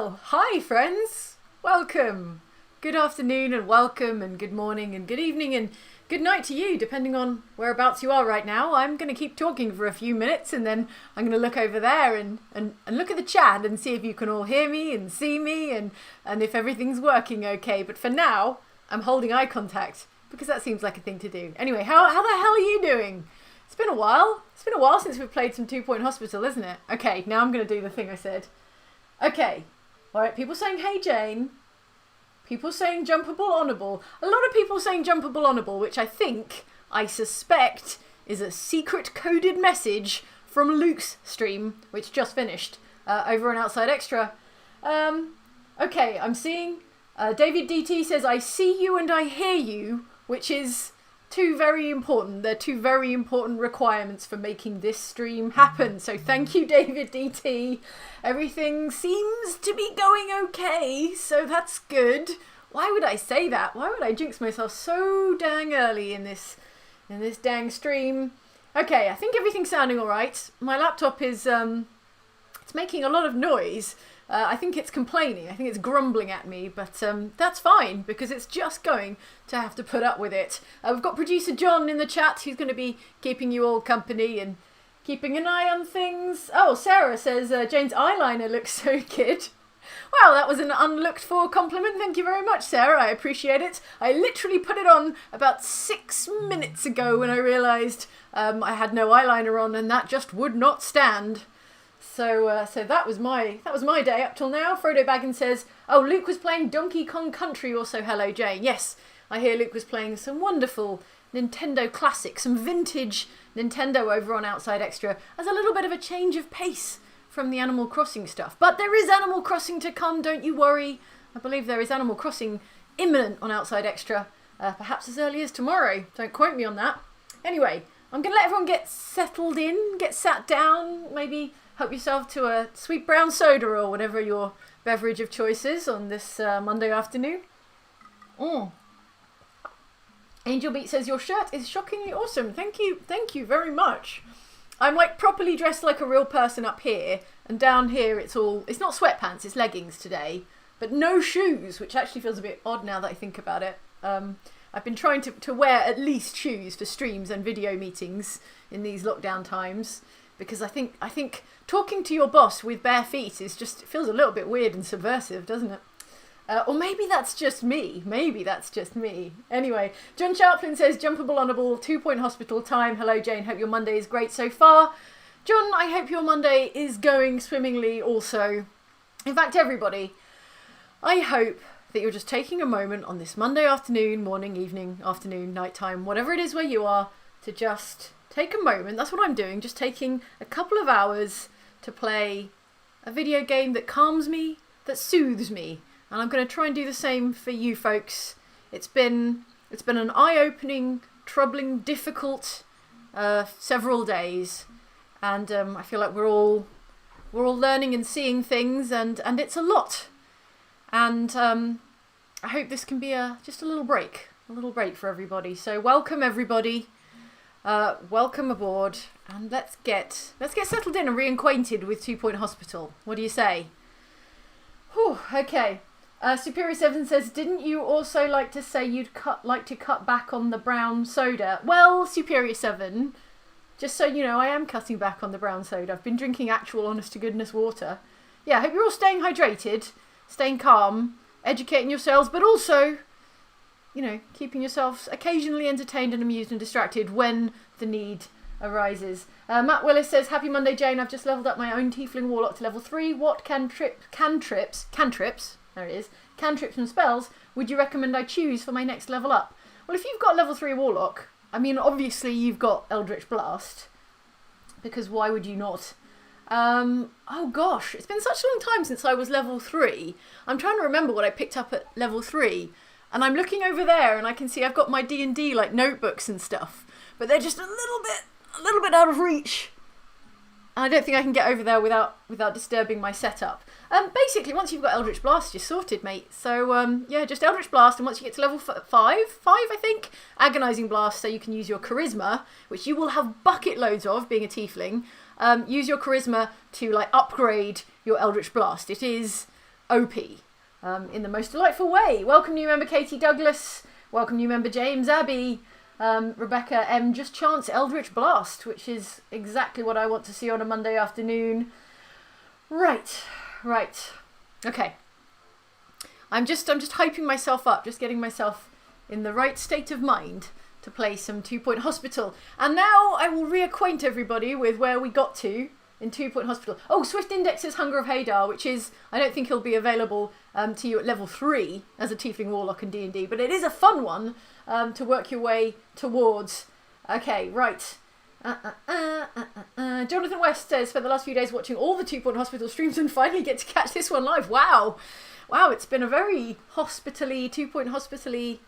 Well, hi friends, welcome. Good afternoon and welcome and good morning and good evening and good night to you, depending on whereabouts you are right now. I'm going to keep talking for a few minutes and then I'm going to look over there and look at the chat and see if you can all hear me and see me and if everything's working okay. But for now, I'm holding eye contact because that seems like a thing to do. Anyway, how the hell are you doing? It's been a while. It's been a while since we've played some 2 Point Hospital, isn't it? Okay, now I'm going to do the thing I said. Okay, alright, people saying, hey Jane. People saying jumpable honourable. A lot of people saying jumpable honourable, which I suspect, is a secret coded message from Luke's stream, which just finished, over on Outside Extra. Okay, I'm seeing, David DT says, I see you and I hear you, which is two very important. They're two very important requirements for making this stream happen. So thank you, David DT. Everything seems to be going okay, so that's good. Why would I say that? Why would I jinx myself so dang early in this dang stream? Okay, I think everything's sounding all right. My laptop is it's making a lot of noise. I think it's complaining. I think it's grumbling at me, but that's fine because it's just going to have to put up with it. We've got producer John in the chat who's going to be keeping you all company and keeping an eye on things. Oh, Sarah says Jane's eyeliner looks so good. Wow, that was an unlooked for compliment. Thank you very much, Sarah. I appreciate it. I literally put it on about 6 minutes ago when I realised I had no eyeliner on and that just would not stand. So that was my day up till now. Frodo Baggins says, oh, Luke was playing Donkey Kong Country, also hello Jane. Yes, I hear Luke was playing some wonderful Nintendo classics, some vintage Nintendo over on Outside Extra as a little bit of a change of pace from the Animal Crossing stuff. But there is Animal Crossing to come, don't you worry. I believe there is Animal Crossing imminent on Outside Extra, perhaps as early as tomorrow. Don't quote me on that. Anyway, I'm going to let everyone get settled in, get sat down, maybe help yourself to a sweet brown soda or whatever your beverage of choice is on this Monday afternoon. Angel Beat says, your shirt is shockingly awesome. Thank you very much. I'm like properly dressed like a real person up here, and down here it's not sweatpants, it's leggings today, but no shoes, which actually feels a bit odd now that I think about it. I've been trying to wear at least shoes for streams and video meetings in these lockdown times, because I think talking to your boss with bare feet it feels a little bit weird and subversive, doesn't it? Or maybe that's just me. Anyway, John Chaplin says, jumpable honourable, 2 Point Hospital time. Hello, Jane. Hope your Monday is great so far. John, I hope your Monday is going swimmingly also. In fact, everybody, I hope that you're just taking a moment on this Monday afternoon, morning, evening, afternoon, nighttime, whatever it is where you are, to just take a moment. That's what I'm doing. Just taking a couple of hours to play a video game that calms me, that soothes me. And I'm going to try and do the same for you folks. It's been an eye-opening, troubling, difficult several days, and I feel like we're all learning and seeing things, and it's a lot. And I hope this can be just a little break for everybody. So welcome everybody, welcome aboard, and let's get settled in and reacquainted with 2 Point Hospital. What do you say? Whew, okay. Superior 7 says, didn't you also like to say you'd like to cut back on the brown soda? Well, Superior 7, just so you know, I am cutting back on the brown soda. I've been drinking actual honest-to-goodness water. Yeah, I hope you're all staying hydrated, staying calm, educating yourselves, but also, you know, keeping yourselves occasionally entertained and amused and distracted when the need arises. Matt Willis says, happy Monday, Jane. I've just leveled up my own Tiefling Warlock to level 3. What cantrips, there it is, cantrips and spells would you recommend I choose for my next level up? Well, if you've got level 3 Warlock, I mean, obviously you've got Eldritch Blast, because why would you not? Oh gosh, it's been such a long time since I was level 3. I'm trying to remember what I picked up at level 3, and I'm looking over there and I can see I've got my D&D like notebooks and stuff, but they're just a little bit out of reach. I don't think I can get over there without disturbing my setup. Basically, once you've got Eldritch Blast, you're sorted, mate. So, yeah, just Eldritch Blast, and once you get to level 5, I think, Agonizing Blast, so you can use your Charisma, which you will have bucket loads of, being a tiefling. Use your Charisma to, like, upgrade your Eldritch Blast. It is OP in the most delightful way. Welcome new member Katie Douglas. Welcome new member James Abbey. Rebecca M. Just chance Eldritch Blast, which is exactly what I want to see on a Monday afternoon. Right. Okay. I'm just hyping myself up, just getting myself in the right state of mind to play some 2 Point Hospital. And now I will reacquaint everybody with where we got to in 2 Point Hospital. Oh, Swift Index's Hunger of Hadar, which is, I don't think he'll be available to you at level 3 as a Tiefling Warlock in D&D, but it is a fun one to work your way towards. Okay, right. Jonathan West says, spent the last few days watching all the 2 Point Hospital streams and finally get to catch this one live. Wow, it's been a very hospitally, 2 Point Hospitally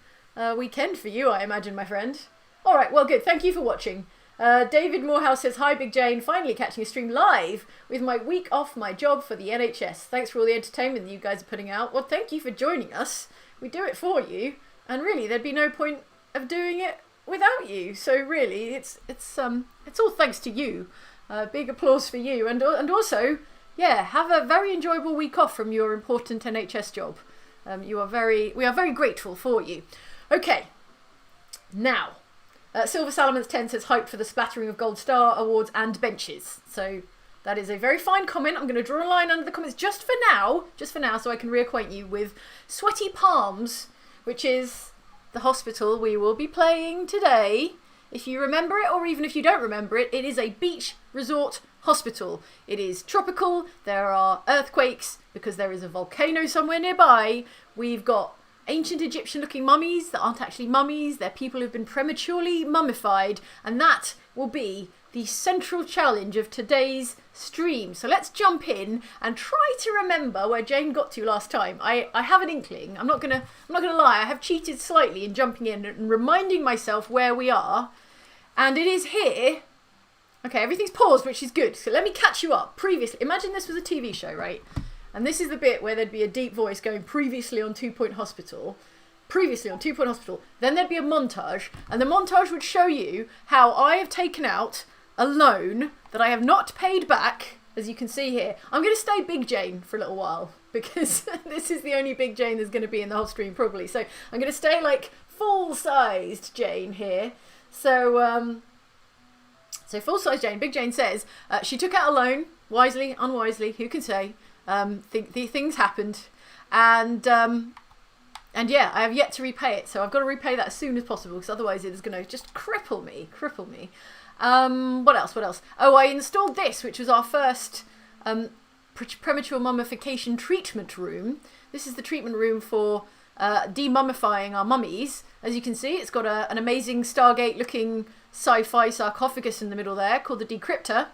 weekend for you, I imagine, my friend. All right, well, good. Thank you for watching. David Morehouse says, hi, Big Jane. Finally catching a stream live with my week off my job for the NHS. Thanks for all the entertainment that you guys are putting out. Well, thank you for joining us. We do it for you. And really, there'd be no point of doing it without you. So really, it's all thanks to you. Big applause for you. And also, yeah, have a very enjoyable week off from your important NHS job. We are very grateful for you. Okay, now, Silver Salamence 10 says hyped for the splattering of Gold Star awards and benches. So that is a very fine comment. I'm going to draw a line under the comments just for now, so I can reacquaint you with Sweaty Palms, which is the hospital we will be playing today. If you remember it, or even if you don't remember it, it is a beach resort hospital. It is tropical. There are earthquakes because there is a volcano somewhere nearby. We've got ancient Egyptian looking mummies that aren't actually mummies. They're people who've been prematurely mummified, and that will be the central challenge of today's stream. So let's jump in and try to remember where Jane got to last time. I have an inkling. I'm not gonna lie. I have cheated slightly in jumping in and reminding myself where we are, and it is here. Okay, everything's paused, which is good. So let me catch you up. Previously, imagine this was a TV show, right? And this is the bit where there'd be a deep voice going previously on 2 Point Hospital. Then there'd be a montage, and the montage would show you how I have taken out a loan that I have not paid back, as you can see here. I'm going to stay Big Jane for a little while, because this is the only Big Jane there's going to be in the whole stream, probably. So I'm going to stay like full-sized Jane here. So full-sized Jane, Big Jane says, she took out a loan, wisely, unwisely, who can say. Things happened, and yeah, I have yet to repay it, so I've got to repay that as soon as possible, because otherwise it is going to just cripple me. What else? Oh, I installed this, which was our first premature mummification treatment room. This is the treatment room for demummifying our mummies. As you can see, it's got an amazing Stargate-looking sci-fi sarcophagus in the middle there, called the Decryptor.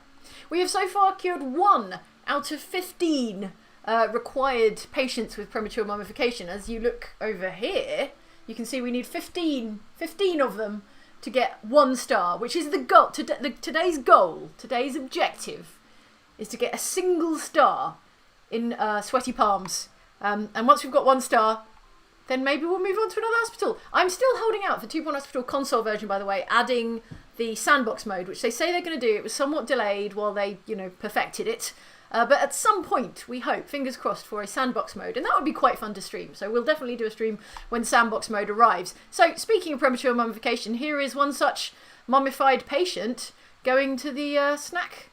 We have so far cured 1 out of 15 required patients with premature mummification. As you look over here, you can see we need 15 of them to get 1 star, which is the goal. Today's goal, today's objective, is to get a single star in Sweaty Palms. And once we've got 1 star, then maybe we'll move on to another hospital. I'm still holding out for 2 Point Hospital console version, by the way, adding the sandbox mode, which they say they're going to do. It was somewhat delayed while they, perfected it. But at some point, we hope, fingers crossed, for a sandbox mode. And that would be quite fun to stream. So we'll definitely do a stream when sandbox mode arrives. So speaking of premature mummification, here is one such mummified patient going to the snack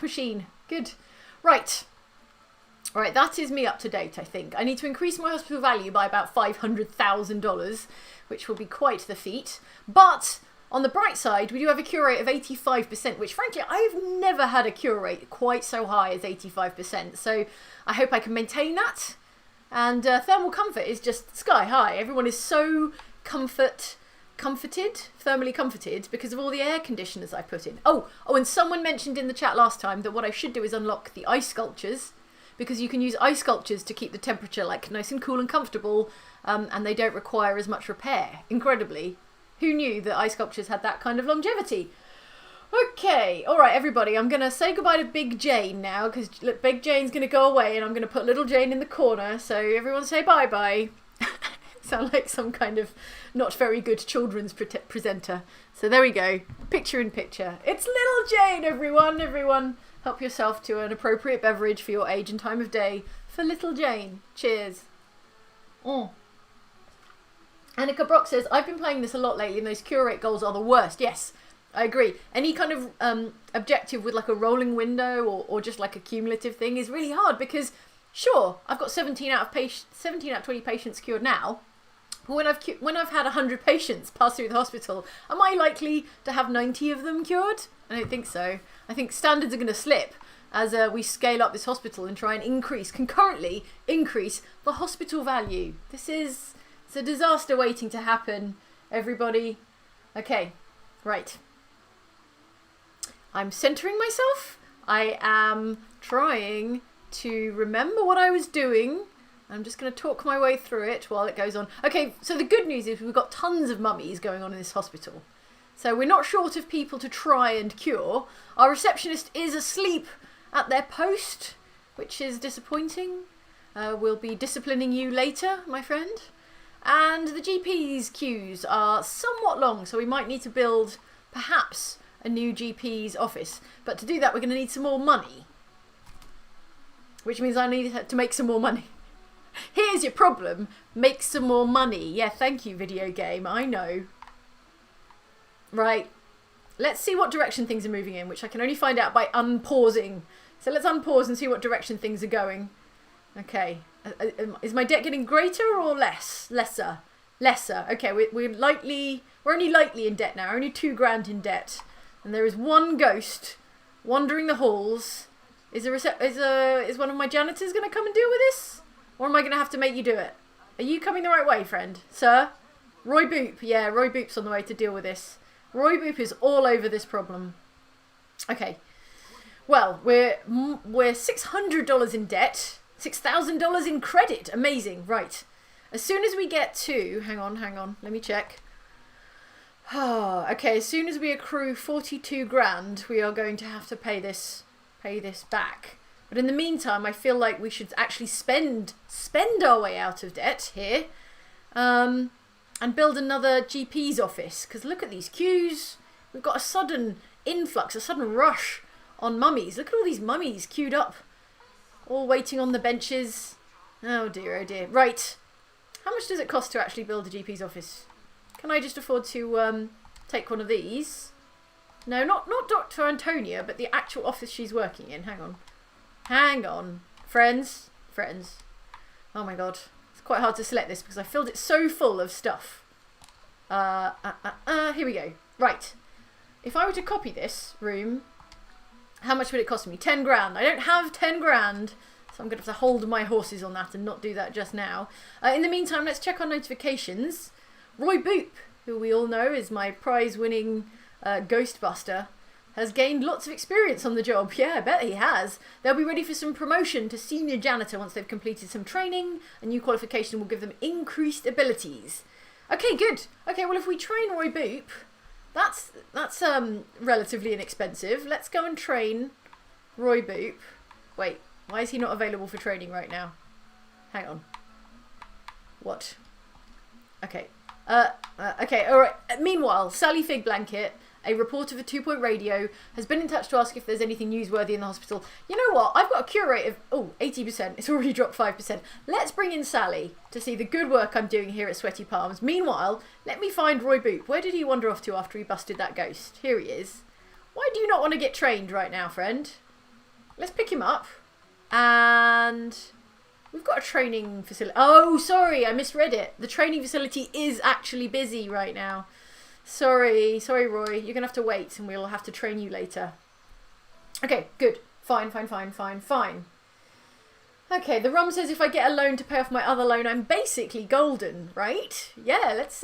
machine. Good. Right. All right, that is me up to date, I think. I need to increase my hospital value by about $500,000, which will be quite the feat. But on the bright side, we do have a cure rate of 85%, which frankly, I've never had a cure rate quite so high as 85%. So I hope I can maintain that. And thermal comfort is just sky high. Everyone is so thermally comforted because of all the air conditioners I put in. Oh, and someone mentioned in the chat last time that what I should do is unlock the ice sculptures, because you can use ice sculptures to keep the temperature like nice and cool and comfortable, and they don't require as much repair. Incredibly. Who knew that ice sculptures had that kind of longevity? Okay, all right, everybody, I'm going to say goodbye to Big Jane now, because Big Jane's going to go away, and I'm going to put Little Jane in the corner, so everyone say bye-bye. Sound like some kind of not very good children's presenter. So there we go, picture in picture. It's Little Jane, everyone. Help yourself to an appropriate beverage for your age and time of day for little Jane. Cheers. Annika Brock says, I've been playing this a lot lately and those cure rate goals are the worst. Yes, I agree. Any kind of objective with like a rolling window or just like a cumulative thing is really hard because, sure, I've got 17 out of 20 patients cured now. But when I've had 100 patients pass through the hospital, am I likely to have 90 of them cured? I don't think so. I think standards are going to slip as we scale up this hospital and try and concurrently increase the hospital value. It's a disaster waiting to happen, everybody. Okay, right. I'm centering myself. I am trying to remember what I was doing. I'm just going to talk my way through it while it goes on. Okay, so the good news is we've got tons of mummies going on in this hospital. So we're not short of people to try and cure. Our receptionist is asleep at their post, which is disappointing. We'll be disciplining you later, my friend. And the GP's queues are somewhat long, so we might need to build, perhaps, a new GP's office. But to do that, we're going to need some more money. Which means I need to make some more money. Here's your problem. Make some more money. Yeah, thank you, video game. I know. Right. Let's see what direction things are moving in, which I can only find out by unpausing. So let's unpause and see what direction things are going. Okay. Is my debt getting greater or lesser? Lesser. Okay, we're only lightly in debt now. Only £2,000 in debt. And there is one ghost wandering the halls. Is one of my janitors going to come and deal with this? Or am I going to have to make you do it? Are you coming the right way, friend? Sir? Roy Boop. Yeah, Roy Boop's on the way to deal with this. Roy Boop is all over this problem. Okay. Well, we're $600 in debt. $6,000 in credit. Amazing. Right. As soon as we get to... Hang on. Let me check. Okay, as soon as we accrue 42 grand, we are going to have to pay this back. But in the meantime, I feel like we should actually spend our way out of debt here, and build another GP's office. Because look at these queues. We've got a sudden influx, a sudden rush on mummies. Look at all these mummies queued up, all waiting on the benches. Oh dear, oh dear. Right. How much does it cost to actually build a GP's office? Can I just afford to take one of these? No, not Dr. Antonia, but the actual office she's working in. Hang on. Friends. Oh my god. It's quite hard to select this because I filled it so full of stuff. Here we go. Right. If I were to copy this room, how much would it cost me? 10 grand. I don't have 10 grand, so I'm going to have to hold my horses on that and not do that just now. In the meantime, let's check our notifications. Roy Boop, who we all know is my prize-winning Ghostbuster, has gained lots of experience on the job. Yeah, I bet he has. They'll be ready for some promotion to senior janitor once they've completed some training. A new qualification will give them increased abilities. Okay, good. Okay, well, if we train Roy Boop, that's relatively inexpensive. Let's go and train Roy Boop. Wait, why is he not available for training right now? Hang on. What? Okay. Okay, alright. Meanwhile, Sally Fig Blanket, a reporter for 2 Point Radio, has been in touch to ask if there's anything newsworthy in the hospital. You know what? I've got a cure rate of 80%. It's already dropped 5%. Let's bring in Sally to see the good work I'm doing here at Sweaty Palms. Meanwhile, let me find Roy Boop. Where did he wander off to after he busted that ghost? Here he is. Why do you not want to get trained right now, friend? Let's pick him up. And... we've got a training facility. Oh, sorry, I misread it. The training facility is actually busy right now. Sorry, Roy. You're going to have to wait and we'll have to train you later. Okay, good. Fine. Okay, the rum says if I get a loan to pay off my other loan, I'm basically golden, right? Yeah, let's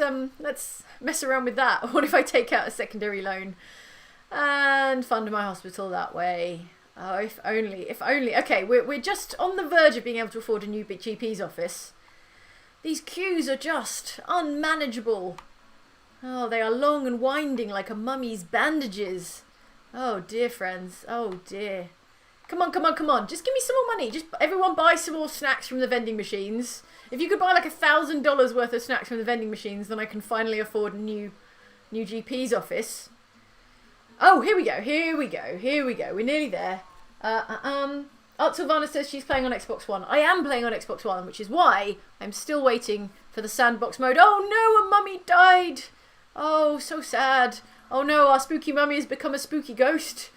mess around with that. What if I take out a secondary loan and fund my hospital that way? Oh, if only. Okay, we're just on the verge of being able to afford a new GP's office. These queues are just unmanageable. Oh, they are long and winding like a mummy's bandages. Oh dear, friends. Oh dear. Come on. Just give me some more money. Just everyone buy some more snacks from the vending machines. If you could buy like $1,000 worth of snacks from the vending machines, then I can finally afford a new GP's office. Oh, here we go. We're nearly there. Art Silvana says she's playing on Xbox One. I am playing on Xbox One, which is why I'm still waiting for the sandbox mode. Oh no, a mummy died! Oh, so sad. Oh no, our spooky mummy has become a spooky ghost.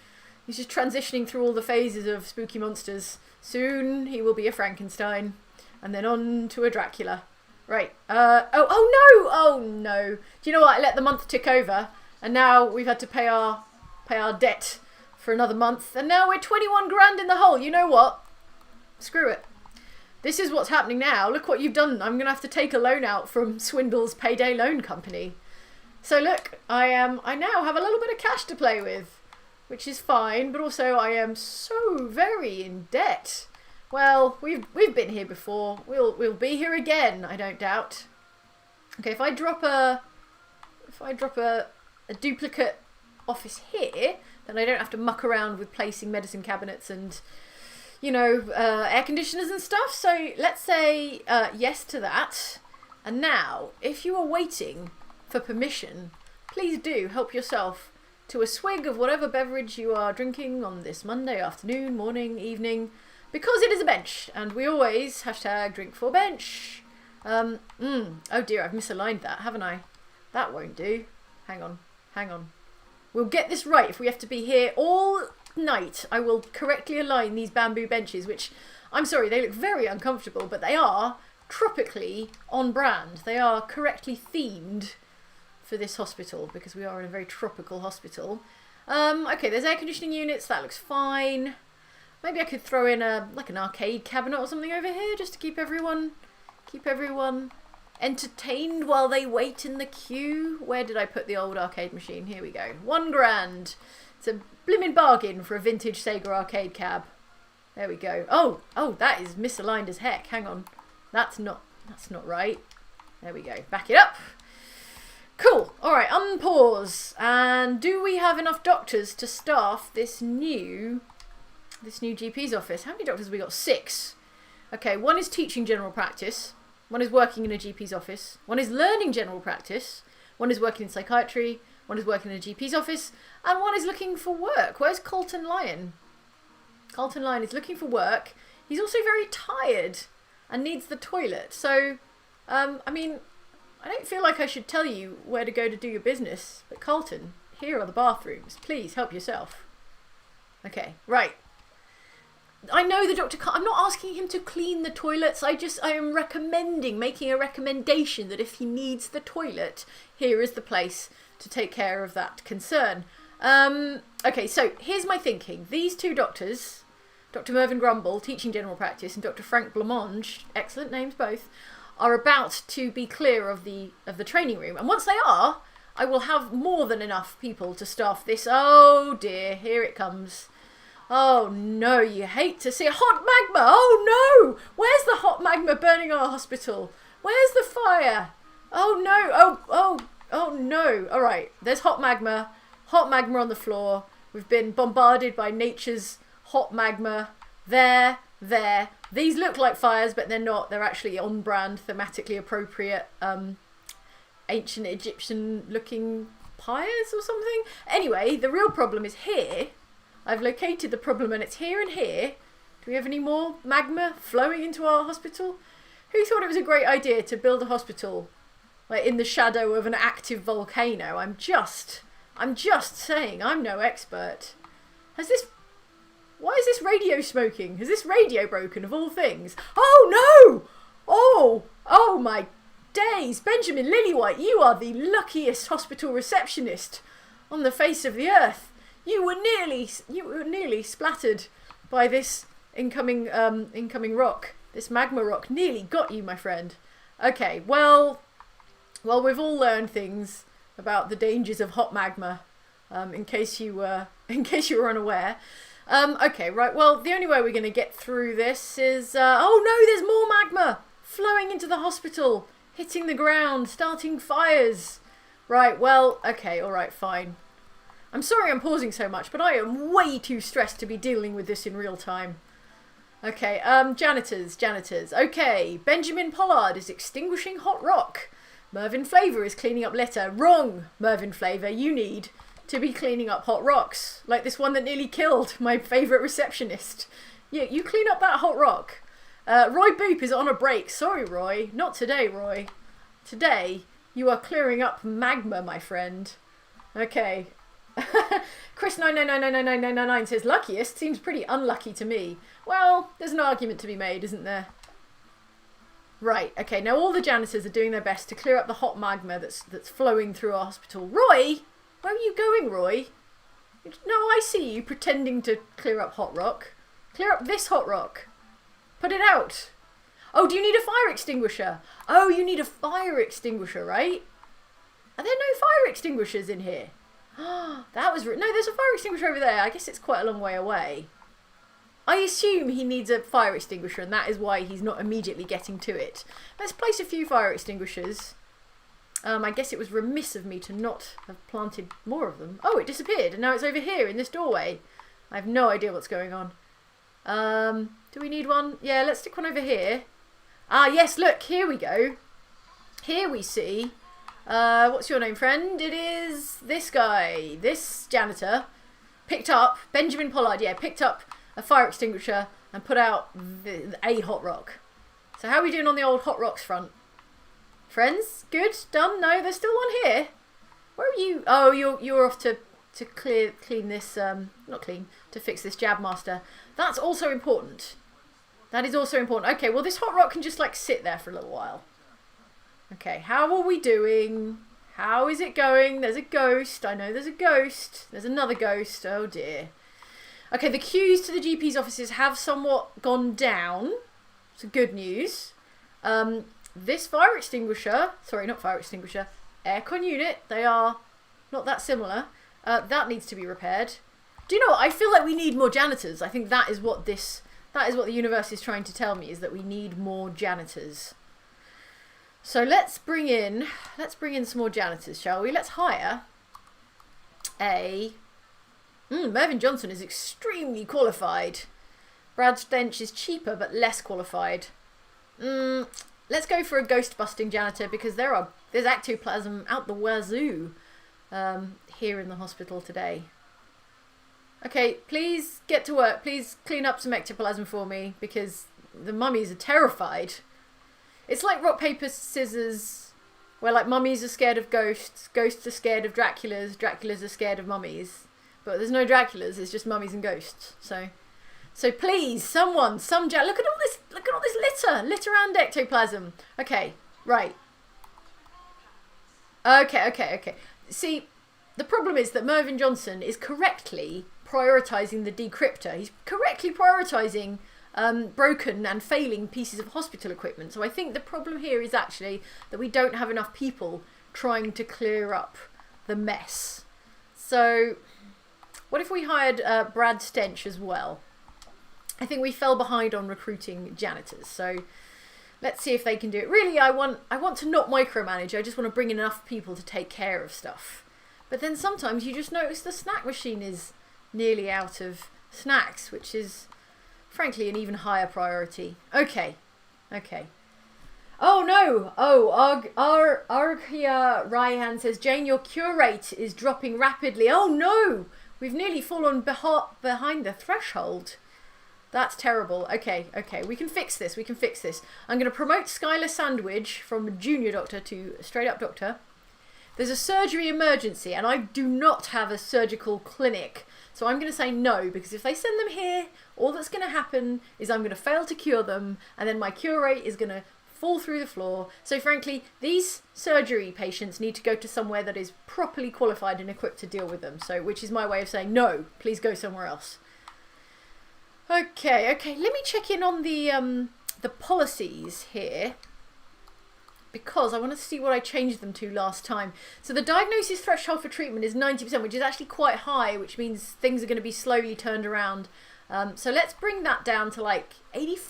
He's just transitioning through all the phases of spooky monsters. Soon he will be a Frankenstein. And then on to a Dracula. Right. Oh no! Do you know what? I let the month tick over. And now we've had to pay our debt for another month. And now we're 21 grand in the hole. You know what? Screw it. This is what's happening now. Look what you've done. I'm going to have to take a loan out from Swindle's Payday Loan Company. So look, I now have a little bit of cash to play with, which is fine, but also I am so very in debt. Well, we've been here before. We'll be here again, I don't doubt. Okay, if I drop a duplicate office here, then I don't have to muck around with placing medicine cabinets and, you know, air conditioners and stuff. So let's say yes to that. And now, if you are waiting for permission, please do help yourself to a swig of whatever beverage you are drinking on this Monday afternoon, morning, evening, because it is a bench, and we always #drink4bench. Oh dear, I've misaligned that, haven't I? That won't do. Hang on. We'll get this right. If we have to be here all night, I will correctly align these bamboo benches, which, I'm sorry, they look very uncomfortable, but they are tropically on brand. They are correctly themed for this hospital, because we are in a very tropical hospital. Okay, there's air conditioning units. That looks fine. Maybe I could throw in like an arcade cabinet or something over here, just to keep everyone entertained while they wait in the queue. Where did I put the old arcade machine? Here we go. 1 grand. It's a blimmin' bargain for a vintage Sega arcade cab. There we go. Oh, that is misaligned as heck. Hang on. That's not right. There we go. Back it up. Cool. All right, unpause. And do we have enough doctors to staff this new GP's office? How many doctors have we got? 6. Okay, 1 is teaching general practice. 1 is working in a GP's office. 1 is learning general practice. 1 is working in psychiatry. 1 is working in a GP's office. And 1 is looking for work. Where's Colton Lyon? Colton Lyon is looking for work. He's also very tired and needs the toilet. So, I mean, I don't feel like I should tell you where to go to do your business. But Colton, here are the bathrooms. Please help yourself. Okay, right. I know the doctor can't, I'm not asking him to clean the toilets. I am making a recommendation that if he needs the toilet, here is the place to take care of that concern. Okay, so here's my thinking. These 2 doctors, Dr. Mervyn Grumble, teaching general practice, and Dr. Frank Blancmange, excellent names both, are about to be clear of the training room. And once they are, I will have more than enough people to staff this. Oh dear, here it comes. Oh no, you hate to see a hot magma. Oh no! Where's the hot magma burning our hospital? Where's the fire? Oh no, oh no. All right, there's hot magma on the floor. We've been bombarded by nature's hot magma. There. These look like fires, but they're not. They're actually on brand, thematically appropriate, ancient Egyptian looking pyres or something. Anyway, the real problem is here. I've located the problem and it's here and here. Do we have any more magma flowing into our hospital? Who thought it was a great idea to build a hospital like in the shadow of an active volcano? I'm just saying, I'm no expert. Why is this radio smoking? Has this radio broken of all things? Oh no! Oh my days. Benjamin Lillywhite, you are the luckiest hospital receptionist on the face of the earth. You were nearly splattered by this incoming rock. This magma rock nearly got you, my friend. Okay, well, we've all learned things about the dangers of hot magma. In case you were unaware. Okay, right. Well, the only way we're going to get through this is oh no, there's more magma flowing into the hospital, hitting the ground, starting fires. Right. Well, okay. All right. Fine. I'm sorry I'm pausing so much, but I am way too stressed to be dealing with this in real time. Okay, janitors. Okay, Benjamin Pollard is extinguishing hot rock. Mervyn Flavor is cleaning up litter. Wrong, Mervyn Flavor. You need to be cleaning up hot rocks, like this one that nearly killed my favourite receptionist. Yeah, you clean up that hot rock. Roy Boop is on a break. Sorry, Roy. Not today, Roy. Today, you are clearing up magma, my friend. Okay. Chris 9999999 says, luckiest seems pretty unlucky to me. Well, there's an argument to be made, isn't there? Right, okay, now all the janitors are doing their best to clear up the hot magma that's flowing through our hospital. Roy? Where are you going, Roy? No, I see you pretending to clear up hot rock. Clear up this hot rock. Put it out. Oh, do you need a fire extinguisher? Oh, you need a fire extinguisher, right? Are there no fire extinguishers in here? That was... No, there's a fire extinguisher over there. I guess it's quite a long way away. I assume he needs a fire extinguisher, and that is why he's not immediately getting to it. Let's place a few fire extinguishers. I guess it was remiss of me to not have planted more of them. Oh, it disappeared, and now it's over here in this doorway. I have no idea what's going on. Do we need one? Yeah, let's stick one over here. Ah, yes, look, here we go. Here we see... what's your name, friend? It is this guy, this janitor, picked up, Benjamin Pollard, yeah, picked up a fire extinguisher and put out a hot rock. So how are we doing on the old hot rocks front? Friends? Good? Done? No, there's still one here. Where are you? Oh, you're off to clean this, not clean, to fix this Jab Master. That's also important. That is also important. Okay, well this hot rock can just like sit there for a little while. Okay, how are we doing? How is it going? There's a ghost. I know there's a ghost. There's another ghost. Oh dear. Okay, the queues to the GP's offices have somewhat gone down. So good news. This fire extinguisher, sorry, not fire extinguisher, aircon unit, they are not that similar. That needs to be repaired. Do you know what? I feel like we need more janitors. I think that is what the universe is trying to tell me, is that we need more janitors. So let's bring in some more janitors, shall we? Let's hire a... Mervyn Johnson is extremely qualified. Brad Stench is cheaper but less qualified. Let's go for a ghost-busting janitor, because there's ectoplasm out the wazoo here in the hospital today. Okay, please get to work. Please clean up some ectoplasm for me, because the mummies are terrified. It's like rock, paper, scissors, where like mummies are scared of ghosts, ghosts are scared of Draculas, Draculas are scared of mummies. But there's no Draculas, it's just mummies and ghosts. So please, someone, look at all this litter and ectoplasm. Okay, right. Okay. See, the problem is that Mervyn Johnson is correctly prioritising the decryptor. He's correctly prioritising broken and failing pieces of hospital equipment. So I think the problem here is actually that we don't have enough people trying to clear up the mess. So what if we hired Brad Stench as well? I think we fell behind on recruiting janitors, so let's see if they can do it. Really, I want to not micromanage. I just want to bring in enough people to take care of stuff. But then sometimes you just notice the snack machine is nearly out of snacks, which is frankly an even higher priority. Okay. Oh no! Oh, Arkia Raihan says, Jane, your cure rate is dropping rapidly. Oh no! We've nearly fallen behind the threshold. That's terrible. Okay. We can fix this. I'm going to promote Skylar Sandwich from junior doctor to straight up doctor. There's a surgery emergency, and I do not have a surgical clinic. So I'm going to say no, because if they send them here, all that's going to happen is I'm going to fail to cure them, and then my cure rate is going to fall through the floor. So frankly, these surgery patients need to go to somewhere that is properly qualified and equipped to deal with them. So, which is my way of saying no, please go somewhere else. Okay. Let me check in on the policies here, because I want to see what I changed them to last time. So the diagnosis threshold for treatment is 90%, which is actually quite high, which means things are going to be slowly turned around. So let's bring that down to like 85.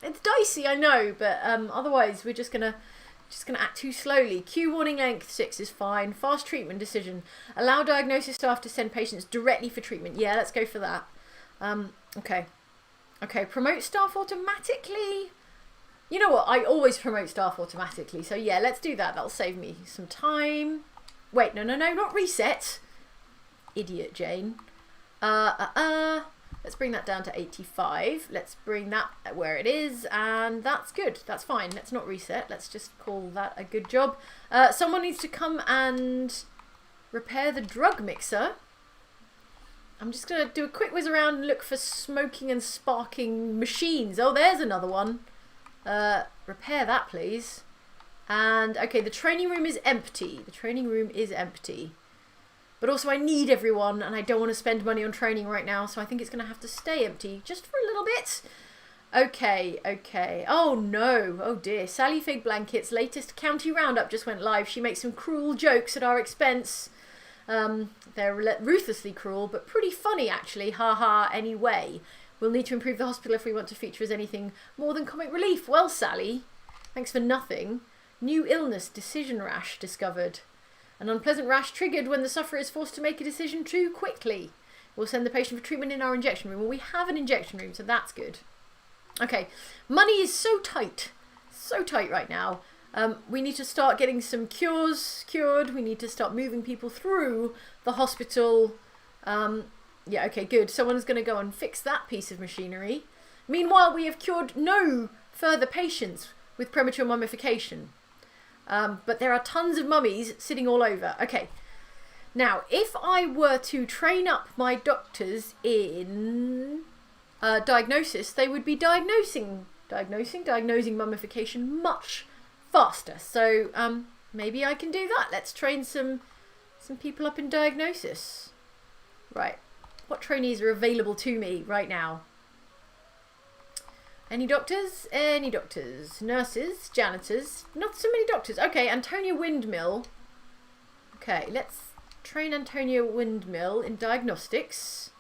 It's dicey, I know, but otherwise we're just gonna act too slowly. Q warning length 6 is fine. Fast treatment decision. Allow diagnosis staff to send patients directly for treatment. Yeah, let's go for that. Okay. Promote staff automatically. You know what? I always promote staff automatically. So yeah, let's do that. That'll save me some time. Wait, no, not reset. idiot, Jane. Let's bring that down to 85. Let's bring that where it is, and that's good. That's fine. Let's not reset. Let's just call that a good job. Someone needs to come and repair the drug mixer. I'm just going to do a quick whiz around and look for smoking and sparking machines. Oh, there's another one. Repair that, please. And, okay, the training room is empty. The training room is empty. But also I need everyone, and I don't want to spend money on training right now, so I think it's going to have to stay empty just for a little bit. Okay, okay. Oh, no. Oh, dear. Sally Fig Blanket's latest county roundup just went live. She makes some cruel jokes at our expense. They're ruthlessly cruel, but pretty funny, actually. Ha ha, anyway. We'll need to improve the hospital if we want to feature as anything more than comic relief. Well, Sally, thanks for nothing. New illness, decision rash, discovered. An unpleasant rash triggered when the sufferer is forced to make a decision too quickly. We'll send the patient for treatment in our injection room. Well, we have an injection room, so that's good. Okay, money is so tight right now. We need to start getting some cures cured. We need to start moving people through the hospital. Yeah, okay, good. Someone's going to go and fix that piece of machinery. Meanwhile, we have cured no further patients with premature mummification. But there are tons of mummies sitting all over. Okay, now, if I were to train up my doctors in diagnosis, they would be diagnosing mummification much faster. So, maybe I can do that. Let's train some people up in diagnosis. Right. What trainees are available to me right now? Any doctors? Any doctors? Nurses? Janitors? Not so many doctors. Okay, Antonia Windmill. Okay, let's train Antonia Windmill in diagnostics.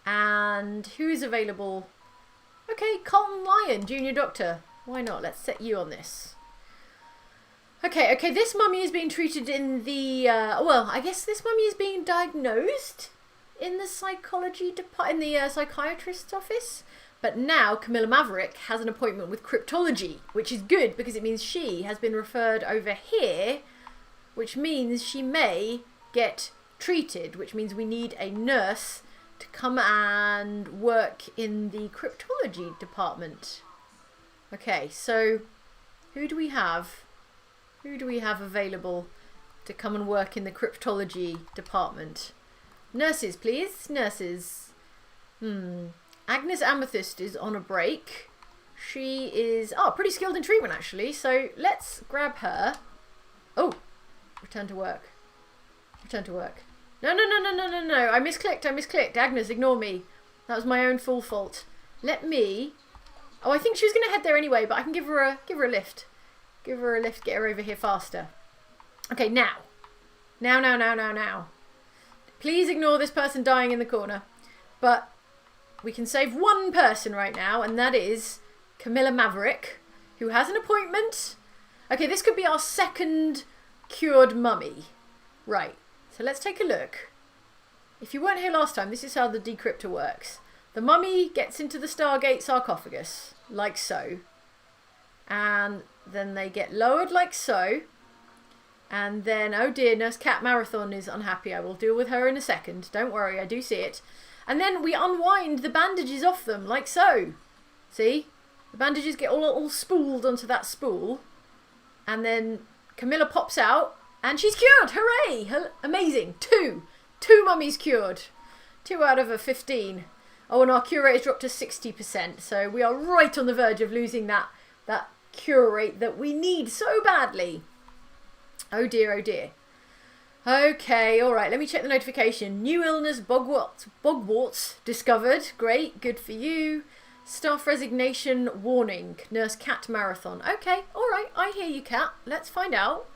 And who is available? Okay, Colton Lyon, junior doctor. Why not? Let's set you on this. Okay, this mummy is being treated in the, well, I guess this mummy is being diagnosed in the psychiatrist's office. But now Camilla Maverick has an appointment with cryptology, which is good because it means she has been referred over here, which means she may get treated, which means we need a nurse to come and work in the cryptology department. Okay, so who do we have? Who do we have available to come and work in the cryptology department? Nurses, please. Nurses. Agnes Amethyst is on a break. She is, pretty skilled in treatment, actually. So let's grab her. Oh, return to work. Return to work. No. I misclicked. Agnes, ignore me. That was my own full fault. Let me. Oh, I think she was going to head there anyway, but I can give her a lift. Give her a lift, get her over here faster. Okay, now. Now. Please ignore this person dying in the corner. But we can save one person right now, and that is Camilla Maverick, who has an appointment. Okay, this could be our second cured mummy. Right, so let's take a look. If you weren't here last time, this is how the decryptor works. The mummy gets into the Stargate sarcophagus, like so. And then they get lowered like so. And then, oh dear, Nurse Cat Marathon is unhappy. I will deal with her in a second. Don't worry, I do see it. And then we unwind the bandages off them, like so. See? The bandages get all spooled onto that spool. And then Camilla pops out, and she's cured! Hooray! Amazing. Two mummies cured. 2 out of a 15. Oh, and our cure rate has dropped to 60%. So we are right on the verge of losing that cure rate that we need so badly. Oh dear, oh dear. Okay, alright, let me check the notification. New illness, bogwarts discovered. Great, good for you. Staff resignation warning. Nurse Cat Marathon. Okay, alright, I hear you, Cat. Let's find out.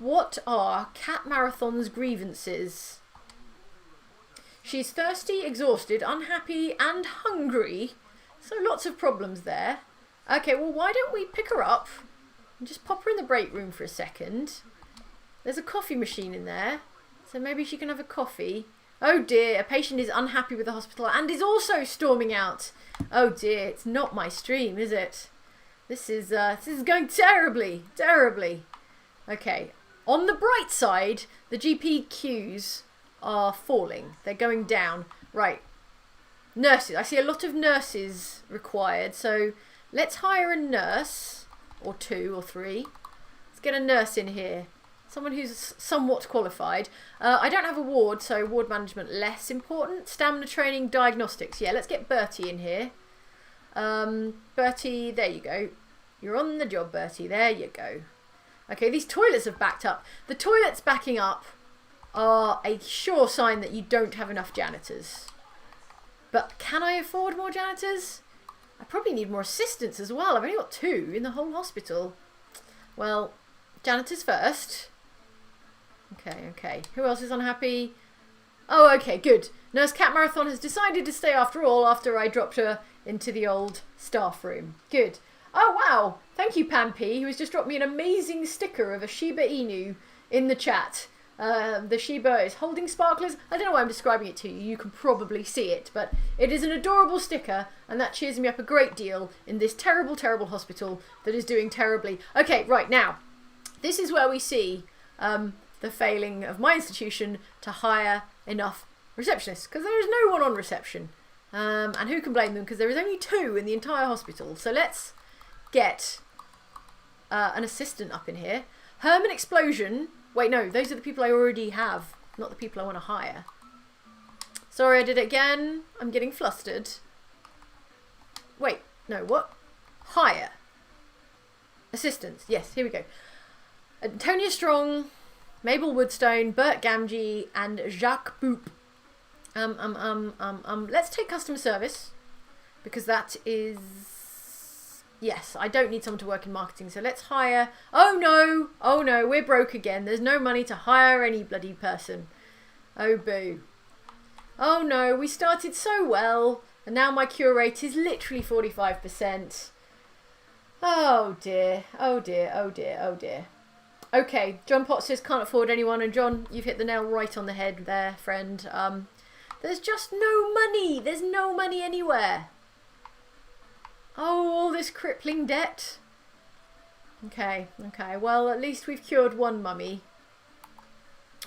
What are Cat Marathon's grievances? She's thirsty, exhausted, unhappy, and hungry. So lots of problems there. Okay, well, why don't we pick her up and just pop her in the break room for a second. There's a coffee machine in there, so maybe she can have a coffee. Oh dear, a patient is unhappy with the hospital and is also storming out. Oh dear, it's not my stream, is it? This is going terribly. Okay, on the bright side, the GP queues are falling. They're going down. Right. Nurses. I see a lot of nurses required. So let's hire a nurse. Or 2 or 3. Let's get a nurse in here. Someone who's somewhat qualified. I don't have a ward, so ward management less important. Stamina training, diagnostics. Yeah, let's get Bertie in here. Bertie, there you go. You're on the job, Bertie. There you go. Okay, these toilets have backed up. The toilets backing up are a sure sign that you don't have enough janitors. But can I afford more janitors? I probably need more assistants as well. I've only got 2 in the whole hospital. Well, janitors first. Okay. Who else is unhappy? Oh, okay, good. Nurse Cat Marathon has decided to stay after all after I dropped her into the old staff room. Good. Oh, wow. Thank you, Pampy, who has just dropped me an amazing sticker of a Shiba Inu in the chat. The Shiba is holding sparklers. I don't know why I'm describing it to you. You can probably see it, but it is an adorable sticker, and that cheers me up a great deal in this terrible, terrible hospital that is doing terribly. Okay, right, now, this is where we see the failing of my institution to hire enough receptionists, because there is no one on reception. And who can blame them, because there is only 2 in the entire hospital. So let's get an assistant up in here. Herman Explosion. Wait, no, those are the people I already have, not the people I want to hire. Sorry, I did it again. I'm getting flustered. Wait, no, what? Hire. Assistants. Yes, here we go. Antonia Strong, Mabel Woodstone, Bert Gamgee, and Jacques Boop. Let's take customer service, because that is... Yes, I don't need someone to work in marketing, so let's hire... Oh no, we're broke again. There's no money to hire any bloody person. Oh boo. Oh no, we started so well, and now my cure rate is literally 45%. Oh dear. Okay, John Potts says can't afford anyone, and John, you've hit the nail right on the head there, friend. There's just no money. There's no money anywhere. Oh, all this crippling debt. Okay. Well, at least we've cured one mummy.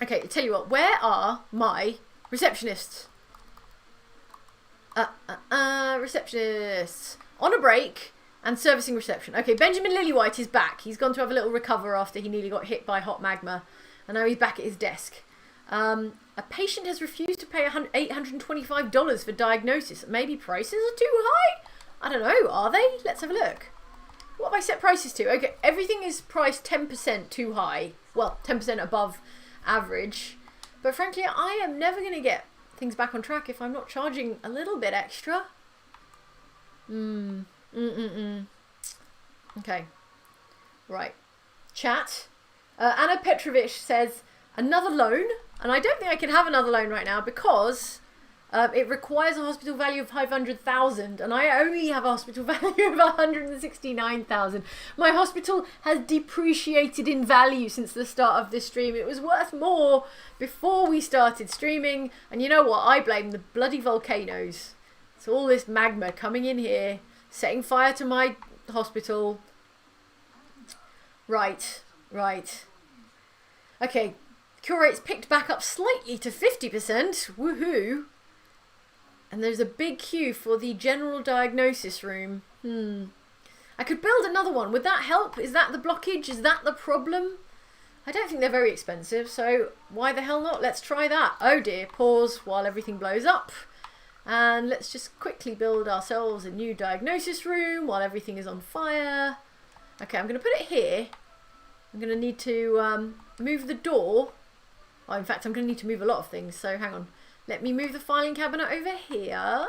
Okay, I tell you what. Where are my receptionists? Receptionists. On a break and servicing reception. Okay, Benjamin Lillywhite is back. He's gone to have a little recover after he nearly got hit by hot magma. And now he's back at his desk. A patient has refused to pay $825 for diagnosis. Maybe prices are too high? I don't know, are they? Let's have a look. What have I set prices to? Okay, everything is priced 10% too high. Well, 10% above average. But frankly, I am never going to get things back on track if I'm not charging a little bit extra. Okay. Right. Chat. Anna Petrovich says, another loan? And I don't think I can have another loan right now because... it requires a hospital value of 500,000 and I only have a hospital value of 169,000. My hospital has depreciated in value since the start of this stream. It was worth more before we started streaming, and you know what? I blame the bloody volcanoes. It's all this magma coming in here, setting fire to my hospital. Right. Okay, cure rate's picked back up slightly to 50%. Woohoo! And there's a big queue for the general diagnosis room. I could build another one. Would that help? Is that the blockage? Is that the problem? I don't think they're very expensive, so why the hell not? Let's try that. Oh dear, pause while everything blows up. And let's just quickly build ourselves a new diagnosis room while everything is on fire. Okay, I'm going to put it here. I'm going to need to move the door. Oh, in fact, I'm going to need to move a lot of things, so hang on. Let me move the filing cabinet over here.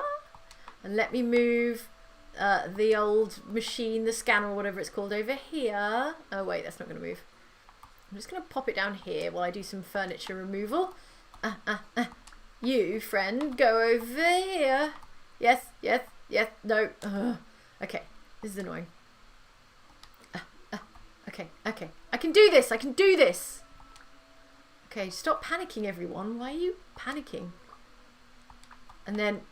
And let me move the old machine, the scanner or whatever it's called, over here. Oh, wait, that's not going to move. I'm just going to pop it down here while I do some furniture removal. You, friend, go over here. Yes, no. Okay, this is annoying. Okay. I can do this. Okay, stop panicking, everyone. Why are you panicking? And then,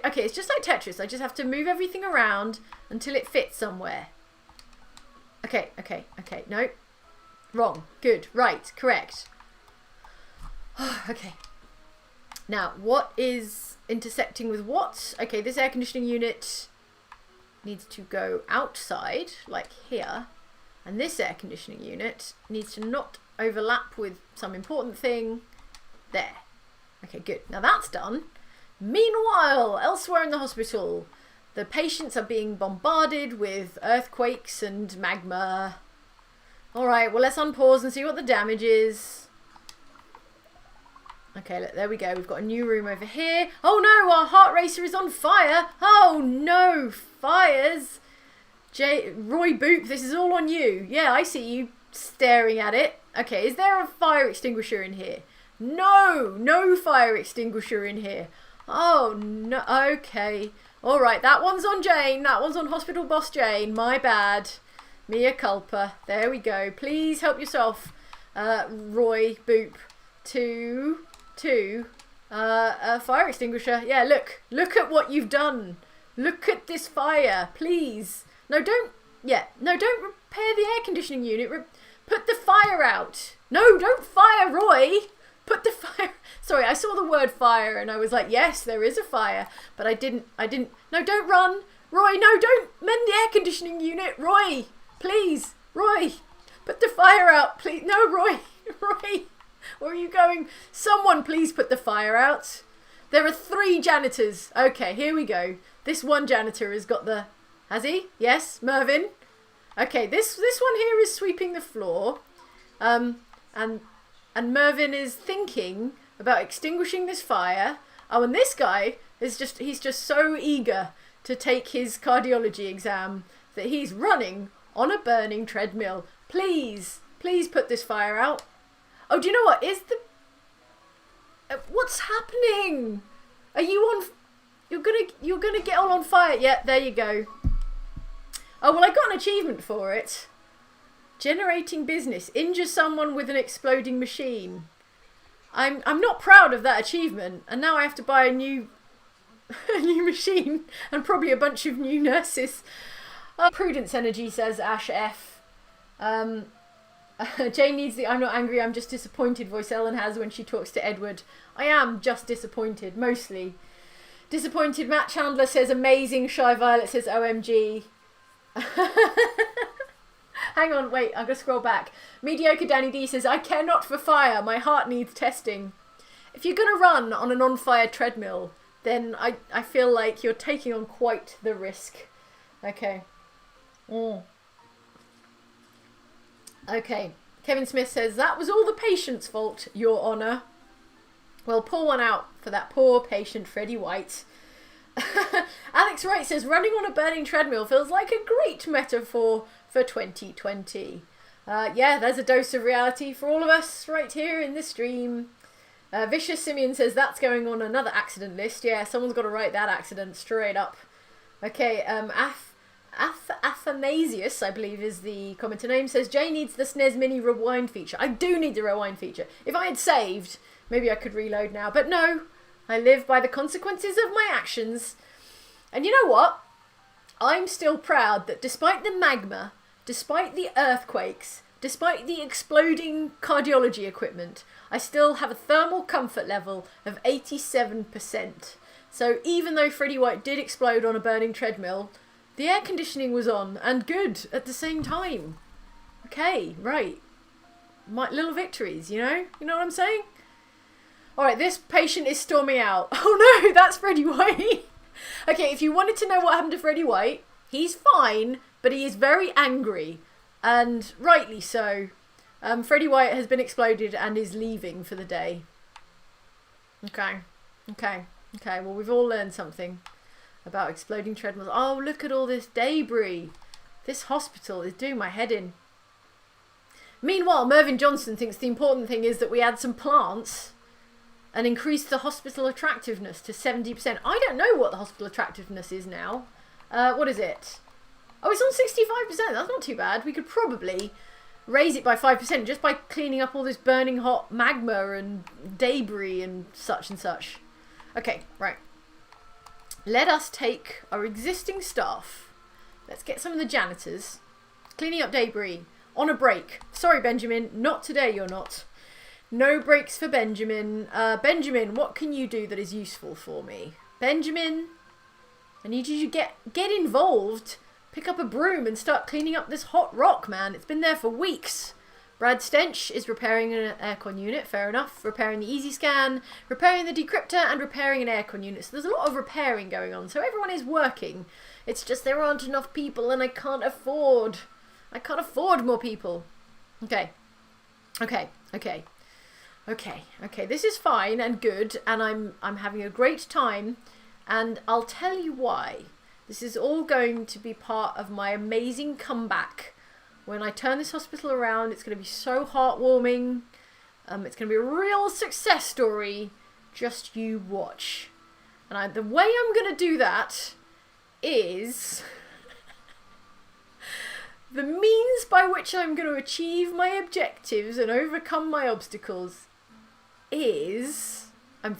okay, it's just like Tetris. I just have to move everything around until it fits somewhere. Okay, no. Wrong. Good. Right. Correct. Okay. Now, what is intersecting with what? Okay, this air conditioning unit needs to go outside, like here. And this air conditioning unit needs to not overlap with some important thing there. Okay, good. Now that's done. Meanwhile, elsewhere in the hospital, the patients are being bombarded with earthquakes and magma. All right, well, let's unpause and see what the damage is. Okay, look, there we go. We've got a new room over here. Oh no, our heart racer is on fire. Oh no, fires. Roy Boop, this is all on you. Yeah, I see you staring at it. Okay, is there a fire extinguisher in here? No, no fire extinguisher in here. Oh, no, okay. All right, that one's on Jane. That one's on Hospital Boss Jane. My bad. Mea culpa. There we go. Please help yourself, Roy Boop, to a fire extinguisher. Yeah, look at what you've done. Look at this fire, please. No, don't repair the air conditioning unit. Put the fire out. No, don't fire Roy. Put the fire. Sorry, I saw the word fire and I was like, yes, there is a fire. But I didn't. No, don't run. Roy, no, don't mend the air conditioning unit. Roy, please. Roy, put the fire out, please. No, Roy. Roy, where are you going? Someone please put the fire out. There are 3 janitors. Okay, here we go. This one janitor has got the... Has he? Yes, Mervyn. Okay, this one here is sweeping the floor. And Mervyn is thinking about extinguishing this fire. Oh, and this guy is he's just so eager to take his cardiology exam that he's running on a burning treadmill. Please put this fire out. Oh, do you know what? What's happening? Are you on... You're gonna get all on fire. Yeah, there you go. Oh, well, I got an achievement for it. Generating business. Injure someone with an exploding machine. I'm not proud of that achievement, and now I have to buy a new machine and probably a bunch of new nurses. Prudence Energy says Ash F. Jane needs the I'm not angry, I'm just disappointed voice Ellen has when she talks to Edward. I am just disappointed, mostly. Disappointed. Matt Chandler says amazing. Shy Violet says OMG. Hang on, wait, I'm going to scroll back. Mediocre Danny D says, I care not for fire, my heart needs testing. If you're going to run on an on-fire treadmill, then I feel like you're taking on quite the risk. Okay. Okay. Kevin Smith says, that was all the patient's fault, Your Honour. Well, pour one out for that poor patient, Freddie White. Alex Wright says, running on a burning treadmill feels like a great metaphor for 2020. Yeah, there's a dose of reality for all of us right here in this stream. Vicious Simeon says, that's going on another accident list. Yeah, someone's got to write that accident straight up. Okay, Athanasius, I believe is the commenter name, says, Jay needs the SNES Mini rewind feature. I do need the rewind feature. If I had saved, maybe I could reload now. But no, I live by the consequences of my actions. And you know what? I'm still proud that despite the magma, despite the earthquakes, despite the exploding cardiology equipment, I still have a thermal comfort level of 87%. So even though Freddie White did explode on a burning treadmill, the air conditioning was on and good at the same time. Okay, right. My little victories, you know? You know what I'm saying? Alright, this patient is storming out. Oh no, that's Freddie White. Okay, if you wanted to know what happened to Freddie White, he's fine, but he is very angry. And rightly so. Freddie White has been exploded and is leaving for the day. Okay. Well, we've all learned something about exploding treadmills. Oh, look at all this debris. This hospital is doing my head in. Meanwhile, Mervyn Johnson thinks the important thing is that we add some plants and increase the hospital attractiveness to 70%. I don't know what the hospital attractiveness is now. What is it? Oh, it's on 65%. That's not too bad. We could probably raise it by 5% just by cleaning up all this burning hot magma and debris and such and such. Okay, right. Let us take our existing staff. Let's get some of the janitors cleaning up debris on a break. Sorry, Benjamin, not today you're not. No breaks for Benjamin. Benjamin, what can you do that is useful for me? Benjamin, I need you to get involved. Pick up a broom and start cleaning up this hot rock, man. It's been there for weeks. Brad Stench is repairing an aircon unit, fair enough. Repairing the Easy Scan, repairing the decryptor, and repairing an aircon unit. So there's a lot of repairing going on. So everyone is working. It's just there aren't enough people and I can't afford more people. Okay. This is fine and good, and I'm having a great time, and I'll tell you why. This is all going to be part of my amazing comeback. When I turn this hospital around, it's going to be so heartwarming. It's going to be a real success story. Just you watch. And the way I'm going to do that is the means by which I'm going to achieve my objectives and overcome my obstacles is... I'm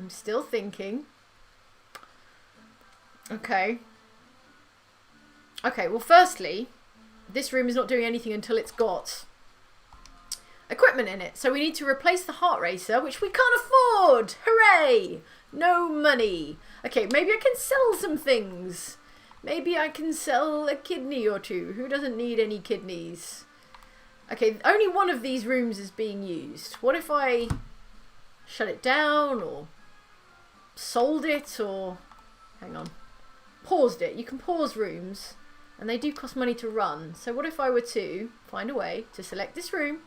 still thinking. Okay, well, firstly, this room is not doing anything until it's got equipment in it. So we need to replace the heart racer, which we can't afford. Hooray! No money. Okay, maybe I can sell some things. Maybe I can sell a kidney or two. Who doesn't need any kidneys? Okay, only one of these rooms is being used. What if I shut it down or sold it or... Hang on. Paused it. You can pause rooms. And they do cost money to run. So what if I were to find a way to select this room,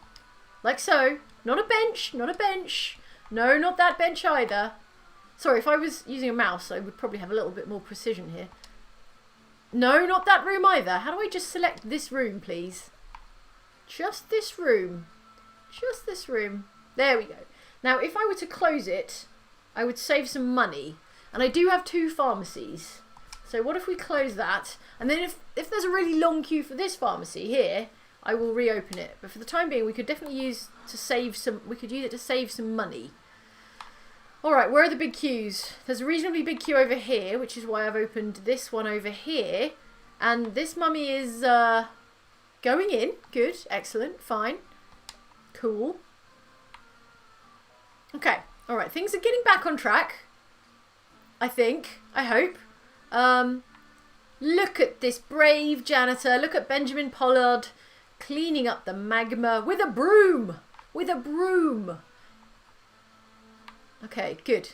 like so. Not a bench, not a bench. No, not that bench either. Sorry, if I was using a mouse, I would probably have a little bit more precision here. No, not that room either. How do I just select this room, please? Just this room. Just this room. There we go. Now, if I were to close it, I would save some money. And I do have 2 pharmacies. So what if we close that? And then if there's a really long queue for this pharmacy here, I will reopen it. But for the time being, we could definitely use it to save some money. Alright, where are the big queues? There's a reasonably big queue over here, which is why I've opened this one over here. And this mummy is going in. Good, excellent, fine. Cool. Okay, alright, things are getting back on track. I think, I hope. Look at this brave janitor. Look at Benjamin Pollard cleaning up the magma with a broom. With a broom. Okay, good.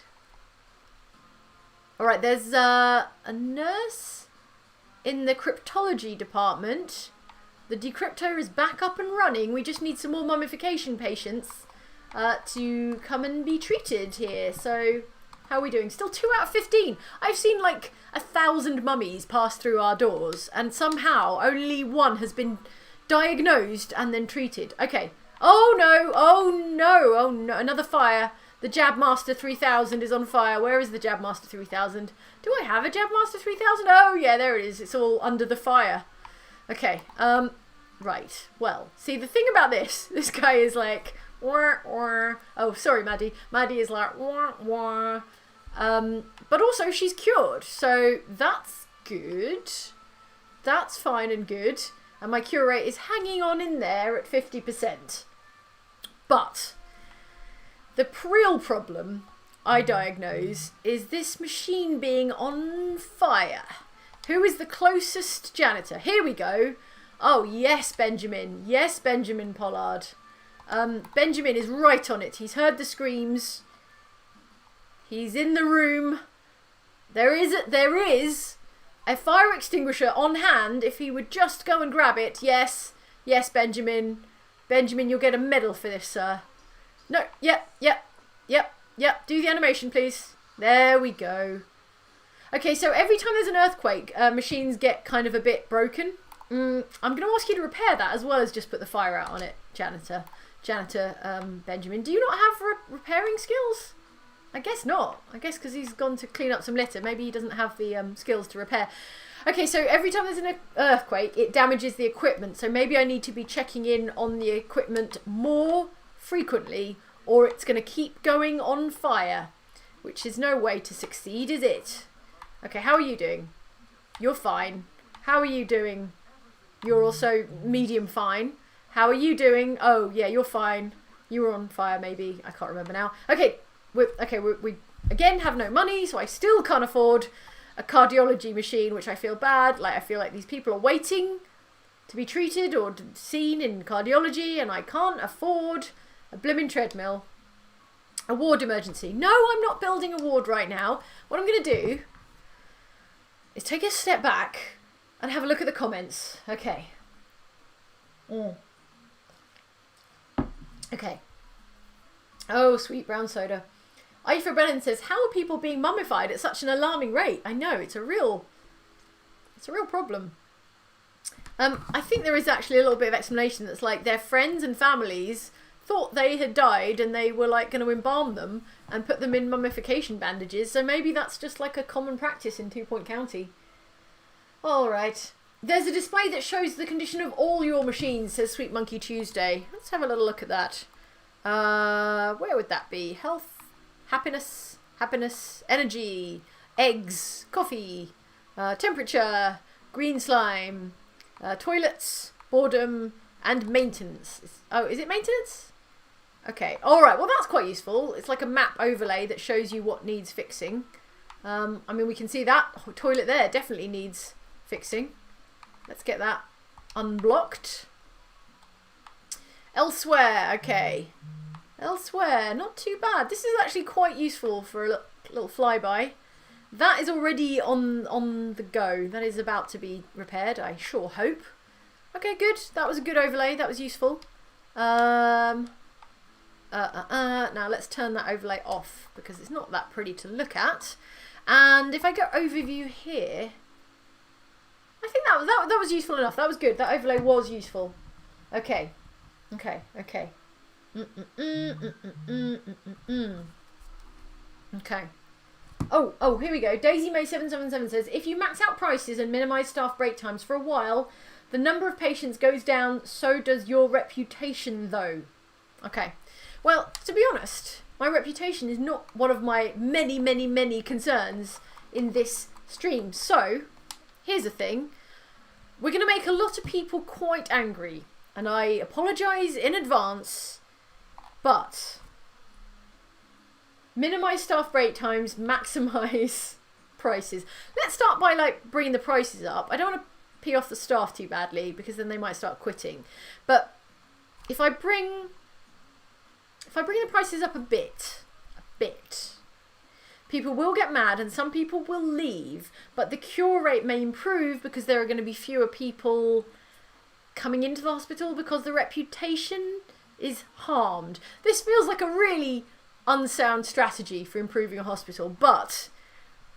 Alright, there's a nurse in the cryptology department. The decryptor is back up and running. We just need some more mummification patients to come and be treated here. So... how are we doing? Still 2 out of 15. I've seen like 1,000 mummies pass through our doors and somehow only one has been diagnosed and then treated. Okay. Oh no, oh no, oh no. Another fire. The Jabmaster 3000 is on fire. Where is the Jabmaster 3000? Do I have a Jabmaster 3000? Oh yeah, there it is. It's all under the fire. Okay. Right. Well, see the thing about this guy is like... Oh, sorry, Maddie. Maddie is like... but also she's cured, so that's good. That's fine and good. And my cure rate is hanging on in there at 50%. But the real problem I diagnose is this machine being on fire. Who is the closest janitor? Here we go. Oh, yes, Benjamin. Yes, Benjamin Pollard. Benjamin is right on it. He's heard the screams. He's in the room. There is a fire extinguisher on hand. If he would just go and grab it. Yes. Yes, Benjamin. Benjamin, you'll get a medal for this, sir. No. Yep. Do the animation, please. There we go. Okay, so every time there's an earthquake, machines get kind of a bit broken. I'm going to ask you to repair that as well as just put the fire out on it, janitor. Benjamin. Do you not have repairing skills? I guess not. I guess because he's gone to clean up some litter. Maybe he doesn't have the skills to repair. Okay, so every time there's an earthquake, it damages the equipment. So maybe I need to be checking in on the equipment more frequently, or it's going to keep going on fire, which is no way to succeed, is it? Okay, how are you doing? You're fine. How are you doing? You're also medium fine. How are you doing? Oh, yeah, you're fine. You were on fire, maybe. I can't remember now. Okay, we again have no money, so I still can't afford a cardiology machine, which I feel bad. Like, I feel like these people are waiting to be treated or seen in cardiology, and I can't afford a blimmin' treadmill. A ward emergency. No, I'm not building a ward right now. What I'm going to do is take a step back and have a look at the comments. Okay. Okay. Oh, sweet brown soda. Aoife Brennan says, how are people being mummified at such an alarming rate? I know, it's a real problem. I think there is actually a little bit of explanation that's like their friends and families thought they had died and they were like going to embalm them and put them in mummification bandages. So maybe that's just like a common practice in 2 Point County. All right. There's a display that shows the condition of all your machines, says Sweet Monkey Tuesday. Let's have a little look at that. Where would that be? Health, happiness, energy, eggs, coffee, temperature, green slime, toilets, boredom, and maintenance. Oh, is it maintenance? Okay, alright, well that's quite useful. It's like a map overlay that shows you what needs fixing. I mean, we can see that toilet there definitely needs fixing. Let's get that unblocked. Elsewhere, okay. Elsewhere, not too bad. This is actually quite useful for a little flyby. That is already on the go. That is about to be repaired, I sure hope. Okay, good. That was a good overlay. That was useful. Now let's turn that overlay off because it's not that pretty to look at. And if I go overview here, I think that was useful enough. That was good. That overlay was useful. Okay. Okay. Okay. Oh, here we go. Daisy May 777 says, if you max out prices and minimize staff break times for a while, the number of patients goes down, so does your reputation though. Okay. Well, to be honest, my reputation is not one of my many concerns in this stream. So, here's the thing. We're going to make a lot of people quite angry. And I apologise in advance. But minimise staff break times, maximise prices. Let's start by like bringing the prices up. I don't want to pee off the staff too badly because then they might start quitting. But if I bring the prices up a bit, people will get mad and some people will leave, but the cure rate may improve because there are going to be fewer people coming into the hospital because the reputation is harmed. This feels like a really unsound strategy for improving a hospital, but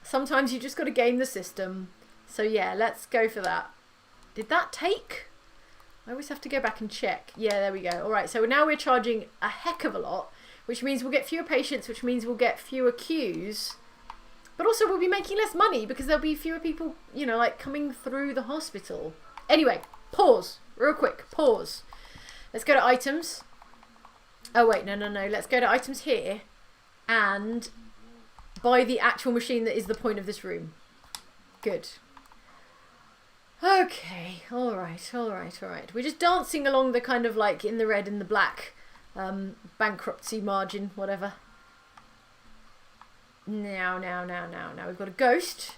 sometimes you just got to game the system. So yeah, let's go for that. Did that take? I always have to go back and check. Yeah, there we go. All right, so now we're charging a heck of a lot, which means we'll get fewer patients, which means we'll get fewer queues. But also we'll be making less money because there'll be fewer people, you know, like coming through the hospital. Anyway, pause. Real quick, pause. Let's go to items. Oh, wait, no. Let's go to items here and buy the actual machine that is the point of this room. Good. Okay, all right. We're just dancing along the kind of like in the red and the black bankruptcy margin, whatever. Now. We've got a ghost.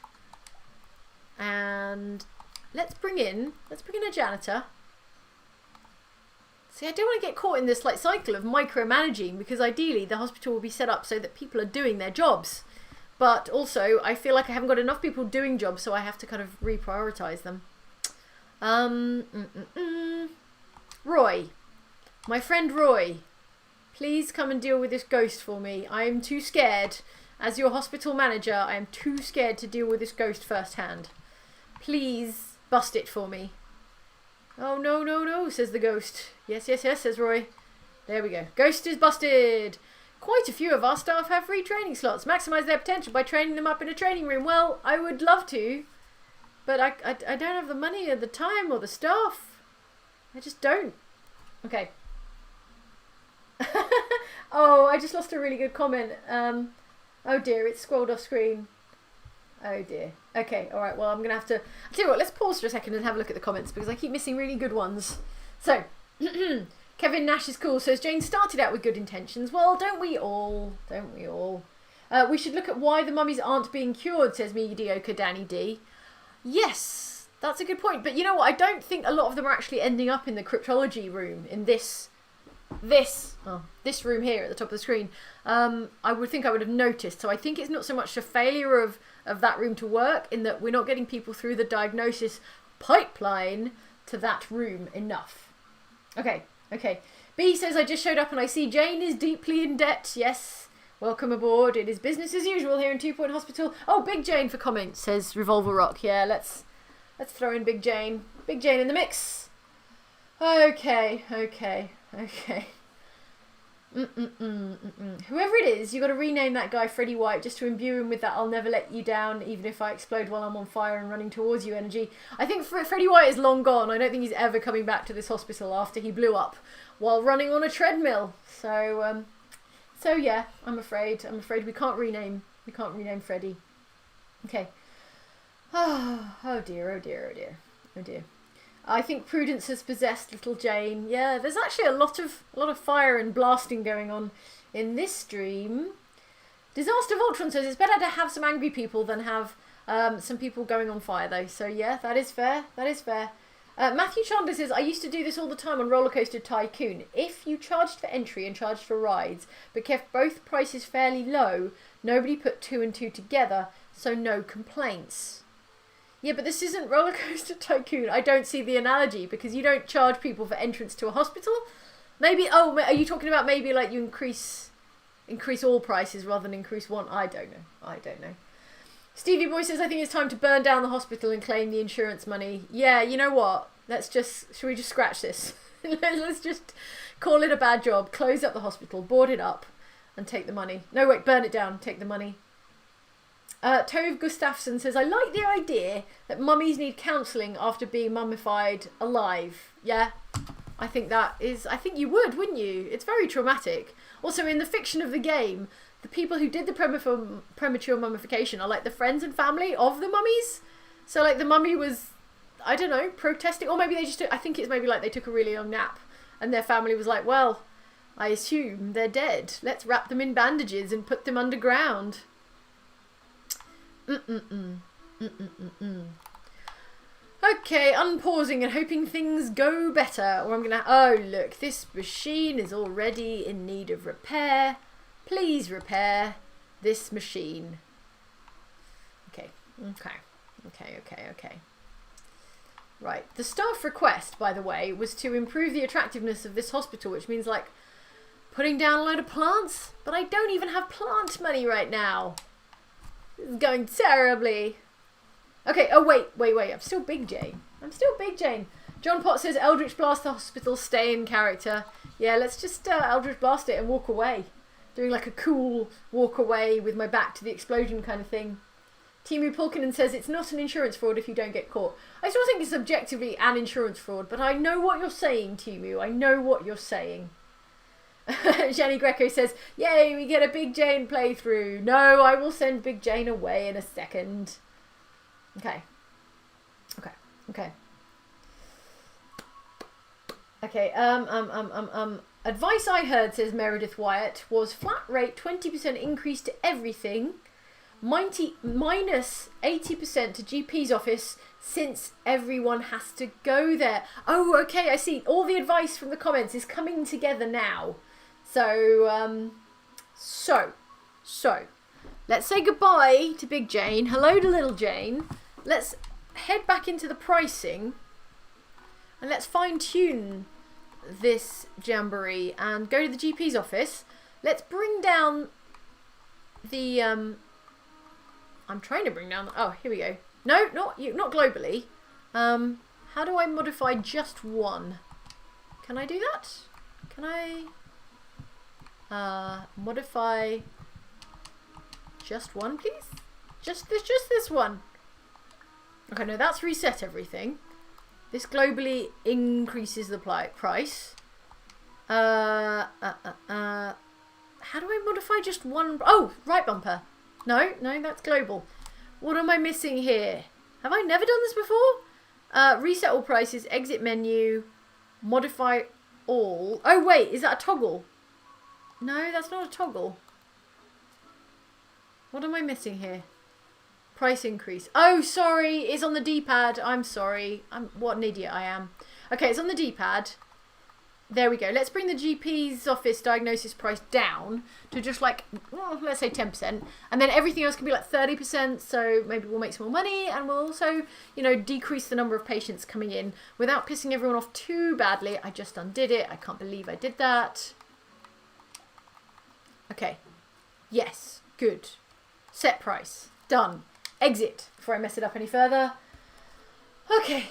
And let's bring in a janitor. See, I don't want to get caught in this like cycle of micromanaging because ideally the hospital will be set up so that people are doing their jobs. But also, I feel like I haven't got enough people doing jobs, so I have to kind of reprioritize them. Roy. My friend Roy. Please come and deal with this ghost for me. I am too scared. As your hospital manager, I am too scared to deal with this ghost firsthand. Please bust it for me. Oh, no, says the ghost. Yes, says Roy. There we go. Ghost is busted. Quite a few of our staff have retraining slots. Maximise their potential by training them up in a training room. Well, I would love to, but I don't have the money or the time or the staff. I just don't. Okay. Oh, I just lost a really good comment. Oh dear, it's scrolled off screen. Oh dear. Okay, alright, well I'm going to have to... I'll tell you what, let's pause for a second and have a look at the comments because I keep missing really good ones. So, Kevin Nash is cool. Says Jane started out with good intentions. Well, don't we all? Don't we all? We should look at why the mummies aren't being cured, says mediocre Danny D. Yes, that's a good point. But you know what? I don't think a lot of them are actually ending up in the cryptology room in this room here at the top of the screen. I would have noticed. So I think it's not so much a failure of that room to work in that we're not getting people through the diagnosis pipeline to that room enough. Okay. B says, I just showed up and I see Jane is deeply in debt. Yes. Welcome aboard. It is business as usual here in 2 Point Hospital. Oh, Big Jane for comments, says Revolver Rock. Yeah, let's throw in Big Jane. Big Jane in the mix. Okay. Whoever it is, you got to rename that guy Freddie White just to imbue him with that I'll never let you down even if I explode while I'm on fire and running towards you energy. I think Freddie White is long gone. I don't think he's ever coming back to this hospital after he blew up while running on a treadmill. So yeah, I'm afraid we can't rename Freddie. Okay. Oh dear. I think Prudence has possessed little Jane. Yeah, there's actually a lot of fire and blasting going on in this stream. Disaster Voltron says it's better to have some angry people than have some people going on fire though. So yeah, that is fair. Matthew Chandler says, I used to do this all the time on Roller Coaster Tycoon. If you charged for entry and charged for rides, but kept both prices fairly low, nobody put 2 and 2 together, so no complaints. Yeah, but this isn't Roller Coaster Tycoon. I don't see the analogy, because you don't charge people for entrance to a hospital. Maybe, are you talking about maybe like you increase all prices rather than increase one? I don't know. Stevie Boy says, I think it's time to burn down the hospital and claim the insurance money. Yeah, you know what? Should we just scratch this? Let's just call it a bad job, close up the hospital, board it up, and take the money. No, wait, burn it down, take the money. Tove Gustafsson says, I like the idea that mummies need counselling after being mummified alive. Yeah, I think you would, wouldn't you? It's very traumatic. Also, in the fiction of the game, the people who did the premature mummification are like the friends and family of the mummies. So like the mummy was, I don't know, protesting, or maybe I think it's maybe like they took a really long nap and their family was like, well, I assume they're dead. Let's wrap them in bandages and put them underground. Okay, unpausing and hoping things go better. Or I'm going to... Oh, look, this machine is already in need of repair. Please repair this machine. Okay. Right. The staff request, by the way, was to improve the attractiveness of this hospital, which means, like, putting down a load of plants. But I don't even have plant money right now. This is going terribly. Okay, oh, wait. I'm still Big Jane. John Potts says, Eldritch Blast the hospital, stay in character. Yeah, let's just Eldritch Blast it and walk away. Doing like a cool walk away with my back to the explosion kind of thing. Timu Pulkinen says, it's not an insurance fraud if you don't get caught. I still think it's objectively an insurance fraud, but I know what you're saying, Timu. I know what you're saying. Jenny Greco says, yay, we get a Big Jane playthrough. No, I will send Big Jane away in a second. Okay. Advice I heard, says Meredith Wyatt, was flat rate 20% increase to everything, minus 80% to GP's office, since everyone has to go there. Oh, okay, I see. All the advice from the comments is coming together now. So, let's say goodbye to Big Jane. Hello to Little Jane. Let's head back into the pricing and let's fine-tune this jamboree and go to the GP's office. Let's bring down the... I'm trying to bring down... Oh, here we go. No, not globally. How do I modify just one? Can I do that? Can I... modify just one, please? Just this one. Okay, no, that's reset everything. This globally increases the price. How do I modify just one? Oh, right bumper. No, that's global. What am I missing here? Have I never done this before? Reset all prices, exit menu, modify all. Oh, wait, is that a toggle? No, that's not a toggle. What am I missing here? Price increase. Oh, sorry, it's on the D-pad. I'm sorry. What an idiot I am. Okay, it's on the D-pad. There we go. Let's bring the GP's office diagnosis price down to just like, well, let's say 10%. And then everything else can be like 30%. So maybe we'll make some more money and we'll also, you know, decrease the number of patients coming in without pissing everyone off too badly. I just undid it. I can't believe I did that. Okay. Yes. Good. Set price. Done. Exit before I mess it up any further. Okay.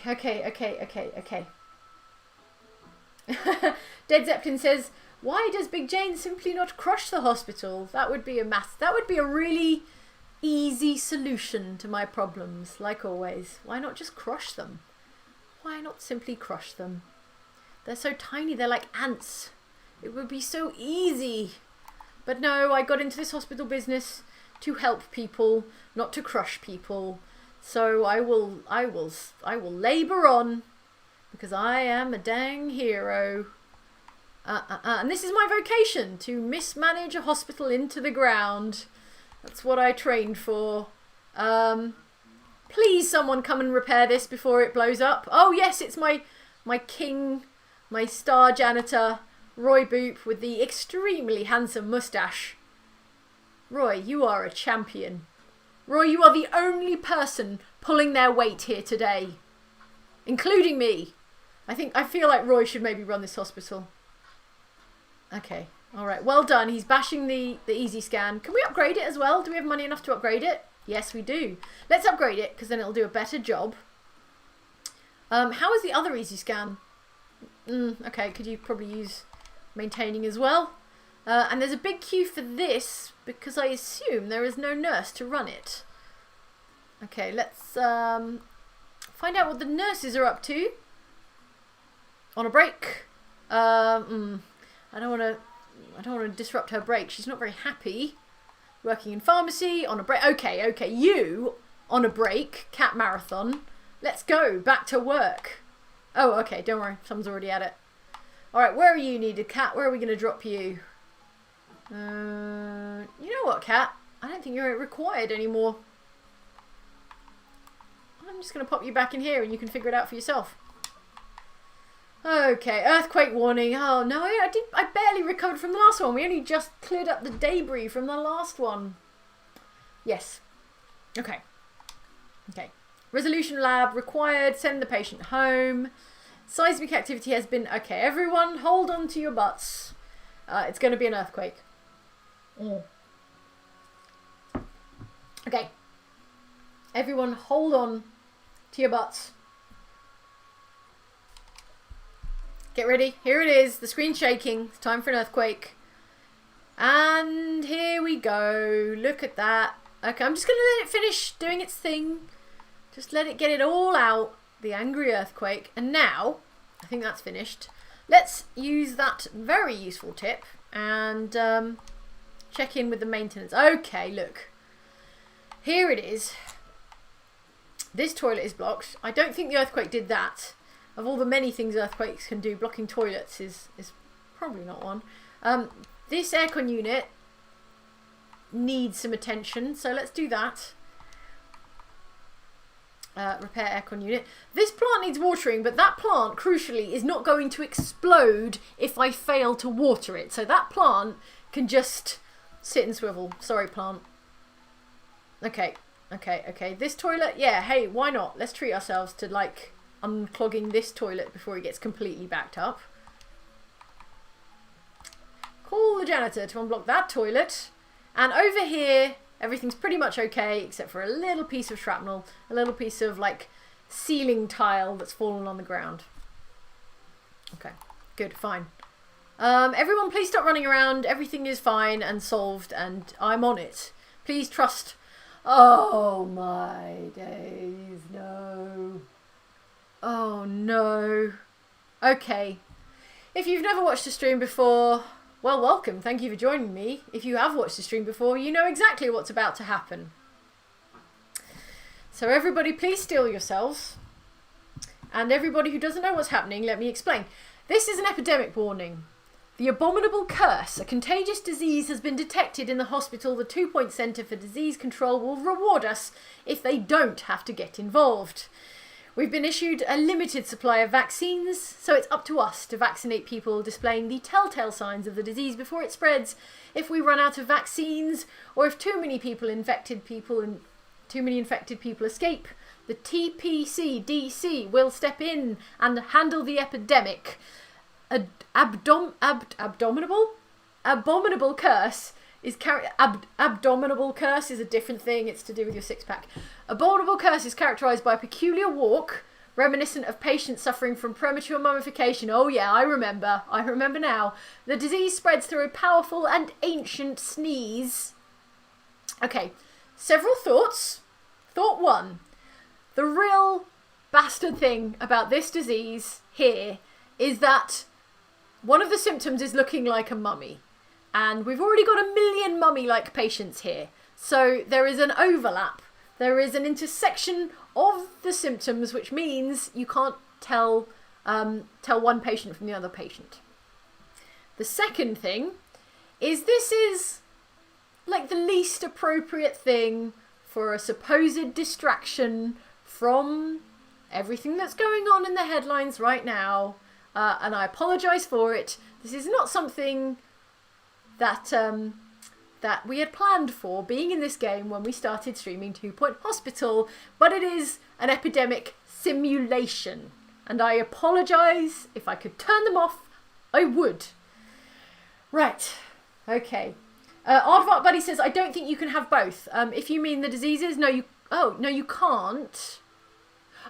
Dead Zeppelin says, why does Big Jane simply not crush the hospital? That would be a really easy solution to my problems, like always. Why not just crush them? Why not simply crush them? They're so tiny, they're like ants. It would be so easy. But no, I got into this hospital business to help people, not to crush people. So I will labour on. Because I am a dang hero. And this is my vocation, to mismanage a hospital into the ground. That's what I trained for. Please someone come and repair this before it blows up. Oh yes, it's my king, my star janitor, Roy Boop, with the extremely handsome moustache. Roy, you are a champion. Roy, you are the only person pulling their weight here today. Including me. I feel like Roy should maybe run this hospital. Okay. Alright. Well done. He's bashing the easy scan. Can we upgrade it as well? Do we have money enough to upgrade it? Yes, we do. Let's upgrade it because then it'll do a better job. How is the other easy scan? Okay. Could you probably use maintaining as well? And there's a big queue for this because I assume there is no nurse to run it. Okay. Let's find out what the nurses are up to. On a break. I don't want to disrupt her break. She's not very happy. Working in pharmacy on a break. Okay. You on a break. Cat marathon. Let's go back to work. Oh, okay. Don't worry. Someone's already at it. All right. Where are you needed, Cat? Where are we going to drop you? You know what, Cat? I don't think you're required anymore. I'm just going to pop you back in here and you can figure it out for yourself. Okay, earthquake warning. Oh no, I barely recovered from the last one. We only just cleared up the debris from the last one. Yes. Okay. Resolution lab required. Send the patient home. Seismic activity has been... Okay, everyone hold on to your butts. It's going to be an earthquake. Okay. Everyone hold on to your butts. Get ready. Here it is. The screen's shaking. It's time for an earthquake. And here we go. Look at that. Okay, I'm just going to let it finish doing its thing. Just let it get it all out. The angry earthquake. And now, I think that's finished. Let's use that very useful tip and check in with the maintenance. Okay, look. Here it is. This toilet is blocked. I don't think the earthquake did that. Of all the many things earthquakes can do, blocking toilets is probably not one. This aircon unit needs some attention, so let's do that. Repair aircon unit. This plant needs watering, but that plant, crucially, is not going to explode if I fail to water it. So that plant can just sit and swivel. Sorry, plant. Okay. This toilet, yeah, hey, why not? Let's treat ourselves to, like... unclogging this toilet before it gets completely backed up. Call the janitor to unblock that toilet. And over here, everything's pretty much okay, except for a little piece of shrapnel, a little piece of like ceiling tile that's fallen on the ground. Okay, good, fine. Everyone please stop running around. Everything is fine and solved and I'm on it. Please trust. Oh my days, no. Oh no. Okay. If you've never watched a stream before, well, welcome. Thank you for joining me. If you have watched a stream before, you know exactly what's about to happen. So everybody, please steel yourselves. And everybody who doesn't know what's happening, let me explain. This is an epidemic warning. The abominable curse, a contagious disease, has been detected in the hospital. The 2 Point Centre for Disease Control will reward us if they don't have to get involved. We've been issued a limited supply of vaccines, so it's up to us to vaccinate people displaying the telltale signs of the disease before it spreads. If we run out of vaccines, or if too many infected people escape, the TPCDC will step in and handle the epidemic. Abominable curse is abdominable curse is a different thing. It's to do with your six-pack. Abominable curse is characterised by a peculiar walk reminiscent of patients suffering from premature mummification. Oh yeah, I remember now. The disease spreads through a powerful and ancient sneeze. Okay, several thoughts. Thought 1. The real bastard thing about this disease here is that one of the symptoms is looking like a mummy. And we've already got 1 million mummy-like patients here. So there is an overlap. There is an intersection of the symptoms, which means you can't tell one patient from the other patient. The second thing is this is like the least appropriate thing for a supposed distraction from everything that's going on in the headlines right now. And I apologise for it. This is not something that we had planned for being in this game when we started streaming 2 Point Hospital, but it is an epidemic simulation. And I apologise. If I could turn them off, I would. Right. Okay. Aardvark Buddy says, I don't think you can have both. If you mean the diseases, no, you can't.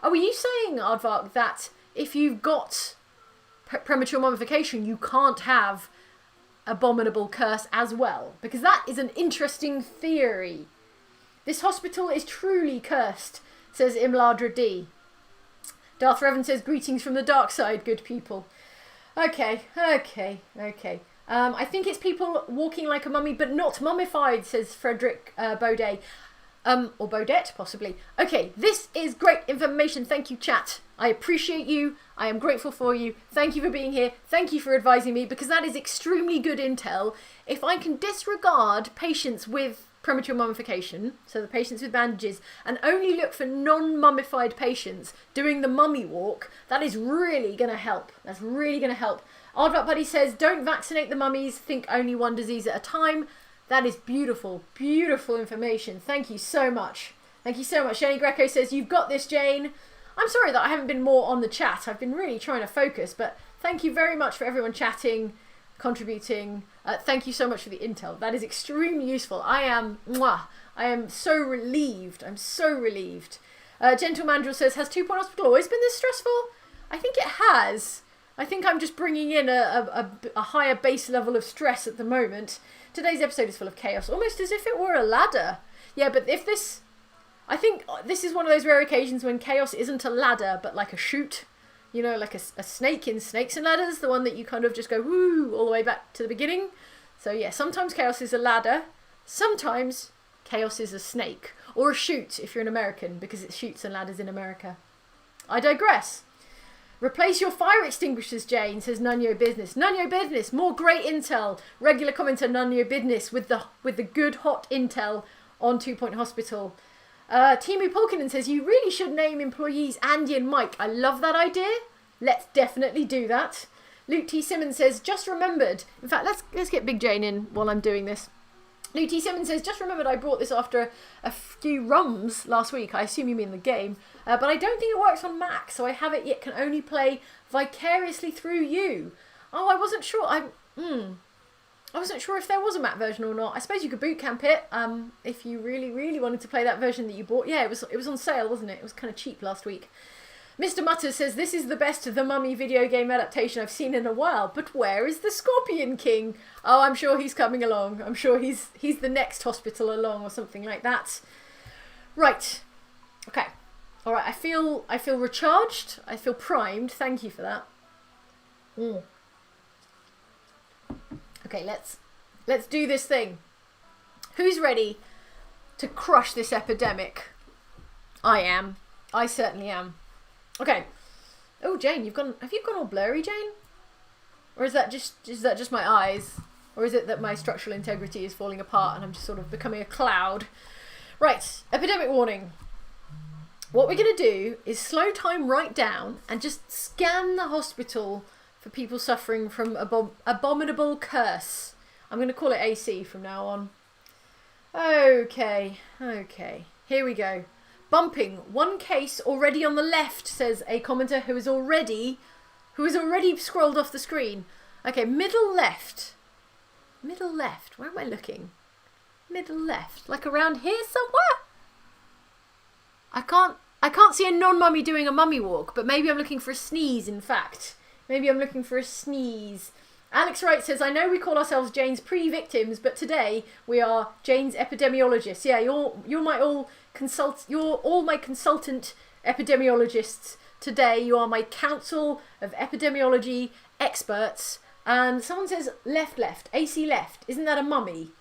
Oh, are you saying, Aardvark, that if you've got premature mummification, you can't have abominable curse as well? Because that is an interesting theory. This hospital is truly cursed, says Imladra D. Darth Revan says, greetings from the dark side, good people. Okay. I think it's people walking like a mummy, but not mummified, says Frederick Baudet. Or Baudet, possibly. Okay, this is great information. Thank you, chat. I appreciate you. I am grateful for you. Thank you for being here. Thank you for advising me, because that is extremely good intel. If I can disregard patients with premature mummification, so the patients with bandages, and only look for non-mummified patients doing the mummy walk, that is really going to help. That's really going to help. Aardvark Buddy says, don't vaccinate the mummies. Think only one disease at a time. That is beautiful, beautiful information. Thank you so much. Thank you so much. Jenny Greco says, you've got this, Jane. I'm sorry that I haven't been more on the chat. I've been really trying to focus, but thank you very much for everyone chatting, contributing. Thank you so much for the intel. That is extremely useful. I am so relieved. I'm so relieved. Gentle Mandrill says, has 2 Point Hospital always been this stressful? I think it has. I think I'm just bringing in a higher base level of stress at the moment. Today's episode is full of chaos, almost as if it were a ladder. Yeah, but I think this is one of those rare occasions when chaos isn't a ladder, but like a chute. You know, like a snake in Snakes and Ladders, the one that you kind of just go woo all the way back to the beginning. So yeah, sometimes chaos is a ladder, sometimes chaos is a snake. Or a chute if you're an American, because it's chutes and ladders in America. I digress. Replace your fire extinguishers, Jane, says Nunyo Business. Nunyo Business, more great intel. Regular commenter Nunyo Business with the good hot intel on 2 Point Hospital. Timu Polkinen says, you really should name employees Andy and Mike. I love that idea. Let's definitely do that. Luke T. Simmons says, just remembered. In fact, let's get Big Jane in while I'm doing this. Luke T. Simmons says, just remembered I brought this after a few rums last week. I assume you mean the game. But I don't think it works on Mac, so I have it yet can only play vicariously through you. Oh, I wasn't sure. I wasn't sure if there was a Mac version or not. I suppose you could boot camp it if you really, really wanted to play that version that you bought. Yeah, it was on sale, wasn't it? It was kind of cheap last week. Mr. Mutter says, this is the best The Mummy video game adaptation I've seen in a while, but where is the Scorpion King? Oh, I'm sure he's coming along. I'm sure he's the next hospital along or something like that. Right. Okay. All right. I feel recharged. I feel primed. Thank you for that. Okay, let's do this thing. Who's ready to crush this epidemic? I am. I certainly am. Okay. Oh, Jane, have you gone all blurry, Jane? Or is that just my eyes? Or is it that my structural integrity is falling apart and I'm just sort of becoming a cloud? Right, epidemic warning. What we're going to do is slow time right down and just scan the hospital for people suffering from abominable curse. I'm going to call it AC from now on. Okay. Here we go. Bumping. One case already on the left, says a commenter who has already scrolled off the screen. Okay, middle left. Middle left. Where am I looking? Middle left. Like around here somewhere? I can't see a non-mummy doing a mummy walk, but maybe I'm looking for a sneeze, in fact. Maybe I'm looking for a sneeze. Alex Wright says, I know we call ourselves Jane's pre-victims, but today we are Jane's epidemiologists. Yeah, you're all my consultant epidemiologists. Today you are my council of epidemiology experts. And someone says left, AC left. Isn't that a mummy?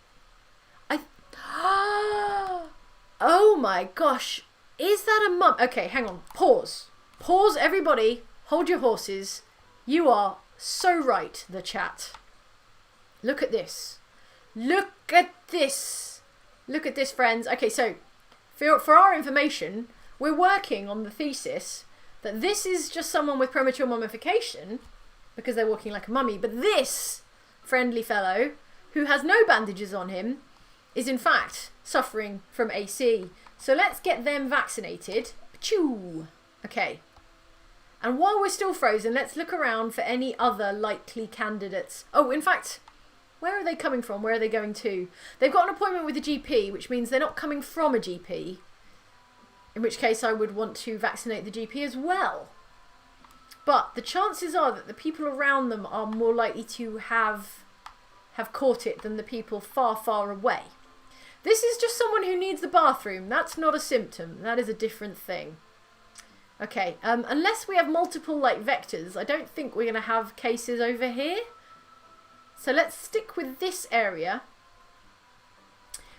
Oh my gosh. Is that a mum? Okay, hang on. Pause. Pause, everybody. Hold your horses. You are so right, the chat. Look at this. Look at this. Look at this, friends. Okay, so for our information, we're working on the thesis that this is just someone with premature mummification because they're walking like a mummy. But this friendly fellow, who has no bandages on him, is in fact suffering from AC. So let's get them vaccinated. Achoo! Okay. And while we're still frozen, let's look around for any other likely candidates. Oh, in fact, where are they coming from? Where are they going to? They've got an appointment with a GP, which means they're not coming from a GP. In which case I would want to vaccinate the GP as well. But the chances are that the people around them are more likely to have caught it than the people far, far away. This is just someone who needs the bathroom. That's not a symptom. That is a different thing. Okay, unless we have multiple vectors, I don't think we're going to have cases over here. So let's stick with this area.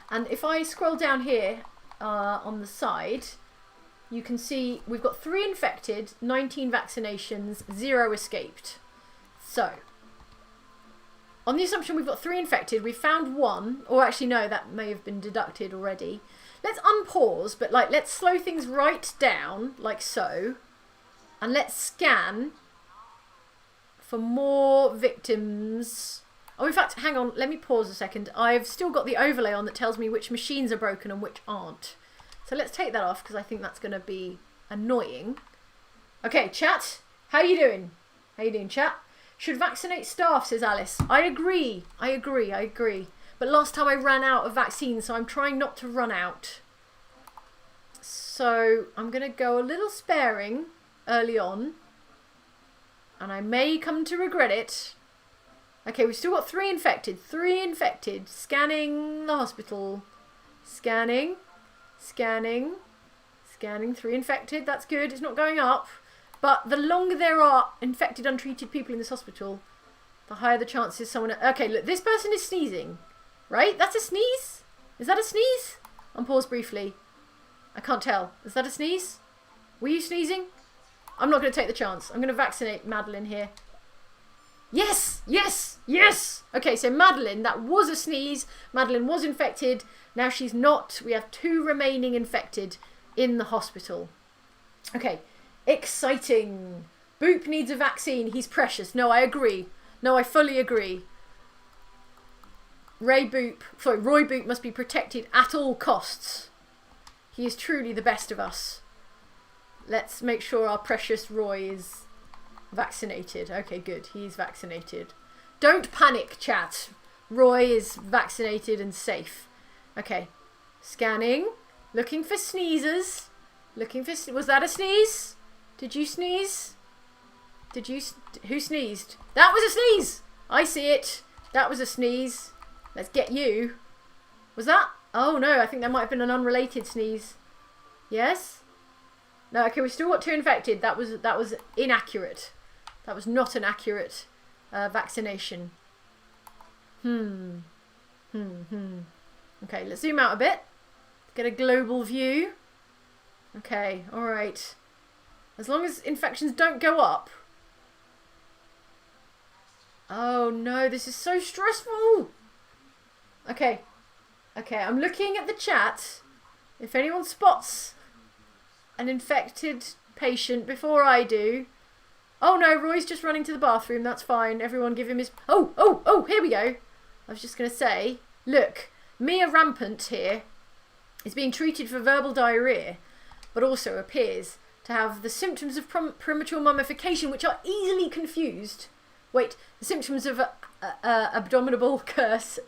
And if I scroll down here on the side, you can see we've got 3 infected, 19 vaccinations, 0 escaped. So, on the assumption we've got 3 infected, we've found 1, or actually no, that may have been deducted already. Let's unpause, but let's slow things right down, like so, and let's scan for more victims. Oh, in fact, hang on, let me pause a second. I've still got the overlay on that tells me which machines are broken and which aren't. So let's take that off, because I think that's going to be annoying. Okay, chat, how you doing? How you doing, chat? Should vaccinate staff, says Alice. I agree. But last time I ran out of vaccines, so I'm trying not to run out. So I'm going to go a little sparing early on. And I may come to regret it. Okay, we've still got 3 infected. 3 infected. Scanning the hospital. Scanning. 3 infected. That's good. It's not going up. But the longer there are infected, untreated people in this hospital, the higher the chances someone... Okay, look, this person is sneezing. Right? That's a sneeze? Is that a sneeze? Unpause briefly. I can't tell. Is that a sneeze? Were you sneezing? I'm not going to take the chance. I'm going to vaccinate Madeline here. Yes! Okay, so Madeline, that was a sneeze. Madeline was infected. Now she's not. We have 2 remaining infected in the hospital. Okay, exciting. Boop needs a vaccine. He's precious. No, I agree. No, I fully agree. Roy Boop must be protected at all costs. He is truly the best of us. Let's make sure our precious Roy is vaccinated. Okay, good. He's vaccinated. Don't panic, chat. Roy is vaccinated and safe. Okay. Scanning. Looking for sneezers. Was that a sneeze? Did you sneeze? Who sneezed? That was a sneeze! I see it. That was a sneeze. Let's get you. Was that? Oh no, I think that might have been an unrelated sneeze. Yes? No, okay, we've still got 2 infected. That was inaccurate. That was not an accurate vaccination. Okay, let's zoom out a bit. Get a global view. Okay, alright. As long as infections don't go up. Oh no, this is so stressful. Okay. Okay, I'm looking at the chat. If anyone spots an infected patient before I do. Oh no, Roy's just running to the bathroom. That's fine. Everyone give him his... Oh, here we go. I was just going to say, look, Mia Rampant here is being treated for verbal diarrhea, but also appears to have the symptoms of premature mummification, which are easily confused. Wait, the symptoms of abominable curse,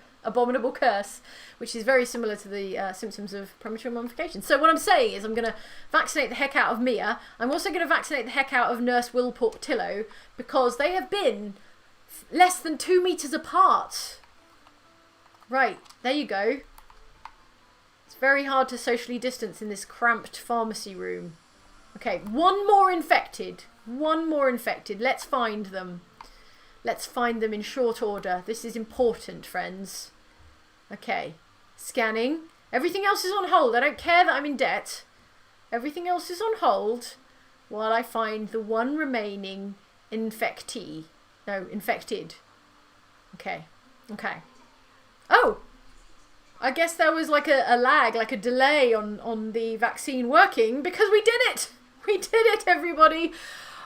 which is very similar to the symptoms of premature mummification. So what I'm saying is I'm going to vaccinate the heck out of Mia. I'm also going to vaccinate the heck out of Nurse Will Portillo, because they have been less than 2 meters apart. Right, there you go. It's very hard to socially distance in this cramped pharmacy room. Okay, one more infected. One more infected. Let's find them. Let's find them in short order. This is important, friends. Okay, scanning. Everything else is on hold. I don't care that I'm in debt. Everything else is on hold while I find the one remaining infectee. No, infected. Okay, okay. Oh! I guess there was like a lag, like a delay on the vaccine working, because we did it! We did it, everybody!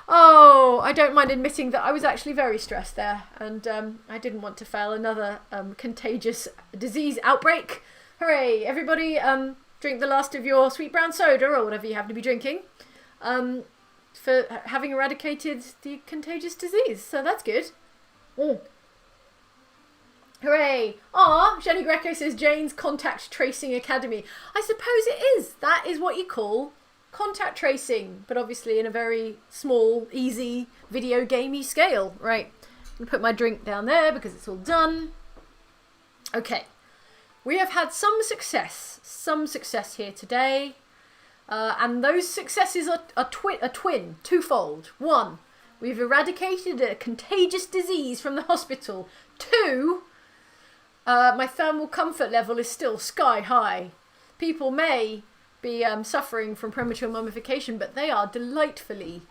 Oh, I don't mind admitting that I was actually very stressed there, and I didn't want to fail another contagious disease outbreak. Hooray! Everybody, drink the last of your sweet brown soda, or whatever you happen to be drinking, for having eradicated the contagious disease. So that's good. Mm. Hooray! Ah, Jenny Greco says Jane's Contact Tracing Academy. I suppose it is. That is what you call contact tracing, but obviously in a very small, easy, video gamey scale. Right, I'm going to put my drink down there because it's all done. Okay, we have had some success here today, and those successes are twofold. One, we've eradicated a contagious disease from the hospital. Two, my thermal comfort level is still sky high. People may be suffering from premature mummification, but they are delightfully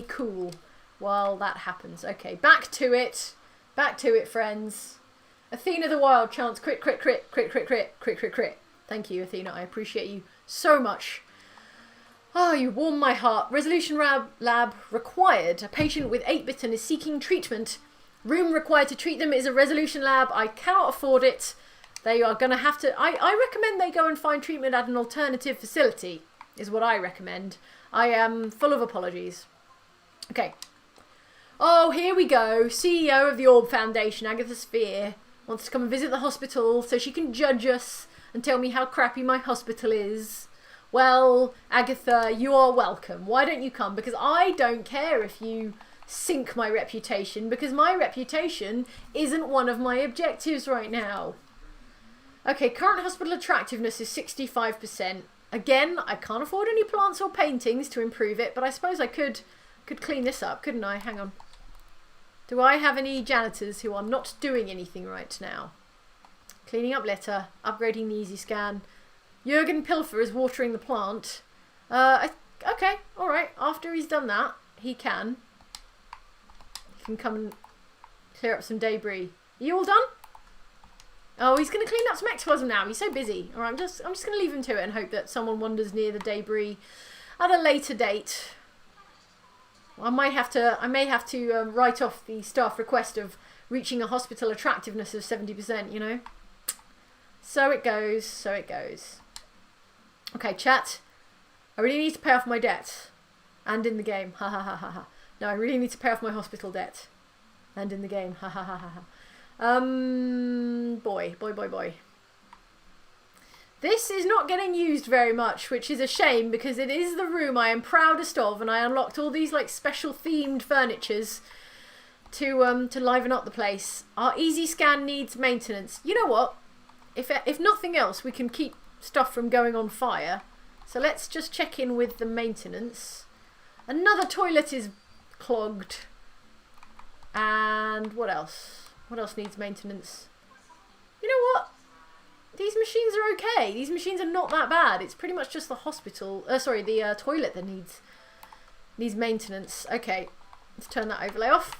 cool while that happens. Okay, back to it, friends. Athena the Wild chants crit, crit, crit, crit, crit, crit, crit, crit, crit. Thank you, Athena. I appreciate you so much. Oh, you warm my heart. Resolution lab required. A patient with 8-bitten is seeking treatment. Room required to treat them is a resolution lab. I cannot afford it. They are going to have to... I recommend they go and find treatment at an alternative facility, is what I recommend. I am full of apologies. Okay. Oh, here we go. CEO of the Orb Foundation, Agatha Sphere, wants to come and visit the hospital so she can judge us and tell me how crappy my hospital is. Well, Agatha, you are welcome. Why don't you come? Because I don't care if you sink my reputation, because my reputation isn't one of my objectives right now. Okay, current hospital attractiveness is 65%. Again, I can't afford any plants or paintings to improve it, but I suppose I could clean this up, couldn't I? Hang on. Do I have any janitors who are not doing anything right now? Cleaning up litter, upgrading the easy scan. Jürgen Pilfer is watering the plant. Okay, alright. After he's done that, he can come and clear up some debris. Are you all done? Oh, he's going to clean up some ectoplasm now. He's so busy. All right, I'm just going to leave him to it and hope that someone wanders near the debris at a later date. I may have to write off the staff request of reaching a hospital attractiveness of 70%, you know. So it goes, so it goes. Okay, chat. I really need to pay off my debt. And in the game. Ha ha ha ha ha. No, I really need to pay off my hospital debt. And in the game. Ha ha ha ha ha. Boy. This is not getting used very much, which is a shame because it is the room I am proudest of, and I unlocked all these like special themed furnitures to liven up the place. Our easy scan needs maintenance. You know what? If nothing else, we can keep stuff from going on fire. So let's just check in with the maintenance. Another toilet is clogged. And what else? What else needs maintenance? You know what? These machines are okay. These machines are not that bad. It's pretty much just the hospital... the toilet that needs maintenance. Okay, let's turn that overlay off.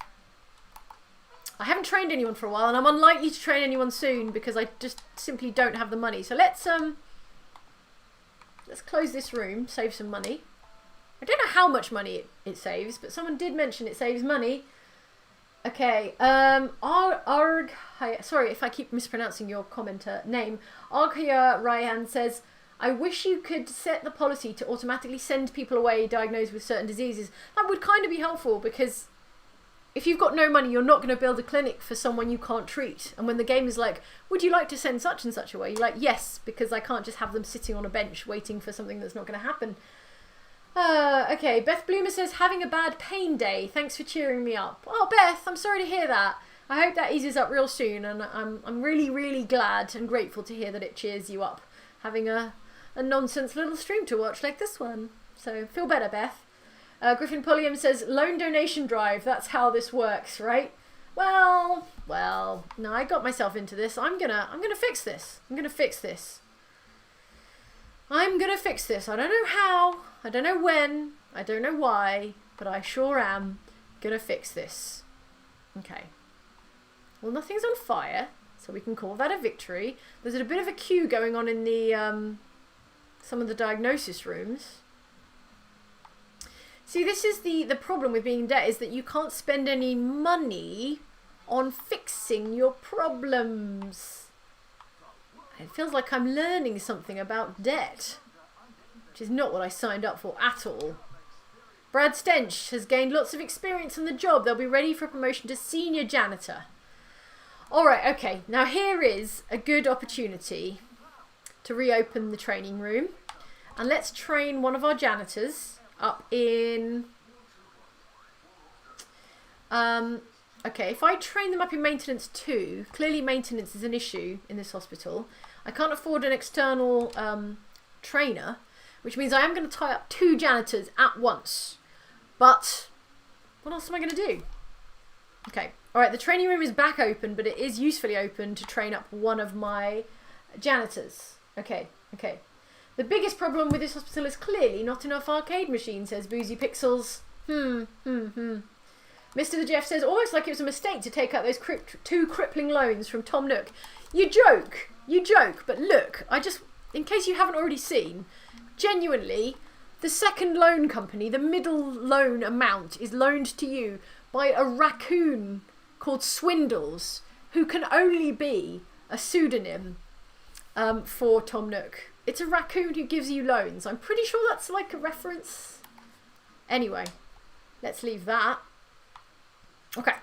I haven't trained anyone for a while, and I'm unlikely to train anyone soon because I just simply don't have the money. So let's close this room, save some money. I don't know how much money it saves, but someone did mention it saves money. Okay, sorry if I keep mispronouncing your commenter name. Arkhaya Ryan says, I wish you could set the policy to automatically send people away diagnosed with certain diseases. That would kind of be helpful, because if you've got no money, you're not going to build a clinic for someone you can't treat. And when the game is like, would you like to send such and such away? You're like, yes, because I can't just have them sitting on a bench waiting for something that's not going to happen. Okay, Beth Bloomer says, having a bad pain day. Thanks for cheering me up. Oh, Beth, I'm sorry to hear that. I hope that eases up real soon, and I'm really, really glad and grateful to hear that it cheers you up, having a nonsense little stream to watch like this one. So, feel better, Beth. Griffin Pulliam says, loan donation drive. That's how this works, right? Well, no, I got myself into this. I'm gonna fix this. I'm gonna fix this. I don't know how, I don't know when, I don't know why, but I sure am gonna fix this. Okay. Well, nothing's on fire, so we can call that a victory. There's a bit of a queue going on in the some of the diagnosis rooms. See, this is the problem with being in debt, is that you can't spend any money on fixing your problems. It feels like I'm learning something about debt, which is not what I signed up for at all. Brad Stench has gained lots of experience on the job. They'll be ready for promotion to senior janitor. Alright, okay. Now here is a good opportunity to reopen the training room. And let's train one of our janitors up in... Okay, if I train them up in maintenance 2, clearly maintenance is an issue in this hospital. I can't afford an external trainer, which means I am going to tie up 2 janitors at once. But what else am I going to do? Okay, alright, the training room is back open, but it is usefully open to train up one of my janitors. Okay. The biggest problem with this hospital is clearly not enough arcade machines, says Boozy Pixels. Mr. the Jeff says, almost like it was a mistake to take out those 2 crippling loans from Tom Nook. You joke, but look, in case you haven't already seen, genuinely, the second loan company, the middle loan amount, is loaned to you by a raccoon called Swindles, who can only be a pseudonym for Tom Nook. It's a raccoon who gives you loans. I'm pretty sure that's like a reference. Anyway, let's leave that. Okay.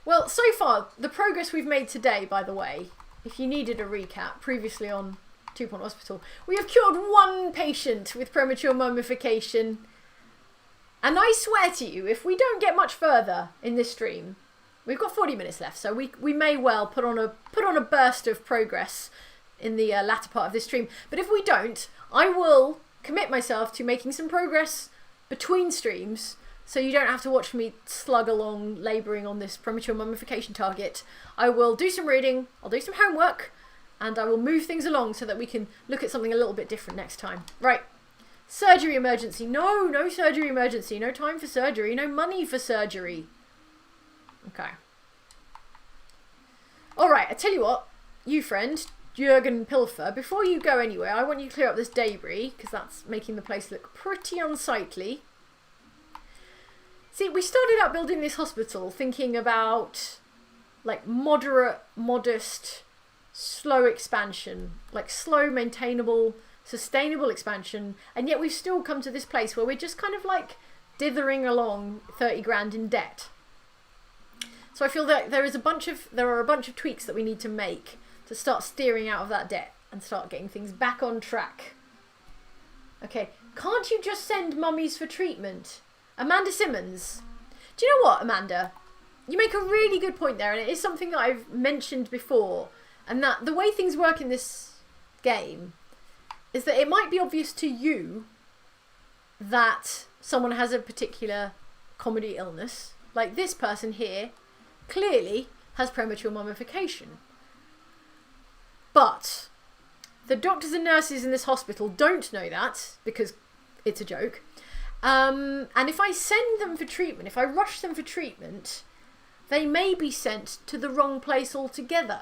Well, so far, the progress we've made today, by the way, if you needed a recap, previously on 2 Point Hospital, we have cured 1 patient with premature mummification. And I swear to you, if we don't get much further in this stream, we've got 40 minutes left, so we may well put on a burst of progress in the latter part of this stream. But if we don't, I will commit myself to making some progress between streams, so you don't have to watch me slug along labouring on this premature mummification target. I will do some reading, I'll do some homework, and I will move things along so that we can look at something a little bit different next time. Right. Surgery emergency. No surgery emergency. No time for surgery. No money for surgery. Okay. Alright, I tell you what, you friend, Jürgen Pilfer, before you go anywhere, I want you to clear up this debris, because that's making the place look pretty unsightly. See, we started out building this hospital thinking about, like, moderate, modest, slow expansion. Like, slow, maintainable, sustainable expansion. And yet we've still come to this place where we're just kind of, like, dithering along 30 grand in debt. So I feel that there are a bunch of tweaks that we need to make to start steering out of that debt and start getting things back on track. Okay, can't you just send mummies for treatment? Amanda Simmons. Do you know what, Amanda? You make a really good point there, and it is something that I've mentioned before, and that the way things work in this game is that it might be obvious to you that someone has a particular comedy illness. Like this person here clearly has premature mummification. But the doctors and nurses in this hospital don't know that, because it's a joke. And if I send them for treatment, if I rush them for treatment, they may be sent to the wrong place altogether.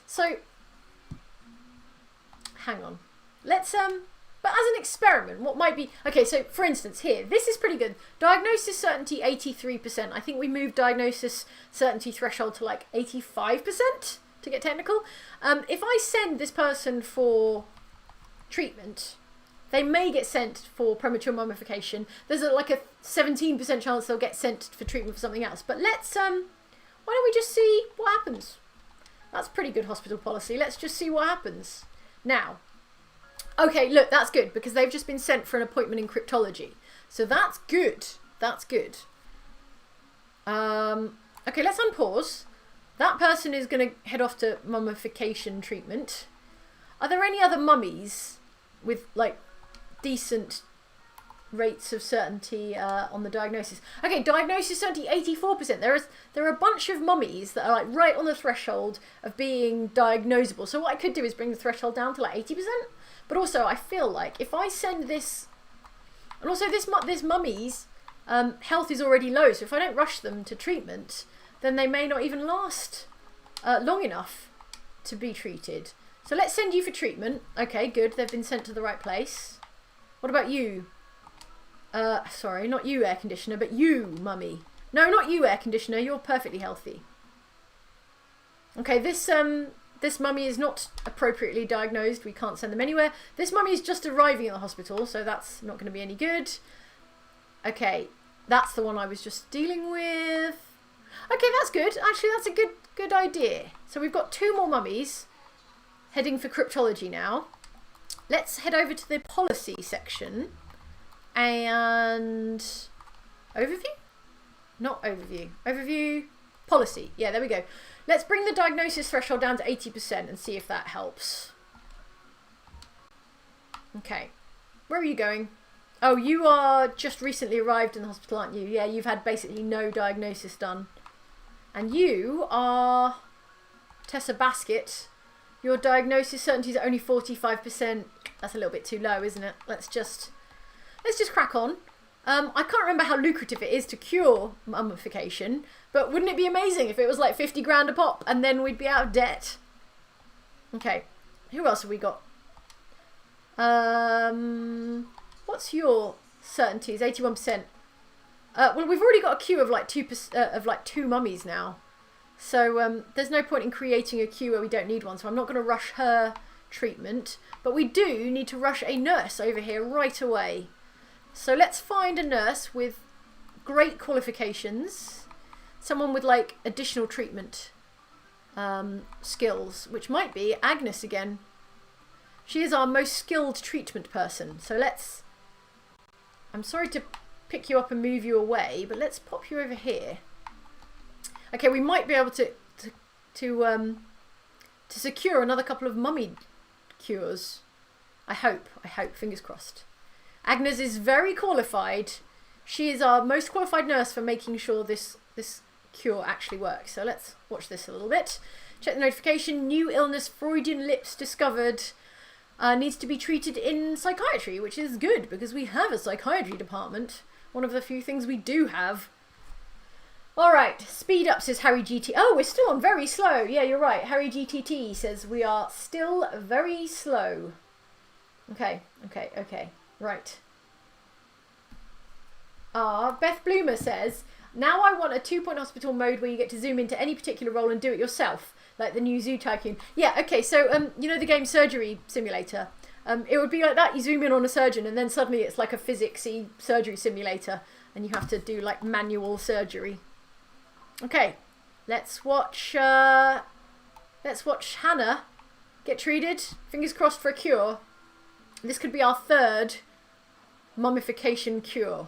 So, hang on. Let's, but as an experiment, what might be... Okay, so for instance, here, this is pretty good. Diagnosis certainty, 83%. I think we moved diagnosis certainty threshold to like 85% to get technical. If I send this person for treatment, they may get sent for premature mummification. There's like a 17% chance they'll get sent for treatment for something else. But let's, why don't we just see what happens? That's pretty good hospital policy. Let's just see what happens. Now, okay, look, that's good because they've just been sent for an appointment in cryptology. So that's good. That's good. Okay, let's unpause. That person is going to head off to mummification treatment. Are there any other mummies with, like, decent rates of certainty on the diagnosis? Okay, diagnosis certainty 84%. There are a bunch of mummies that are like right on the threshold of being diagnosable. So what I could do is bring the threshold down to like 80%. But also I feel like if I send this, and also this mummy's health is already low. So if I don't rush them to treatment, then they may not even last long enough to be treated. So let's send you for treatment. Okay, good. They've been sent to the right place. What about you? Sorry, not you, air conditioner, but you, mummy. No, not you, air conditioner. You're perfectly healthy. Okay, this mummy is not appropriately diagnosed. We can't send them anywhere. This mummy is just arriving at the hospital, so that's not going to be any good. Okay, that's the one I was just dealing with. Okay, that's good. Actually, that's a good idea. So we've got 2 more mummies heading for cryptology now. Let's head over to the policy section and overview? Not overview. Overview, policy. Yeah, there we go. Let's bring the diagnosis threshold down to 80% and see if that helps. Okay. Where are you going? Oh, you are just recently arrived in the hospital, aren't you? Yeah, you've had basically no diagnosis done. And you are Tessa Basket. Your diagnosis certainty is only 45%. That's a little bit too low, isn't it? Let's just crack on. I can't remember how lucrative it is to cure mummification, but wouldn't it be amazing if it was like 50 grand a pop and then we'd be out of debt? Okay, who else have we got? What's your certainties? 81%. Well, we've already got a queue of like 2 mummies now. So there's no point in creating a queue where we don't need one. So I'm not going to rush her treatment. But we do need to rush a nurse over here right away. So let's find a nurse with great qualifications. Someone with like additional treatment skills, which might be Agnes again. She is our most skilled treatment person. So let's... I'm sorry to pick you up and move you away, but let's pop you over here. Okay, we might be able to secure another couple of mummy cures. I hope, fingers crossed. Agnes is very qualified. She is our most qualified nurse for making sure this cure actually works. So let's watch this a little bit. Check the notification. New illness, Freudian lips discovered. Needs to be treated in psychiatry, which is good because we have a psychiatry department. One of the few things we do have. Alright, speed up, says Harry GT. Oh, we're still on very slow. Yeah, you're right. Harry GTT says we are still very slow. Okay. Right. Beth Bloomer says, now I want a 2-point hospital mode where you get to zoom into any particular role and do it yourself, like the new Zoo Tycoon. Yeah, okay, so, you know the game Surgery Simulator? It would be like that. You zoom in on a surgeon and then suddenly it's like a physics-y surgery simulator and you have to do like manual surgery. Okay, let's watch Hannah get treated. Fingers crossed for a cure. This could be our 3rd mummification cure.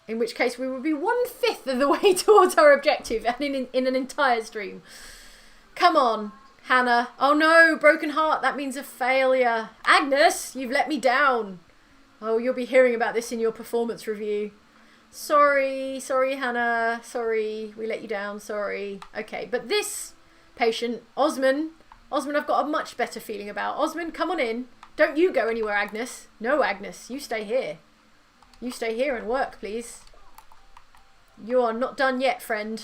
In which case we would be 1/5 of the way towards our objective and in an entire stream. Come on, Hannah. Oh no, broken heart. That means a failure. Agnes, you've let me down. Oh, you'll be hearing about this in your performance review. Sorry, Hannah. Sorry, we let you down. Sorry. Okay, but this patient, Osman, I've got a much better feeling about. Osman, come on in. Don't you go anywhere, Agnes. No, Agnes, you stay here. You stay here and work, please. You are not done yet, friend.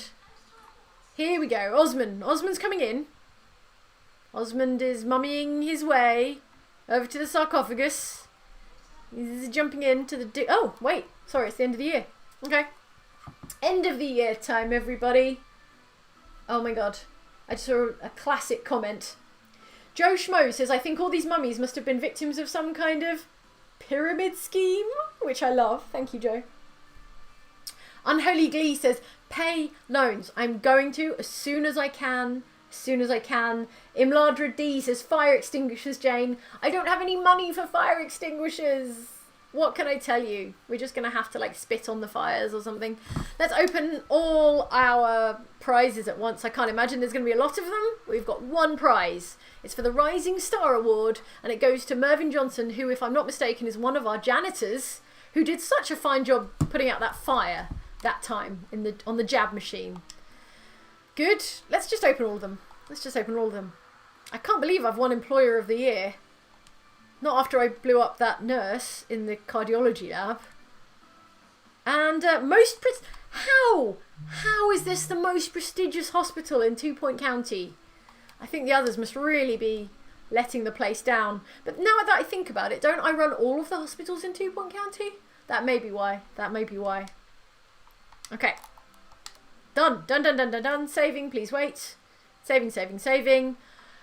Here we go. Osmond. Osmond's coming in. Osmond is mummying his way over to the sarcophagus. He's jumping into the... Oh, wait. Sorry, it's the end of the year. Okay. End of the year time, everybody. Oh my god. I just saw a classic comment. Joe Schmo says, I think all these mummies must have been victims of some kind of pyramid scheme, which I love. Thank you, Joe. Unholy Glee says, pay loans. I'm going to as soon as I can. As soon as I can. Imladra D says, fire extinguishers, Jane. I don't have any money for fire extinguishers. What can I tell you? We're just going to have to like spit on the fires or something. Let's open all our prizes at once. I can't imagine there's going to be a lot of them. We've got one prize. It's for the Rising Star Award, and it goes to Mervyn Johnson, who, if I'm not mistaken, is one of our janitors, who did such a fine job putting out that fire that time on the jab machine. Good. Let's just open all of them. Let's just open all of them. I can't believe I've won Employer of the Year. Not after I blew up that nurse in the cardiology lab. And How is this the most prestigious hospital in 2 Point County? I think the others must really be letting the place down. But now that I think about it, don't I run all of the hospitals in 2 Point County? That may be why. That may be why. Okay. Done. Done. Saving, please wait. Saving.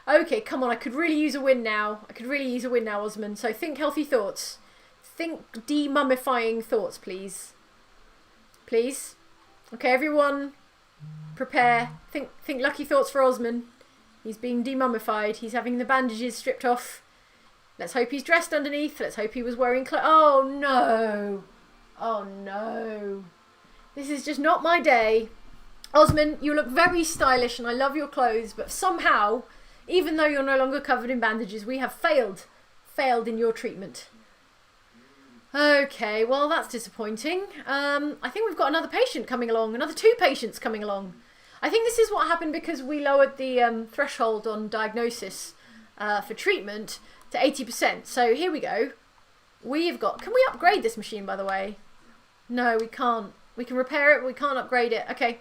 Okay, come on, I could really use a win now. Osmond. So think healthy thoughts. Think de-mummifying thoughts, please. Please. Okay, everyone, prepare. Think lucky thoughts for Osmond. He's being de-mummified. He's having the bandages stripped off. Let's hope he's dressed underneath. Let's hope he was wearing clothes. Oh, no. Oh, no. This is just not my day. Osmond, you look very stylish and I love your clothes, but somehow, even though you're no longer covered in bandages, we have failed in your treatment. Okay, well, that's disappointing. I think we've got another patient coming along, another 2 patients coming along. I think this is what happened because we lowered the threshold on diagnosis for treatment to 80%. So here we go. We've got... Can we upgrade this machine, by the way? No, we can't. We can repair it, but we can't upgrade it. Okay.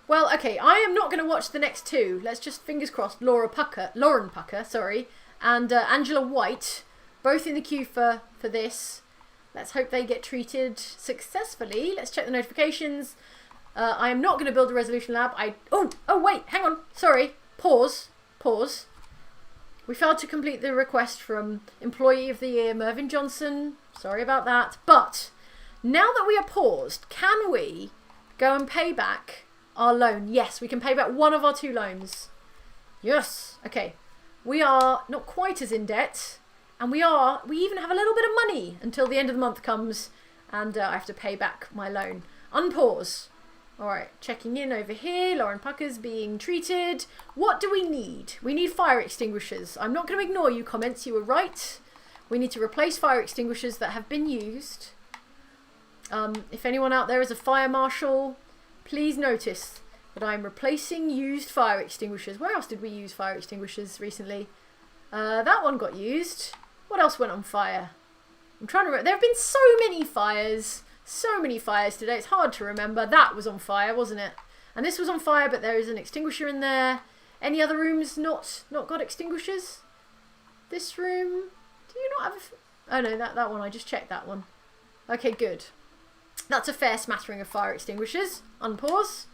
Well, okay, I am not going to watch the next 2. Let's just, fingers crossed, Lauren Pucker, and Angela White, both in the queue for this. Let's hope they get treated successfully. Let's check the notifications. I am not going to build a resolution lab. Oh, wait, hang on. Sorry. Pause. We failed to complete the request from Employee of the Year, Mervyn Johnson. Sorry about that. But now that we are paused, can we go and pay back our loan? Yes, we can pay back one of our 2 loans. Yes. Okay. We are not quite as in debt. And we even have a little bit of money until the end of the month comes and I have to pay back my loan. Unpause. Alright, checking in over here. Lauren Pucker's being treated. What do we need? We need fire extinguishers. I'm not going to ignore you comments. You were right. We need to replace fire extinguishers that have been used. If anyone out there is a fire marshal, please notice that I'm replacing used fire extinguishers. Where else did we use fire extinguishers recently? That one got used. What else went on fire? I'm trying to remember. There have been so many fires. So many fires today. It's hard to remember. That was on fire, wasn't it? And this was on fire, but there is an extinguisher in there. Any other rooms not got extinguishers? This room? Do you not have oh no, that one. I just checked that one. Okay, good. That's a fair smattering of fire extinguishers. Unpause.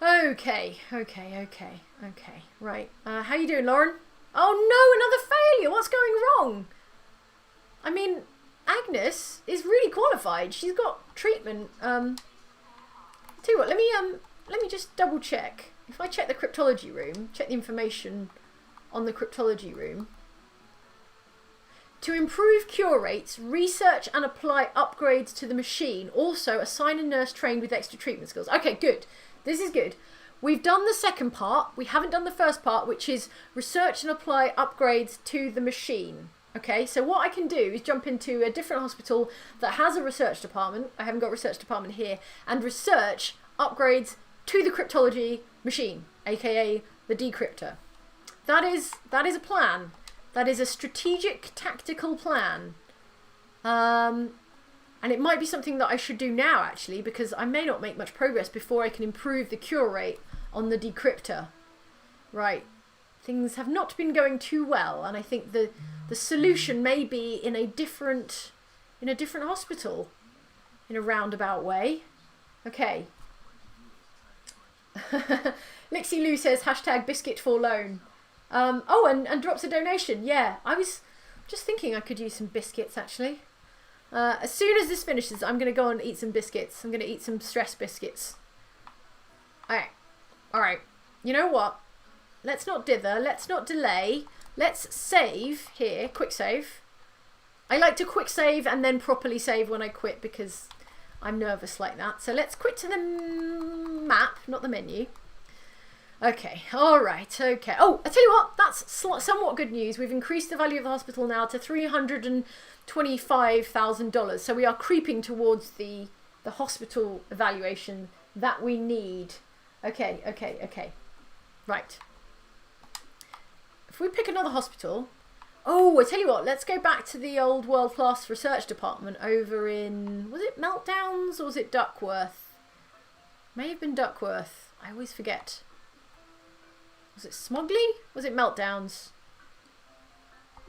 Okay. Right. How you doing, Lauren? Oh no, another failure. What's going wrong? I mean, Agnes is really qualified. She's got treatment. Tell you what, let me just double check. If I check the cryptology room, check the information on the cryptology room. To improve cure rates, research and apply upgrades to the machine. Also, assign a nurse trained with extra treatment skills. Okay, good. This is good. We've done the second part. We haven't done the first part, which is research and apply upgrades to the machine. Okay, so what I can do is jump into a different hospital that has a research department. I haven't got a research department here. And research upgrades to the cryptology machine, aka the decryptor. That is a plan. That is a strategic tactical plan. And it might be something that I should do now, actually, because I may not make much progress before I can improve the cure rate on the decryptor. Right. Things have not been going too well, and I think the solution may be in a different hospital, in a roundabout way. Okay. Lixie Lou says hashtag biscuit for loan. Oh, and drops a donation. Yeah, I was just thinking I could use some biscuits, actually. As soon as this finishes, I'm going to go and eat some biscuits. I'm going to eat some stress biscuits. Alright. Alright. You know what? Let's not dither. Let's not delay. Let's save here. Quick save. I like to quick save and then properly save when I quit because I'm nervous like that. So let's quit to the map, not the menu. Okay, alright, okay. Oh, I tell you what, that's somewhat good news. We've increased the value of the hospital now to $325,000. So we are creeping towards the hospital evaluation that we need. Okay, okay, okay. Right. If we pick another hospital... Oh, I tell you what, let's go back to the old world-class research department over in... Was it Meltdowns or was it Duckworth? May have been Duckworth. I always forget. Was it Smogley? Was it Meltdowns?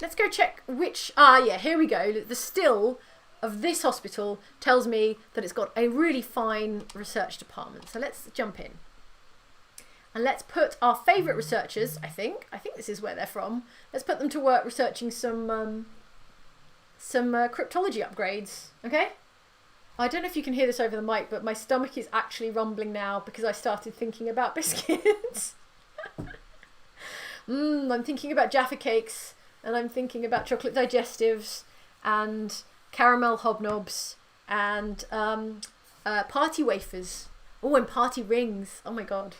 Let's go check which... Ah, yeah, here we go. The still of this hospital tells me that it's got a really fine research department. So let's jump in. And let's put our favourite researchers, I think this is where they're from. Let's put them to work researching some cryptology upgrades, okay? I don't know if you can hear this over the mic, but my stomach is actually rumbling now because I started thinking about biscuits. I'm thinking about Jaffa cakes, and I'm thinking about chocolate digestives, and caramel hobnobs, and party wafers. Oh, and party rings. Oh my god.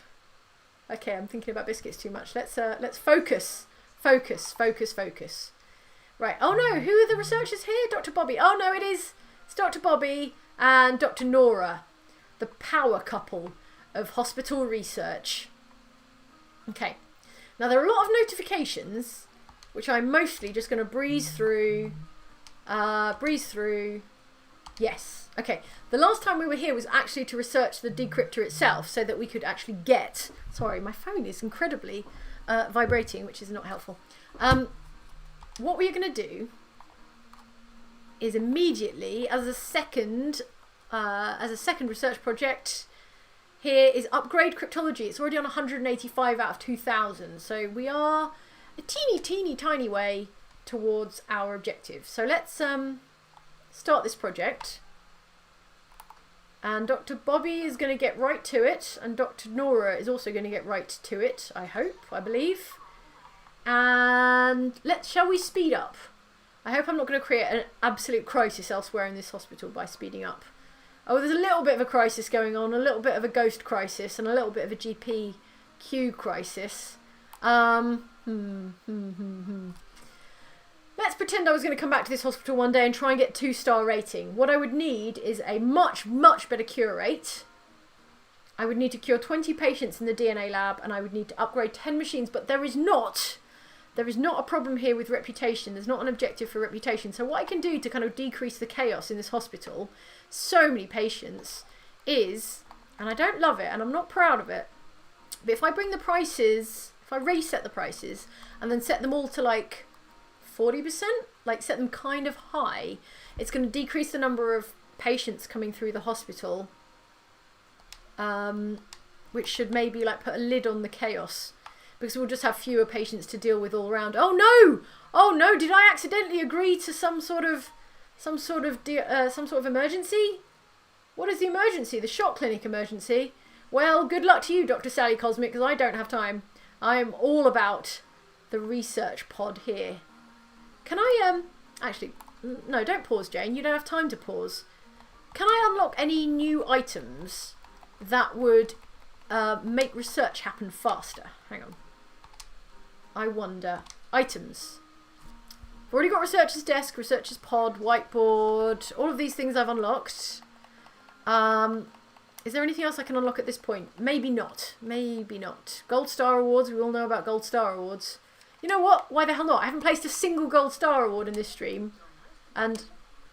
Okay, I'm thinking about biscuits too much. Let's focus. Focus. Right. Oh no, who are the researchers here? Dr. Bobby. Oh no, it's Dr. Bobby and Dr. Nora, the power couple of hospital research. Okay. Now there are a lot of notifications, which I'm mostly just going to breeze through. Yes. Okay. The last time we were here was actually to research the decryptor itself so that we could actually get... Sorry, my phone is incredibly vibrating, which is not helpful. What we're going to do is immediately, as a second research project, here is upgrade cryptology. It's already on 185 out of 2,000. So we are a teeny tiny way towards our objective. So let's start this project. And Dr. Bobby is going to get right to it, and Dr. Nora is also going to get right to it, I believe. And shall we speed up? I hope I'm not going to create an absolute crisis elsewhere in this hospital by speeding up. Oh, there's a little bit of a crisis going on, a little bit of a ghost crisis, and a little bit of a GPQ crisis. Let's pretend I was going to come back to this hospital one day and try and get 2-star rating. What I would need is a much better cure rate. I would need to cure 20 patients in the DNA lab, and I would need to upgrade 10 machines, but there is not a problem here with reputation. There's not an objective for reputation. So what I can do to kind of decrease the chaos in this hospital, so many patients, is, and I don't love it and I'm not proud of it, but if I bring the prices, if I reset the prices and then set them all to like 40%, like set them kind of high, it's going to decrease the number of patients coming through the hospital, which should maybe like put a lid on the chaos, because we'll just have fewer patients to deal with all around. Oh no, did I accidentally agree to some sort of emergency? What is the emergency? The shock clinic emergency? Well, good luck to you, Dr. Sally Cosmic, because I don't have time. I am all about the research pod here. Can I, actually, no, don't pause, Jane. You don't have time to pause. Can I unlock any new items that would make research happen faster? Hang on. I wonder. Items. I've already got researcher's desk, researcher's pod, whiteboard. All of these things I've unlocked. Is there anything else I can unlock at this point? Maybe not. Maybe not. Gold Star Awards. We all know about Gold Star Awards. You know what? Why the hell not? I haven't placed a single gold star award in this stream. And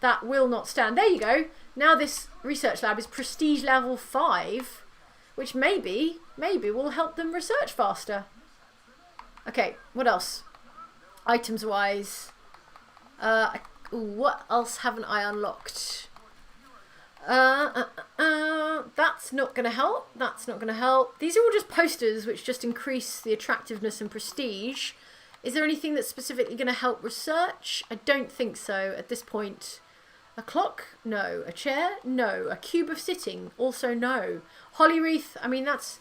that will not stand. There you go. Now this research lab is prestige level 5, which maybe will help them research faster. Okay, what else? Items wise. What else haven't I unlocked? That's not going to help. That's not going to help. These are all just posters which just increase the attractiveness and prestige. Is there anything that's specifically going to help research? I don't think so at this point. A clock? No. A chair? No. A cube of sitting? Also no. Holly wreath? I mean, that's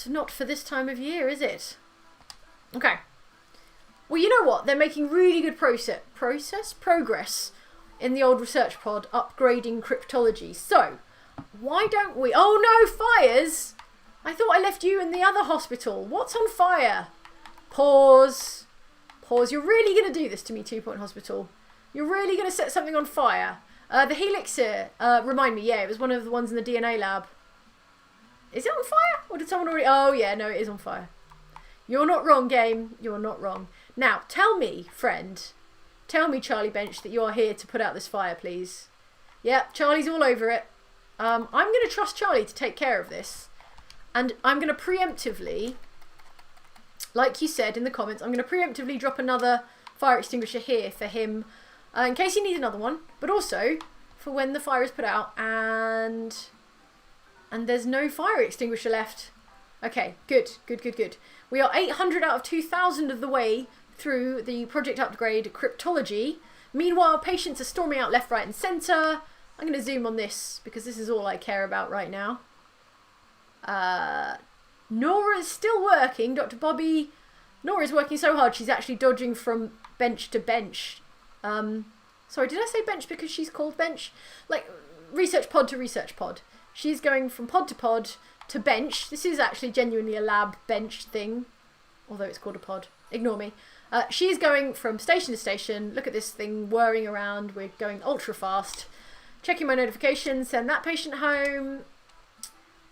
not for this time of year, is it? Okay. Well, you know what? They're making really good progress in the old research pod, upgrading cryptology. So, why don't we... Oh no, fires! I thought I left you in the other hospital. What's on fire? Pause. Pause. You're really going to do this to me, 2 Point Hospital. You're really going to set something on fire. The Helixir, remind me, yeah, it was one of the ones in the DNA lab. Is it on fire? Or did someone already... Oh, yeah, no, it is on fire. You're not wrong, game. You're not wrong. Now, tell me, friend. Tell me, Charlie Bench, that you are here to put out this fire, please. Yep, Charlie's all over it. I'm going to trust Charlie to take care of this. And I'm going to preemptively... Like you said in the comments, I'm going to preemptively drop another fire extinguisher here for him in case he needs another one, but also for when the fire is put out and there's no fire extinguisher left. Okay, good. We are 800 out of 2,000 of the way through the project upgrade cryptology. Meanwhile, patients are storming out left, right and centre. I'm going to zoom on this because this is all I care about right now. Nora is still working. Dr. Bobby. Nora is working so hard she's actually dodging from bench to bench. Sorry, did I say bench because she's called bench? Like, research pod to research pod. She's going from pod to bench. This is actually genuinely a lab bench thing. Although it's called a pod. Ignore me. She's going from station to station. Look at this thing whirring around. We're going ultra fast. Checking my notifications. Send that patient home.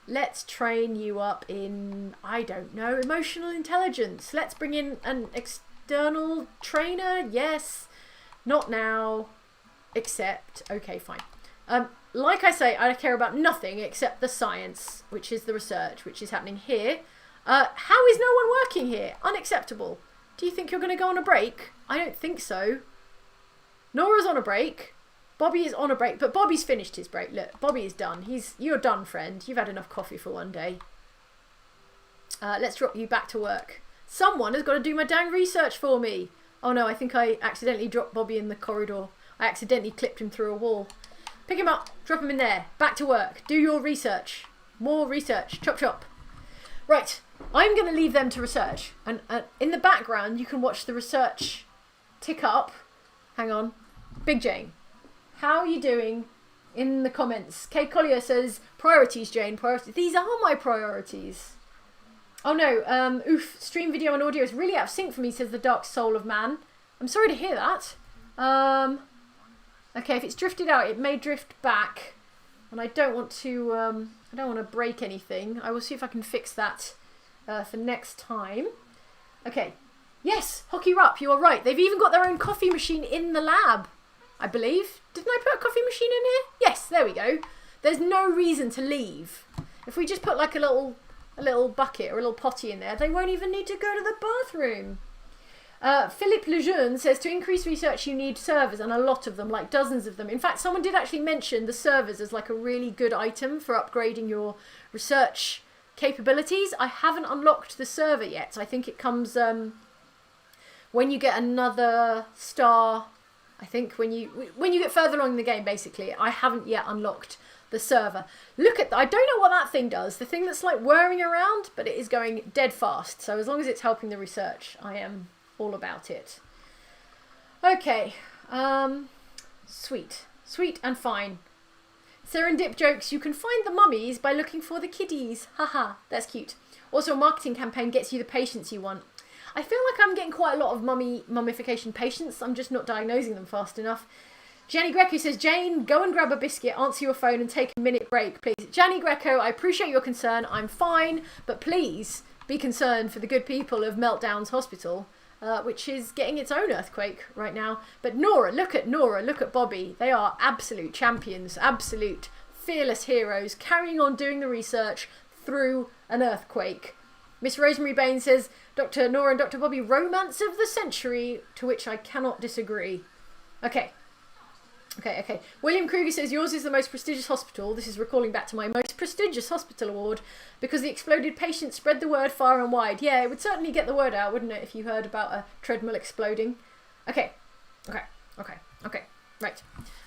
Let's train you up in, I don't know, emotional intelligence. Let's bring in an external trainer. Yes. Not now. Except, okay, fine. Like I say, I care about nothing except the science, which is the research, which is happening here. How is no one working here? Unacceptable. Do you think you're going to go on a break? I don't think so. Nora's on a break. Bobby is on a break, but Bobby's finished his break. Look, Bobby is done. You're done, friend. You've had enough coffee for one day. Let's drop you back to work. Someone has got to do my dang research for me. Oh no, I think I accidentally dropped Bobby in the corridor. I accidentally clipped him through a wall. Pick him up, drop him in there. Back to work. Do your research. More research. Chop chop. Right, I'm going to leave them to research. And in the background, you can watch the research tick up. Hang on. Big Jane. How are you doing in the comments? Kay Collier says, priorities, Jane, priorities. These are my priorities. Oh no, oof, stream video and audio is really out of sync for me, says the dark soul of man. I'm sorry to hear that. Okay, if it's drifted out, it may drift back. And I don't want to, break anything. I will see if I can fix that for next time. Okay, yes, Hockey Rupp, you are right. They've even got their own coffee machine in the lab, I believe. Didn't I put a coffee machine in here? Yes, there we go. There's no reason to leave. If we just put like a little bucket or a little potty in there, they won't even need to go to the bathroom. Philippe Lejeune says, to increase research you need servers, and a lot of them, like dozens of them. In fact, someone did actually mention the servers as like a really good item for upgrading your research capabilities. I haven't unlocked the server yet. I think it comes when you get another star. I think when you get further along in the game, basically. I haven't yet unlocked the server. Look at that. I don't know what that thing does. The thing that's like whirring around, but it is going dead fast. So as long as it's helping the research, I am all about it. Okay. Sweet. Sweet and fine. Serendip jokes, you can find the mummies by looking for the kiddies. Haha, that's cute. Also, a marketing campaign gets you the patients you want. I feel like I'm getting quite a lot of mummification patients. I'm just not diagnosing them fast enough. Gianni Greco says, Jane, go and grab a biscuit, answer your phone and take a minute break, please. Gianni Greco, I appreciate your concern. I'm fine, but please be concerned for the good people of Meltdowns Hospital. which is getting its own earthquake right now. But Nora, look at Bobby. They are absolute champions, absolute fearless heroes, carrying on doing the research through an earthquake. Miss Rosemary Bain says, Dr. Nora and Dr. Bobby, romance of the century, to which I cannot disagree. Okay. William Kruger says, yours is the most prestigious hospital. This is recalling back to my most prestigious hospital award because the exploded patient spread the word far and wide. Yeah, it would certainly get the word out, wouldn't it, if you heard about a treadmill exploding. Okay. Right.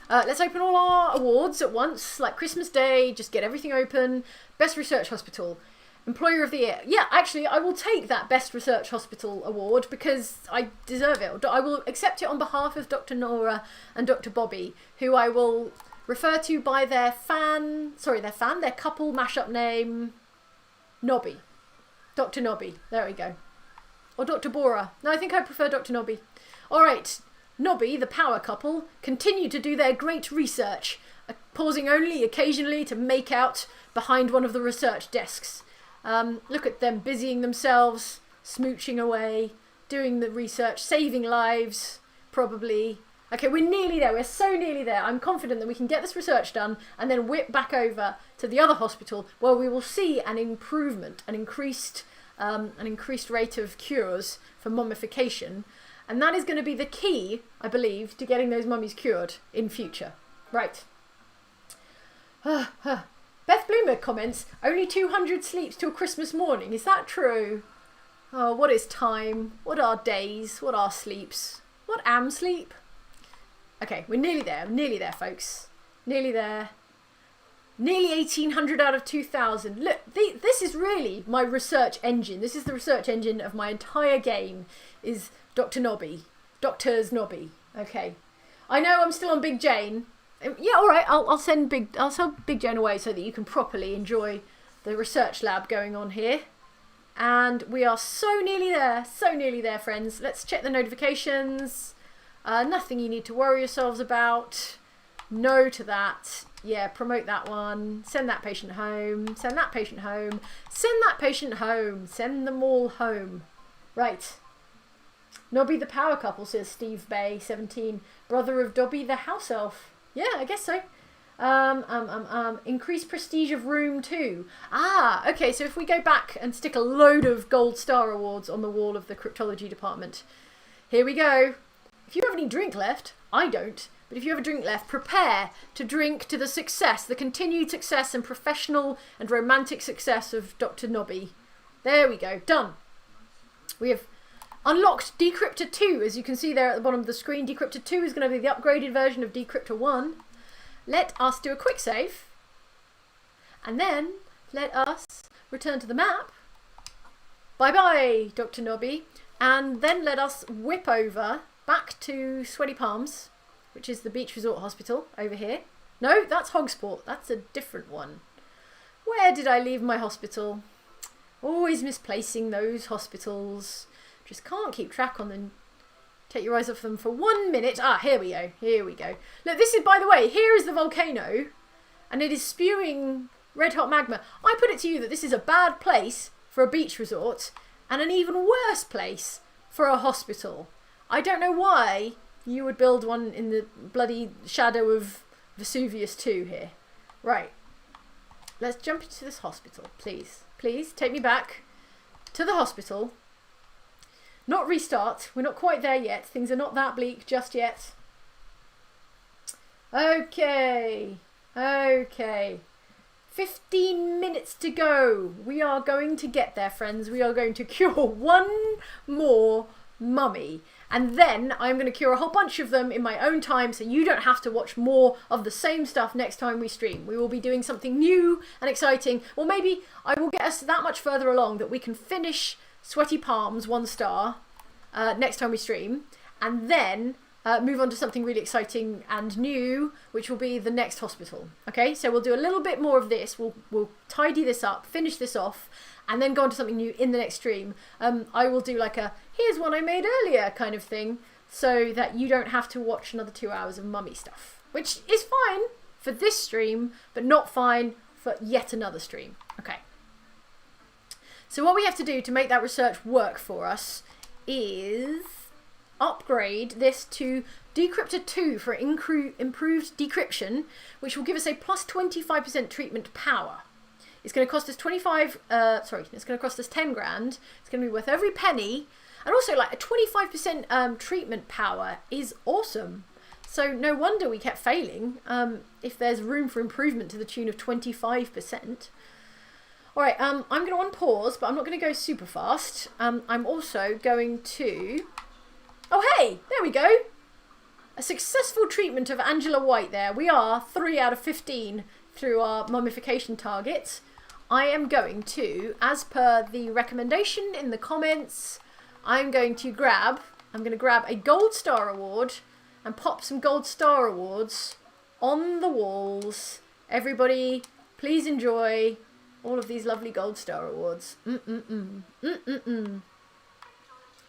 Let's open all our awards at once, like Christmas Day. Just get everything open. Best Research Hospital. Employer of the Year. Yeah, actually, I will take that Best Research Hospital award because I deserve it. I will accept it on behalf of Dr. Nora and Dr. Bobby, who I will refer to by their couple mashup name, Nobby. Dr. Nobby. There we go. Or Dr. Bora. No, I think I prefer Dr. Nobby. All right. Nobby, the power couple, continue to do their great research, pausing only occasionally to make out behind one of the research desks. Look at them busying themselves, smooching away, doing the research, saving lives, probably. Okay, we're nearly there. We're so nearly there. I'm confident that we can get this research done and then whip back over to the other hospital where we will see an improvement, an increased rate of cures for mummification. And that is going to be the key, I believe, to getting those mummies cured in future. Right. Beth Bloomberg comments, only 200 sleeps till Christmas morning. Is that true? Oh, what is time? What are days? What are sleeps? What am sleep? Okay, we're nearly there, folks. Nearly there. Nearly 1800 out of 2000. Look, this is really my research engine. This is the research engine of my entire game, is Dr. Nobby. Doctor's Nobby. Okay. I know I'm still on Big Jane. Yeah, all right. I'll send Big Jane away so that you can properly enjoy the research lab going on here. And we are so nearly there, friends. Let's check the notifications. Nothing you need to worry yourselves about. No to that. Yeah, promote that one. Send that patient home. Send that patient home. Send that patient home. Send them all home. Right. Nobby the power couple, says Steve Bay, 17. Brother of Dobby the house elf. Yeah, I guess so. Increased prestige of room 2. Ah, okay, so if we go back and stick a load of gold star awards on the wall of the cryptology department. Here we go. If you have any drink left, I don't, but if you have a drink left, prepare to drink to the success, the continued success and professional and romantic success of Dr. Nobby. There we go, done. We have unlocked Decryptor 2, as you can see there at the bottom of the screen. Decryptor 2 is going to be the upgraded version of Decryptor 1. Let us do a quick save. And then let us return to the map. Bye-bye, Dr. Nobby. And then let us whip over back to Sweaty Palms, which is the beach resort hospital over here. No, that's Hogsport. That's a different one. Where did I leave my hospital? Always misplacing those hospitals. Just can't keep track on them. Take your eyes off them for 1 minute. Ah, here we go. Here we go. Look, this is, by the way, here is the volcano. And it is spewing red hot magma. I put it to you that this is a bad place for a beach resort. And an even worse place for a hospital. I don't know why you would build one in the bloody shadow of Vesuvius 2 here. Right. Let's jump into this hospital, please. Please, take me back to the hospital. Not restart. We're not quite there yet. Things are not that bleak just yet. Okay. Okay. 15 minutes to go. We are going to get there, friends. We are going to cure one more mummy. And then I'm going to cure a whole bunch of them in my own time so you don't have to watch more of the same stuff next time we stream. We will be doing something new and exciting. Or maybe I will get us that much further along that we can finish Sweaty Palms 1 star next time we stream. And then move on to something really exciting and new, which will be the next hospital. Okay, so we'll do a little bit more of this. We'll tidy this up, finish this off, and then go on to something new in the next stream. I will do like a, here's one I made earlier kind of thing, so that you don't have to watch another 2 hours of mummy stuff, which is fine for this stream, but not fine for yet another stream. Okay. So what we have to do to make that research work for us is upgrade this to Decryptor 2 for improved decryption, which will give us a plus 25% treatment power. It's going to cost us it's going to cost us 10 grand. It's going to be worth every penny. And also, like, a 25% treatment power is awesome. So no wonder we kept failing, if there's room for improvement to the tune of 25%. Alright, I'm going to unpause, but I'm not going to go super fast. I'm also going to... Oh, hey! There we go! A successful treatment of Angela White there. We are 3 out of 15 through our mummification targets. I am going to, as per the recommendation in the comments, I'm going to grab a gold star award and pop some gold star awards on the walls. Everybody, please enjoy all of these lovely gold star awards.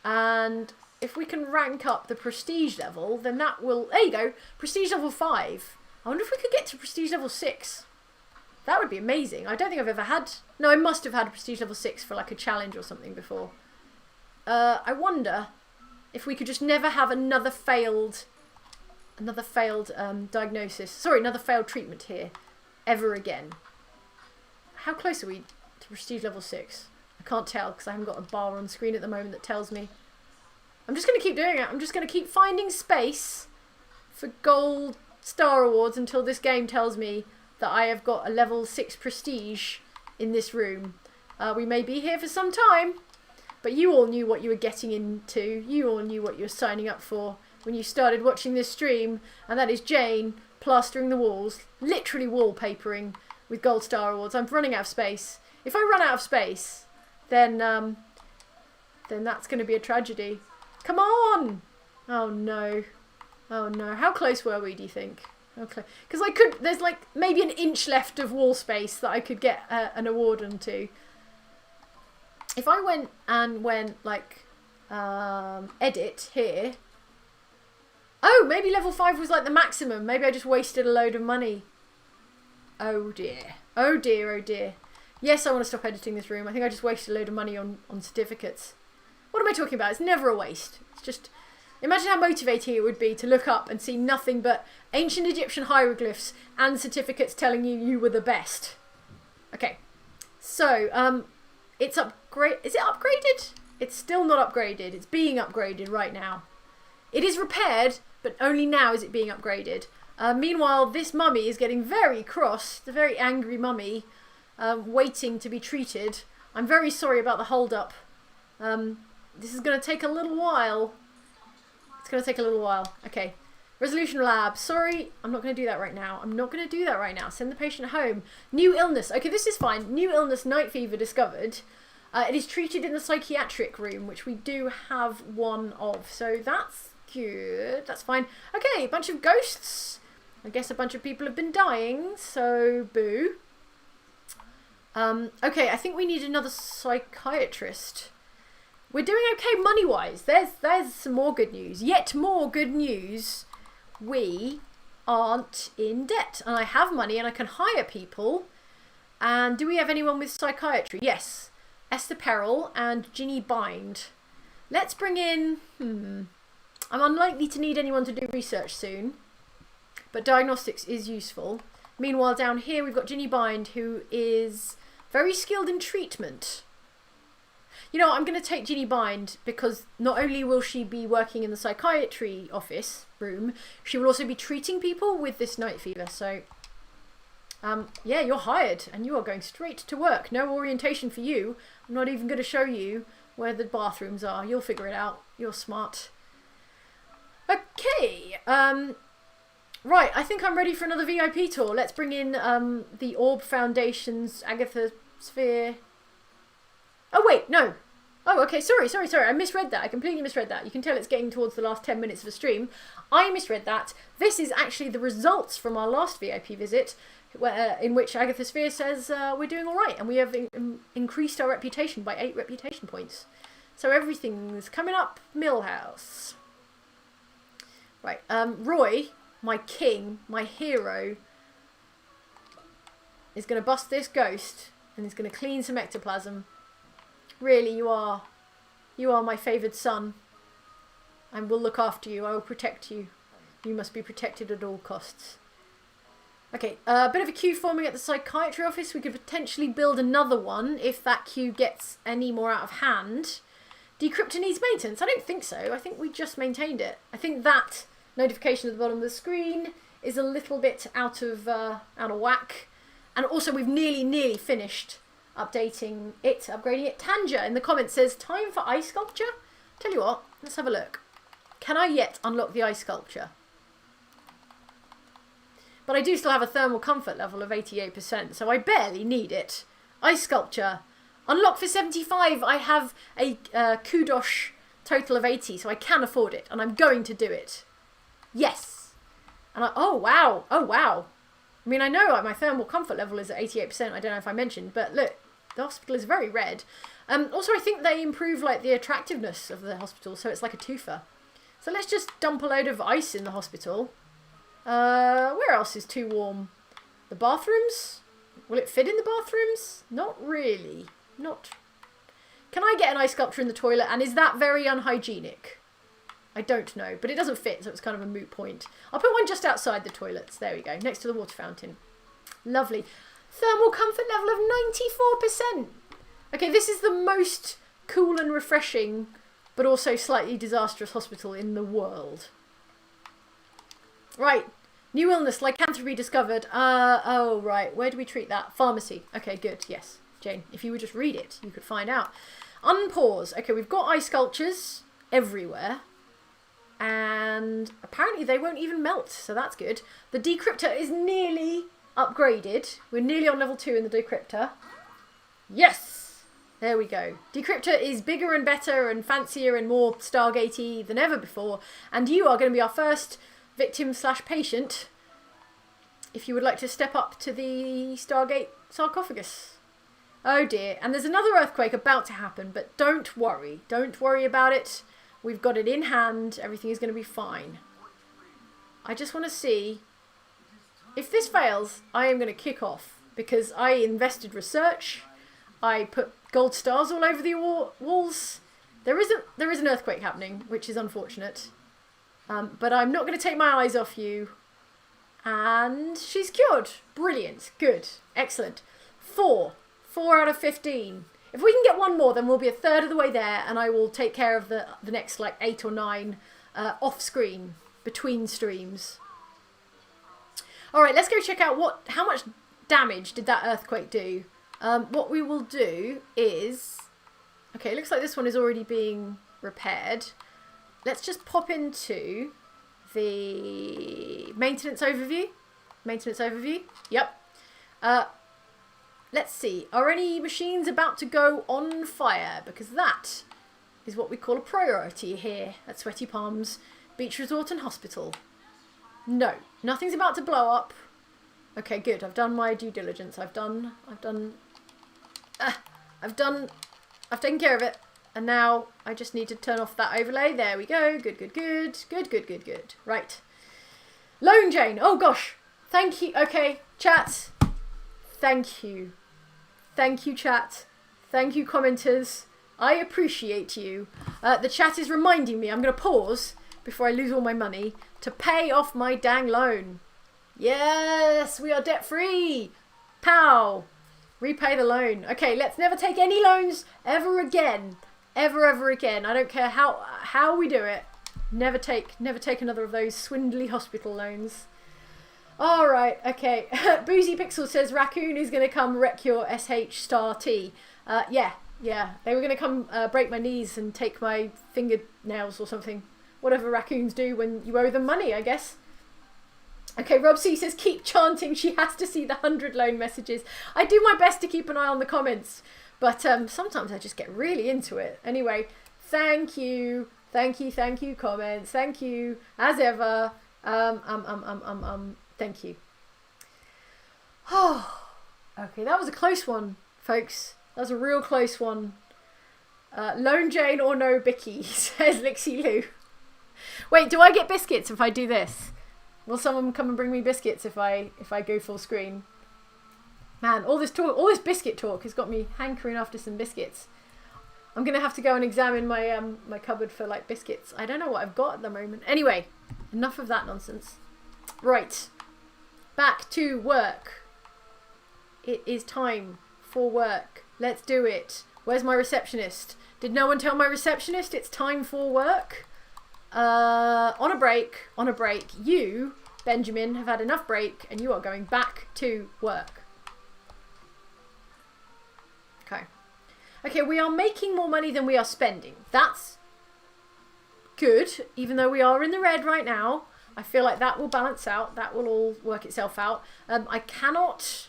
And if we can rank up the prestige level, then that will... There you go. Prestige level 5. I wonder if we could get to prestige level 6. That would be amazing. I don't think I've ever had... No, I must have had a prestige level 6 for like a challenge or something before. I wonder if we could just never have another failed diagnosis. Sorry, another failed treatment here ever again. How close are we to prestige level 6? I can't tell because I haven't got a bar on screen at the moment that tells me. I'm just going to keep doing it. I'm just going to keep finding space for gold star awards until this game tells me that I have got a level 6 prestige in this room. We may be here for some time, but you all knew what you were getting into. You all knew what you were signing up for when you started watching this stream, and that is Jane plastering the walls, literally wallpapering with gold star awards. I'm running out of space. If I run out of space, then that's going to be a tragedy. Come on! Oh no. Oh no. How close were we, do you think? Okay. Because there's like maybe an inch left of wall space that I could get an award onto. If I went like, edit here. Oh, maybe level 5 was like the maximum. Maybe I just wasted a load of money. Oh dear. Oh dear, oh dear. Yes, I want to stop editing this room. I think I just wasted a load of money on certificates. What am I talking about? It's never a waste. It's just... Imagine how motivating it would be to look up and see nothing but ancient Egyptian hieroglyphs and certificates telling you you were the best. Okay. So, it's upgrade... Is it upgraded? It's still not upgraded. It's being upgraded right now. It is repaired, but only now is it being upgraded. Meanwhile, this mummy is getting very cross. The very angry mummy, waiting to be treated. I'm very sorry about the hold-up. This is going to take a little while. It's going to take a little while. Okay. Resolution lab. Sorry, I'm not going to do that right now. I'm not going to do that right now. Send the patient home. New illness. Okay, this is fine. New illness, night fever discovered. It is treated in the psychiatric room, which we do have one of. So that's good. That's fine. Okay, a bunch of ghosts. I guess a bunch of people have been dying, so boo. Okay, I think we need another psychiatrist. We're doing okay money-wise. There's some more good news. Yet more good news. We aren't in debt. And I have money and I can hire people. And do we have anyone with psychiatry? Yes. Esther Perel and Ginny Bind. Let's bring in... I'm unlikely to need anyone to do research soon. But diagnostics is useful. Meanwhile, down here we've got Ginny Bind, who is very skilled in treatment. You know, I'm going to take Ginny Bind because not only will she be working in the psychiatry office room, she will also be treating people with this night fever. So, yeah, you're hired and you are going straight to work. No orientation for you. I'm not even going to show you where the bathrooms are. You'll figure it out. You're smart. Okay. Right, I think I'm ready for another VIP tour. Let's bring in the Orb Foundation's Agatha Sphere. Oh, wait, no. Oh, okay, sorry. I misread that. I completely misread that. You can tell it's getting towards the last 10 minutes of the stream. I misread that. This is actually the results from our last VIP visit, in which Agatha Sphere says we're doing all right, and we have increased our reputation by 8 reputation points. So everything's coming up Millhouse. Right, Roy, my king, my hero, is going to bust this ghost, and is going to clean some ectoplasm. Really, you are You are my favoured son. I will look after you. I will protect you. You must be protected at all costs. Okay, a bit of a queue forming at the psychiatry office. We could potentially build another one if that queue gets any more out of hand. Decryptor needs maintenance. I don't think so. I think we just maintained it. I think that notification at the bottom of the screen is a little bit out of whack. And also we've nearly finished updating it, upgrading it. Tanja in the comments says, time for ice sculpture? Tell you what, let's have a look. Can I yet unlock the ice sculpture? But I do still have a thermal comfort level of 88%, so I barely need it. Ice sculpture. Unlock for 75. I have a kudosh total of 80, so I can afford it, and I'm going to do it. Yes. And oh wow. I mean, I know my thermal comfort level is at 88%. I don't know if I mentioned, but look, the hospital is very red. Also, I think they improve like the attractiveness of the hospital, so it's like a twofer. So let's just dump a load of ice in the hospital. Where else is too warm? The bathrooms? Will it fit in the bathrooms? Not really. Not. Can I get an ice sculpture in the toilet? And is that very unhygienic? I don't know, but it doesn't fit, so it's kind of a moot point. I'll put one just outside the toilets. There we go, next to the water fountain. Lovely. Thermal comfort level of 94%. Okay, this is the most cool and refreshing, but also slightly disastrous hospital in the world. Right. New illness, lycanthropy discovered. Oh, right. Where do we treat that? Pharmacy. Okay, good. Yes, Jane. If you would just read it, you could find out. Unpause. Okay, we've got ice sculptures everywhere. And apparently they won't even melt, so that's good. The decryptor is nearly upgraded. We're nearly on level 2 in the decryptor. Yes! There we go. Decryptor is bigger and better and fancier and more Stargate-y than ever before. And you are going to be our first victim/patient, if you would like to step up to the Stargate sarcophagus. Oh dear, and there's another earthquake about to happen, but don't worry about it. We've got it in hand, everything is going to be fine. I just want to see, if this fails, I am going to kick off, because I invested research, I put gold stars all over the walls. There is an earthquake happening, which is unfortunate. But I'm not going to take my eyes off you. And she's cured. Brilliant. Good. Excellent. 4 out of 15. If we can get one more, then we'll be a third of the way there, and I will take care of the next like 8 or 9 off screen, between streams. All right, let's go check out how much damage did that earthquake do. What we will do is, okay, it looks like this one is already being repaired. Let's just pop into the maintenance overview. Yep. Let's see. Are any machines about to go on fire? Because that is what we call a priority here at Sweaty Palms Beach Resort and Hospital. No, nothing's about to blow up. Okay, good. I've done my due diligence. I've taken care of it. And now I just need to turn off that overlay. There we go. Good. Right. Lone Jane. Oh, gosh. Thank you. Okay, chat. Thank you. Thank you, chat. Thank you, commenters. I appreciate you. The chat is reminding me, I'm going to pause before I lose all my money, to pay off my dang loan. Yes, we are debt-free. Pow. Repay the loan. Okay, let's never take any loans ever again. Ever again. I don't care how we do it. Never take another of those swindly hospital loans. All right, okay. Boozy Pixel says Raccoon is going to come wreck your SH Star T. Yeah. They were going to come break my knees and take my fingernails or something. Whatever raccoons do when you owe them money, I guess. Okay, Rob C says keep chanting. She has to see the 100 loan messages. I do my best to keep an eye on the comments. But sometimes I just get really into it. Anyway, thank you, comments. Thank you, as ever. Thank you. Oh, okay, that was a close one, folks. That was a real close one. Lone Jane or no Bicky, says Lixie Lou. Wait, do I get biscuits if I do this? Will someone come and bring me biscuits if I go full screen? Man, all this biscuit talk has got me hankering after some biscuits. I'm going to have to go and examine my my cupboard for like biscuits. I don't know what I've got at the moment. Anyway, enough of that nonsense. Right. Back to work. It is time for work. Let's do it. Where's my receptionist? Did no one tell my receptionist it's time for work? On a break. You, Benjamin, have had enough break and you are going back to work. Okay. Okay, we are making more money than we are spending. That's good, even though we are in the red right now. I feel like that will balance out. That will all work itself out. I cannot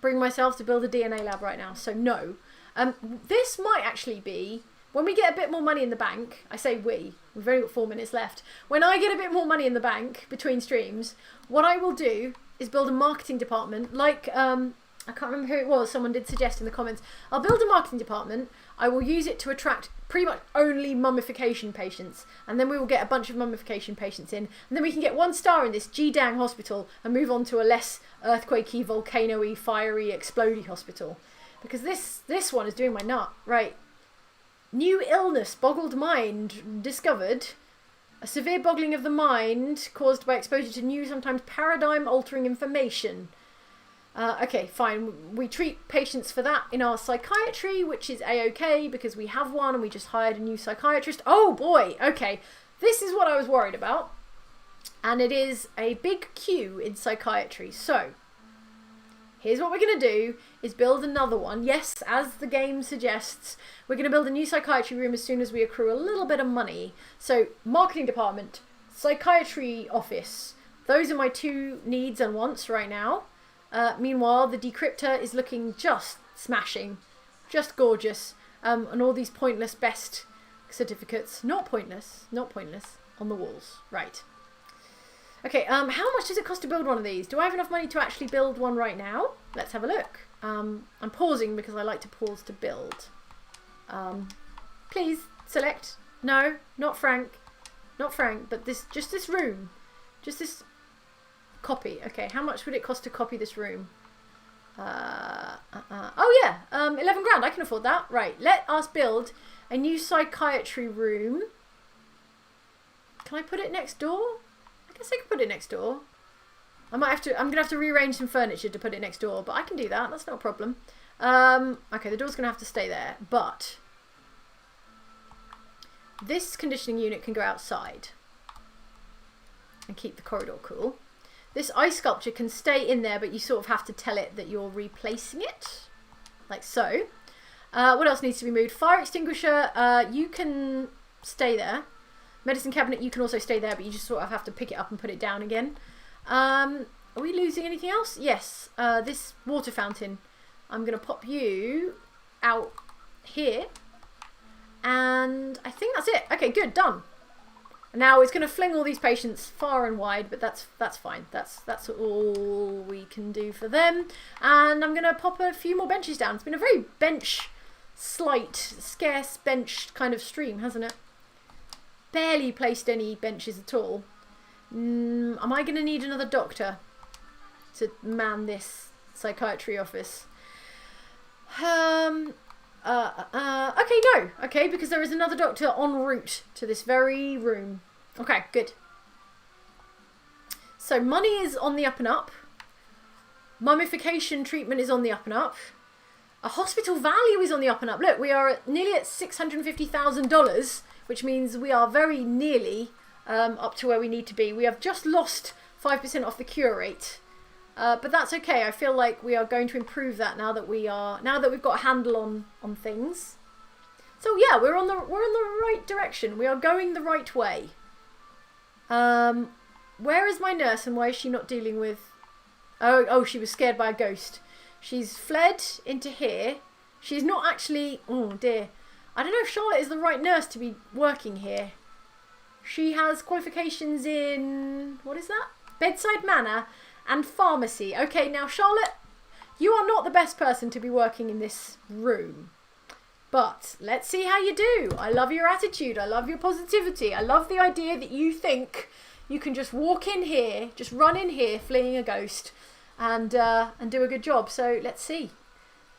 bring myself to build a DNA lab right now, so no. This might actually be, when we get a bit more money in the bank, I say we've only got 4 minutes left. When I get a bit more money in the bank between streams, what I will do is build a marketing department like, I can't remember who it was, someone did suggest in the comments. I'll build a marketing department. I will use it to attract pretty much only mummification patients. And then we will get a bunch of mummification patients in. And then we can get 1 star in this G-Dang hospital and move on to a less earthquakey, volcano-y, fiery, explodey hospital. Because this one is doing my nut. Right. New illness, boggled mind, discovered. A severe boggling of the mind caused by exposure to new, sometimes paradigm-altering information. Okay, fine. We treat patients for that in our psychiatry, which is a-okay because we have one and we just hired a new psychiatrist. Oh boy, okay. This is what I was worried about. And it is a big queue in psychiatry. So, here's what we're going to do is build another one. Yes, as the game suggests, we're going to build a new psychiatry room as soon as we accrue a little bit of money. So, marketing department, psychiatry office. Those are my 2 needs and wants right now. Meanwhile, the decryptor is looking just smashing, just gorgeous, and all these pointless best certificates, not pointless, on the walls. Right. Okay, how much does it cost to build one of these? Do I have enough money to actually build one right now? Let's have a look. I'm pausing because I like to pause to build. Please, select. No, not Frank. Not Frank, but just this room. Just this... Copy. Okay, how much would it cost to copy this room? Oh yeah, 11 grand. I can afford that. Right, let us build a new psychiatry room. Can I put it next door? I guess I can put it next door. I'm gonna have to rearrange some furniture to put it next door, but I can do that. That's not a problem. Okay, the door's gonna have to stay there, but this conditioning unit can go outside and keep the corridor cool. This ice sculpture can stay in there, but you sort of have to tell it that you're replacing it. Like so. What else needs to be moved? Fire extinguisher, you can stay there. Medicine cabinet, you can also stay there, but you just sort of have to pick it up and put it down again. Are we losing anything else? Yes. This water fountain. I'm going to pop you out here. And I think that's it. Okay, good. Done. Now it's going to fling all these patients far and wide, but that's fine. That's all we can do for them. And I'm going to pop a few more benches down. It's been a very scarce bench kind of stream, hasn't it? Barely placed any benches at all. Am I going to need another doctor to man this psychiatry office? Okay, no. Okay, because there is another doctor en route to this very room. Okay, good. So money is on the up and up. Mummification treatment is on the up and up. A hospital value is on the up and up. Look, we are nearly at $650,000, which means we are very nearly up to where we need to be. We have just lost 5% off the cure rate. But that's okay. I feel like we are going to improve that now that we've got a handle on things. So yeah, we're on the right direction. We are going the right way. Where is my nurse and why is she not dealing with... Oh, she was scared by a ghost. She's fled into here. She's not actually... Oh dear. I don't know if Charlotte is the right nurse to be working here. She has qualifications in... What is that? Bedside manner and pharmacy. Okay, now Charlotte, you are not the best person to be working in this room. But let's see how you do. I love your attitude. I love your positivity. I love the idea that you think you can just walk in here, just run in here, fleeing a ghost, and do a good job. So let's see.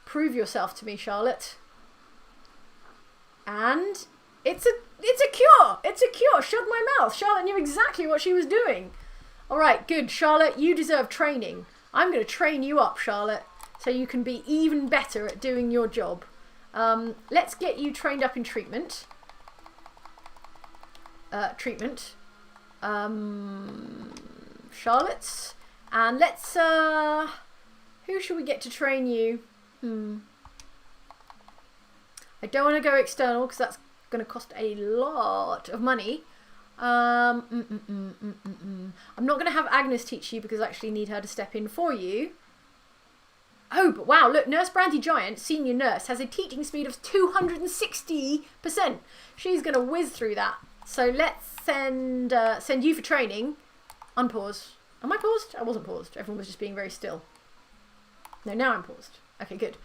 Prove yourself to me, Charlotte. And it's a cure. It's a cure. Shut my mouth. Charlotte knew exactly what she was doing. All right, good. Charlotte, you deserve training. I'm going to train you up, Charlotte, so you can be even better at doing your job. Let's get you trained up in treatment. Charlotte's. And let's, who should we get to train you? I don't want to go external because that's going to cost a lot of money. I'm not going to have Agnes teach you because I actually need her to step in for you. Oh, but wow, look, Nurse Brandy Giant, senior nurse, has a teaching speed of 260%. She's going to whiz through that. So let's send you for training. Unpause. Am I paused? I wasn't paused. Everyone was just being very still. No, now I'm paused. Okay, good.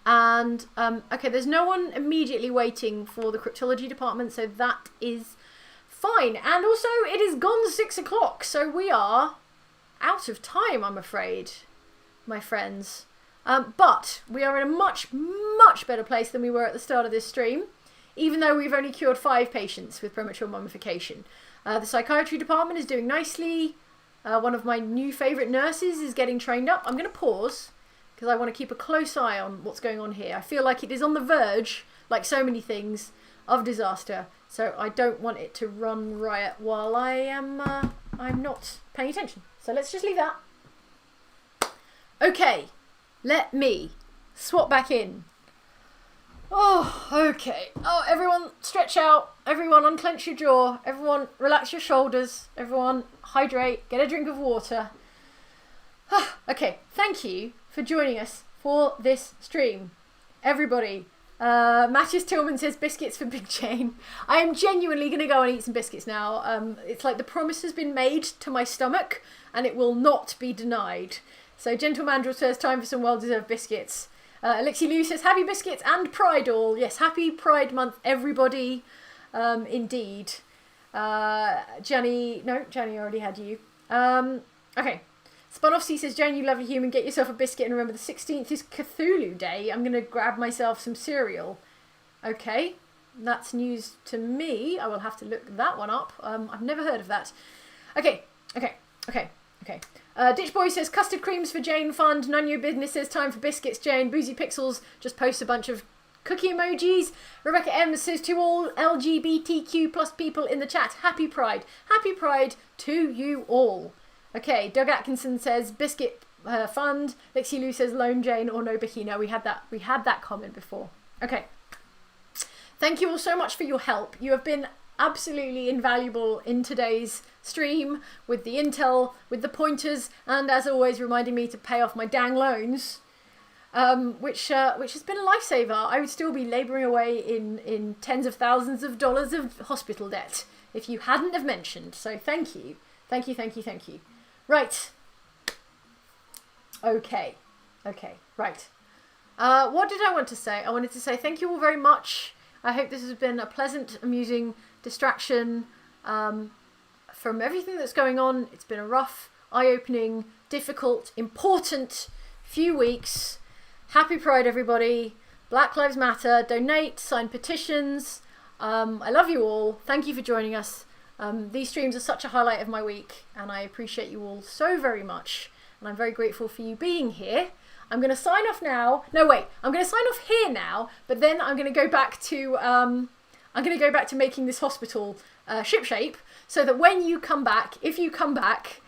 And, okay, there's no one immediately waiting for the cryptology department, so that is fine. And also, it is gone 6 o'clock, so we are out of time, I'm afraid, my friends. But we are in a much, much better place than we were at the start of this stream, even though we've only cured 5 patients with premature mummification. The psychiatry department is doing nicely. One of my new favourite nurses is getting trained up. I'm going to pause because I want to keep a close eye on what's going on here. I feel like it is on the verge, like so many things, of disaster. So I don't want it to run riot while I'm not paying attention. So let's just leave that. Okay, let me swap back in. Oh, okay. Oh, everyone stretch out. Everyone unclench your jaw. Everyone relax your shoulders. Everyone hydrate. Get a drink of water. Okay, thank you for joining us for this stream. Everybody. Matthias Tillman says biscuits for Big Jane. I am genuinely going to go and eat some biscuits now. It's like the promise has been made to my stomach and it will not be denied. So Gentle Mandrill says time for some well-deserved biscuits. Alexi Lou says happy biscuits and Pride all. Yes, happy Pride month everybody. Indeed. Jenny already had you. Okay. Sponovsky says, Jane, you lovely human, get yourself a biscuit and remember the 16th is Cthulhu Day. I'm going to grab myself some cereal. Okay, that's news to me. I will have to look that one up. I've never heard of that. Okay. Ditch Boy says, custard creams for Jane Fund. None of your business says, time for biscuits, Jane. Boozy Pixels just posts a bunch of cookie emojis. Rebecca M says, to all LGBTQ plus people in the chat, happy Pride. Happy Pride to you all. Okay, Doug Atkinson says biscuit fund. Lexi Lou says lone Jane or no Bicky. No, we had that comment before. Okay. Thank you all so much for your help. You have been absolutely invaluable in today's stream with the intel, with the pointers, and as always reminding me to pay off my dang loans, which has been a lifesaver. I would still be labouring away in tens of thousands of dollars of hospital debt if you hadn't have mentioned. So thank you. Thank you. Right. Okay, right. What did I want to say? I wanted to say thank you all very much. I hope this has been a pleasant, amusing distraction from everything that's going on. It's been a rough, eye-opening, difficult, important few weeks. Happy Pride, everybody. Black Lives Matter. Donate, sign petitions. I love you all. Thank you for joining us. These streams are such a highlight of my week, and I appreciate you all so very much. And I'm very grateful for you being here. I'm going to sign off now. No, wait. I'm going to sign off here now, but then I'm going to go back to making this hospital shipshape, so that when you come back, if you come back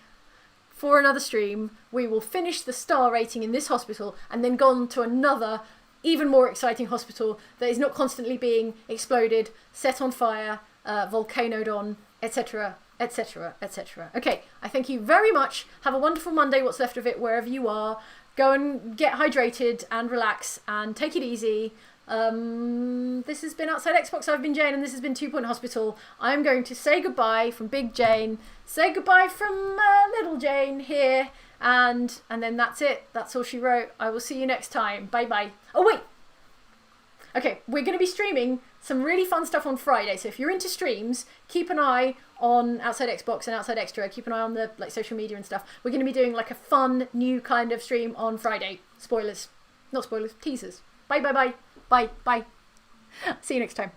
for another stream, we will finish the star rating in this hospital and then go on to another, even more exciting hospital that is not constantly being exploded, set on fire, volcanoed on, etc., etc., etc. Okay, I thank you very much. Have a wonderful Monday, what's left of it, wherever you are. Go and get hydrated and relax and take it easy. This has been Outside Xbox. I've been Jane, and this has been 2 Point Hospital. I'm going to say goodbye from Big Jane, say goodbye from Little Jane here, and then that's it. That's all she wrote. I will see you next time. Bye bye. Oh wait. Okay, we're going to be streaming some really fun stuff on Friday. So if you're into streams, keep an eye on Outside Xbox and Outside Extra. Keep an eye on the social media and stuff. We're going to be doing like a fun new kind of stream on Friday. Spoilers. Not spoilers, teasers. Bye. See you next time.